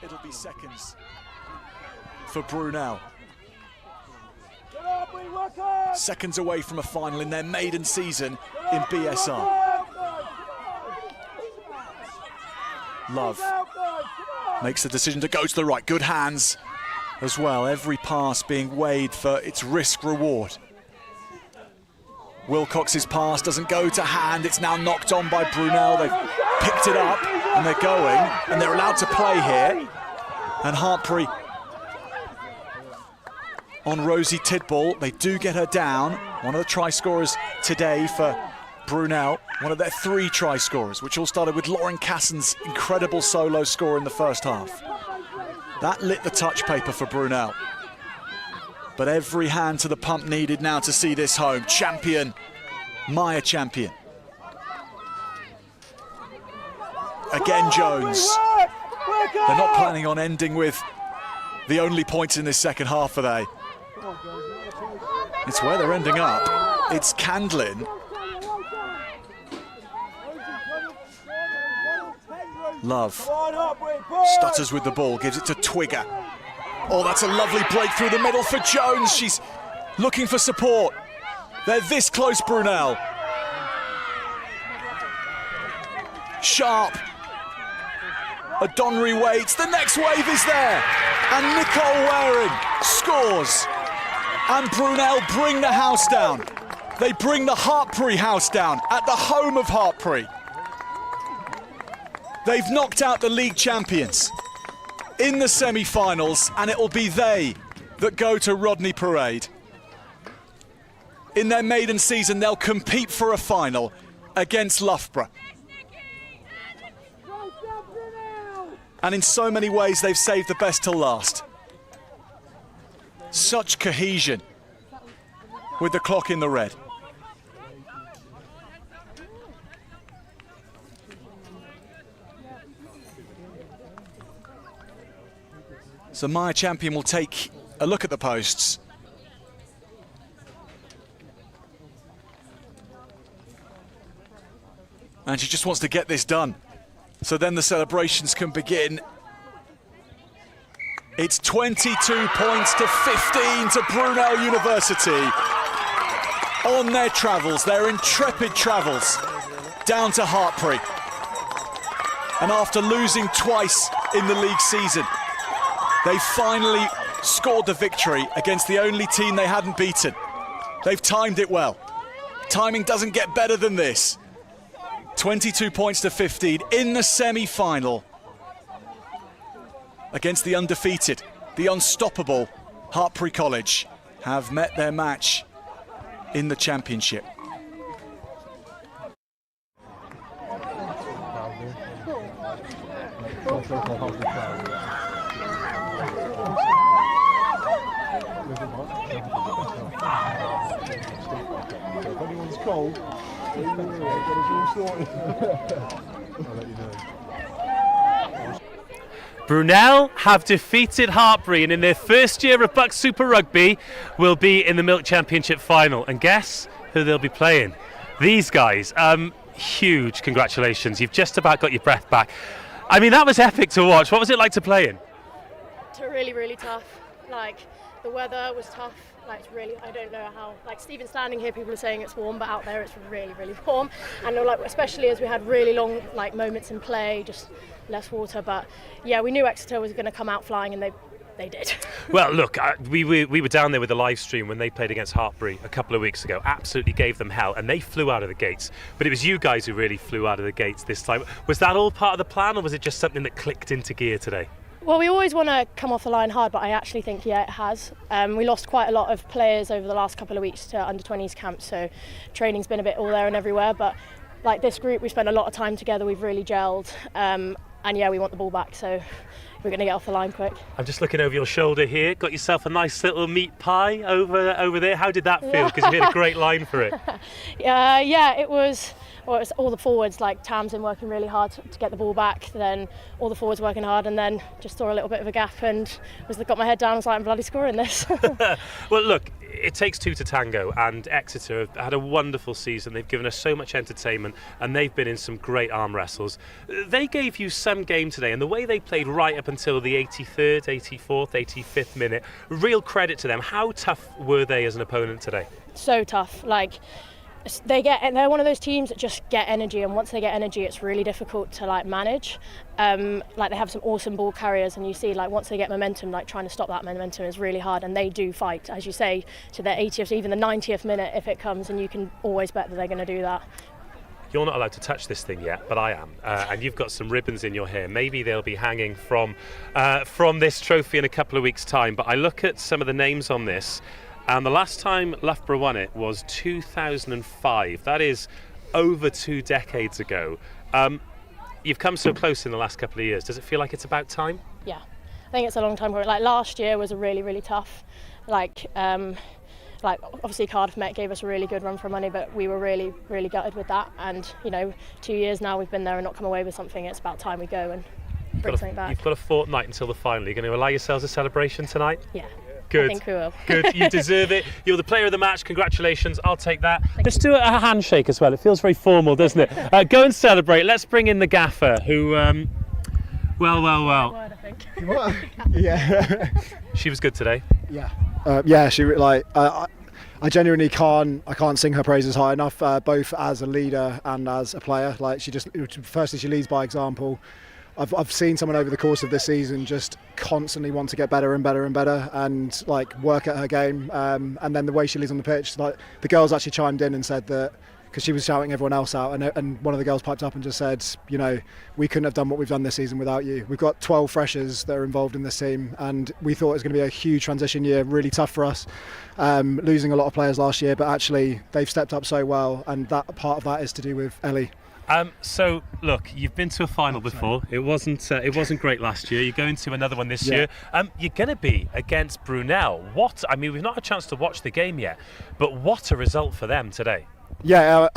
It'll be seconds for Brunel. Seconds away from a final in their maiden season in BSR. Love makes the decision to go to the right. Good hands as well. Every pass being weighed for its risk reward. Wilcox's pass doesn't go to hand. It's now knocked on by Brunel. They've picked it up and they're going, and they're allowed to play here. And Hartpury on Rosie Tidball. They do get her down. One of the try scorers today for Brunel. One of their 3 try scorers, which all started with Lauren Cassen's incredible solo score in the first half. That lit the touch paper for Brunel. But every hand to the pump needed now to see this home. Champion, Maya champion. Again Jones. They're not planning on ending with the only points in this second half, are they? It's where they're ending up. It's Candlin. Love stutters with the ball, gives it to Twigger. Oh, that's a lovely break through the middle for Jones. She's looking for support. They're this close, Brunel. Sharp. Adonry waits. The next wave is there. And Nicole Waring scores. And Brunel bring the house down. They bring the Hartpury house down at the home of Hartpury. They've knocked out the league champions in the semi-finals, and it'll be they that go to Rodney Parade. In their maiden season, they'll compete for a final against Loughborough. And in so many ways, they've saved the best till last. Such cohesion with the clock in the red. So Maya Champion will take a look at the posts. And she just wants to get this done. So then the celebrations can begin. It's 22 points to 15 to Brunel University on their travels, their intrepid travels, down to Hartpury. And after losing twice in the league season, they finally scored the victory against the only team they hadn't beaten. They've timed it well. Timing doesn't get better than this. 22 points to 15 in the semi-final against the undefeated, the unstoppable Hartpury College have met their match in the championship. If anyone's cold, I'll let you know. Brunel have defeated Hartpury, and in their first year of BUCS Super Rugby will be in the Milk Championship final. And guess who they'll be playing? These guys. Huge congratulations. You've just about got your breath back. I mean, that was epic to watch. What was it like to play in? Really, really tough. Like, the weather was tough. Like, it's really, I don't know how, like, Stephen standing here, people are saying it's warm, but out there it's really, really warm. And like, especially as we had really long, like, moments in play, just less water. But yeah, we knew Exeter was going to come out flying, and they they did. Well, look, we were down there with the live stream when they played against Hartpury a couple of weeks ago. Absolutely gave them hell, and they flew out of the gates. But it was you guys who really flew out of the gates this time. Was that all part of the plan, or was it just something that clicked into gear today? Well, we always want to come off the line hard, but I actually think, it has. We lost quite a lot of players over the last couple of weeks to under-20s camps, so training's been a bit all there and everywhere. But like this group, we spent a lot of time together, we've really gelled. And yeah, we want the ball back, so we're going to get off the line quick. I'm just looking over your shoulder here. Got yourself a nice little meat pie over there. How did that feel? Because you had a great line for it. It was all the forwards, like Tamsin working really hard to get the ball back, then all the forwards working hard, and then just saw a little bit of a gap and got my head down. I was like, I'm bloody scoring this. Well, look, it takes two to tango, and Exeter have had a wonderful season. They've given us so much entertainment, and they've been in some great arm wrestles. They gave you some game today, and the way they played right up until the 83rd, 84th, 85th minute, real credit to them. How tough were they as an opponent today? So tough. They're one of those teams that just get energy, and once they get energy, it's really difficult to manage. They have some awesome ball carriers, and you see once they get momentum, trying to stop that momentum is really hard. And they do fight, as you say, to their 80th, even the 90th minute if it comes, and you can always bet that they're going to do that. You're not allowed to touch this thing yet, but I am, and you've got some ribbons in your hair. Maybe they'll be hanging from this trophy in a couple of weeks' time. But I look at some of the names on this. And the last time Loughborough won it was 2005. That is over 2 decades ago. You've come so close in the last couple of years. Does it feel like it's about time? Yeah, I think it's a long time. Last year was a really, really tough. Obviously Cardiff Met gave us a really good run for money, but we were really, really gutted with that. And 2 years now we've been there and not come away with something. It's about time we go and bring something back. You've got a fortnight until the final. You're going to allow yourselves a celebration tonight? Yeah. Good. I think we will. Good, you deserve it. You're the player of the match. Congratulations. I'll take that. Let's do a handshake as well. It feels very formal, doesn't it? Go and celebrate. Let's bring in the gaffer who, well. Yeah. She was good today. Yeah. She I genuinely can't sing her praises high enough, both as a leader and as a player. Firstly, she leads by example. I've seen someone over the course of this season just constantly want to get better and better and better, and work at her game. And then the way she leads on the pitch, the girls actually chimed in and said that, because she was shouting everyone else out, and one of the girls piped up and just said, we couldn't have done what we've done this season without you. We've got 12 freshers that are involved in this team, and we thought it was going to be a huge transition year, really tough for us, losing a lot of players last year, but actually they've stepped up so well, and that part of that is to do with Ellie. So look, you've been to a final before. It wasn't great last year. You're going to another one this year. You're going to be against Brunel. We've not had a chance to watch the game yet, but what a result for them today. Yeah,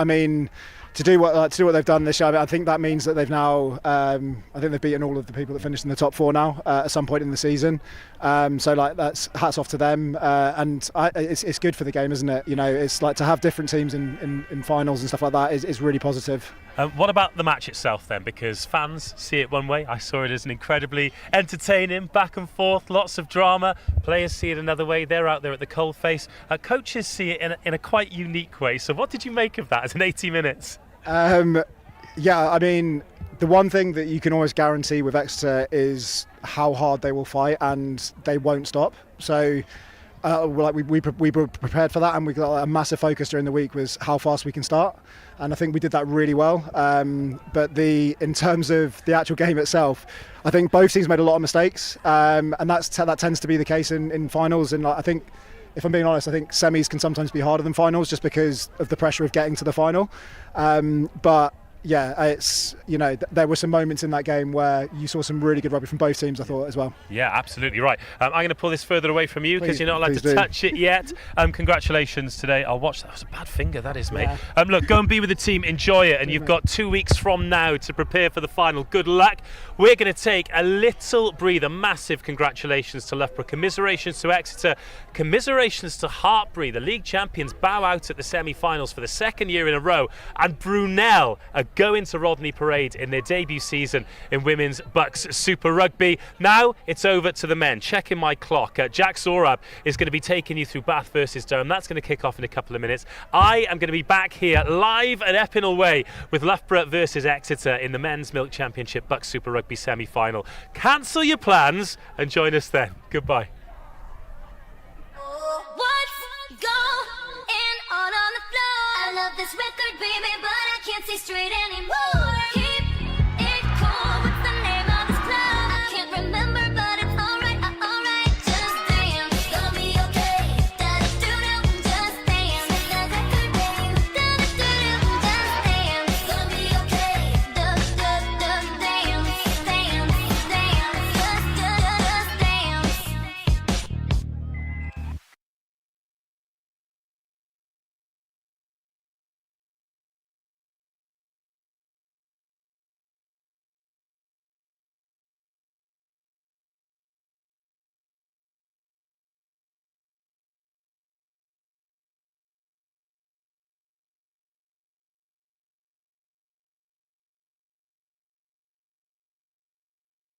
to do what they've done this year, I think that means that they've now, I think they've beaten all of the people that finished in the top 4 now at some point in the season. That's hats off to them, and it's good for the game, isn't it? It's to have different teams in finals and stuff like that is really positive. What about the match itself then? Because fans see it one way. I saw it as an incredibly entertaining back and forth, lots of drama. Players see it another way. They're out there at the coalface. Coaches see it in a quite unique way. So what did you make of that as an 80 minutes? The one thing that you can always guarantee with Exeter is how hard they will fight, and they won't stop. So we were prepared for that, and we got a massive focus during the week was how fast we can start, and I think we did that really well. But in terms of the actual game itself, I think both teams made a lot of mistakes, and that tends to be the case in finals. And I think, if I'm being honest, I think semis can sometimes be harder than finals just because of the pressure of getting to the final. But yeah, it's there were some moments in that game where you saw some really good rugby from both teams, I thought, as well. Yeah, absolutely right. I'm going to pull this further away from you because you're not allowed to touch it yet. Congratulations today. I'll watch that. That was a bad finger, that is, mate. Yeah. Look, go and be with the team. Enjoy it. And you've got 2 weeks from now to prepare for the final. Good luck. We're going to take a little breather. Massive congratulations to Loughborough. Commiserations to Exeter. Commiserations to Hartpury. The league champions bow out at the semi-finals for the second year in a row. And Brunel, a go into Rodney Parade in their debut season in women's BUCS Super Rugby. Now it's over to the men. Checking my clock. Jack Sorab is going to be taking you through Bath versus Durham. That's going to kick off in a couple of minutes. I am going to be back here live at Epinal Way with Loughborough versus Exeter in the Men's Milk Championship BUCS Super Rugby semi-final. Cancel your plans and join us then. Goodbye. What's going on the floor? I love this record, baby, but I can't see straight anymore.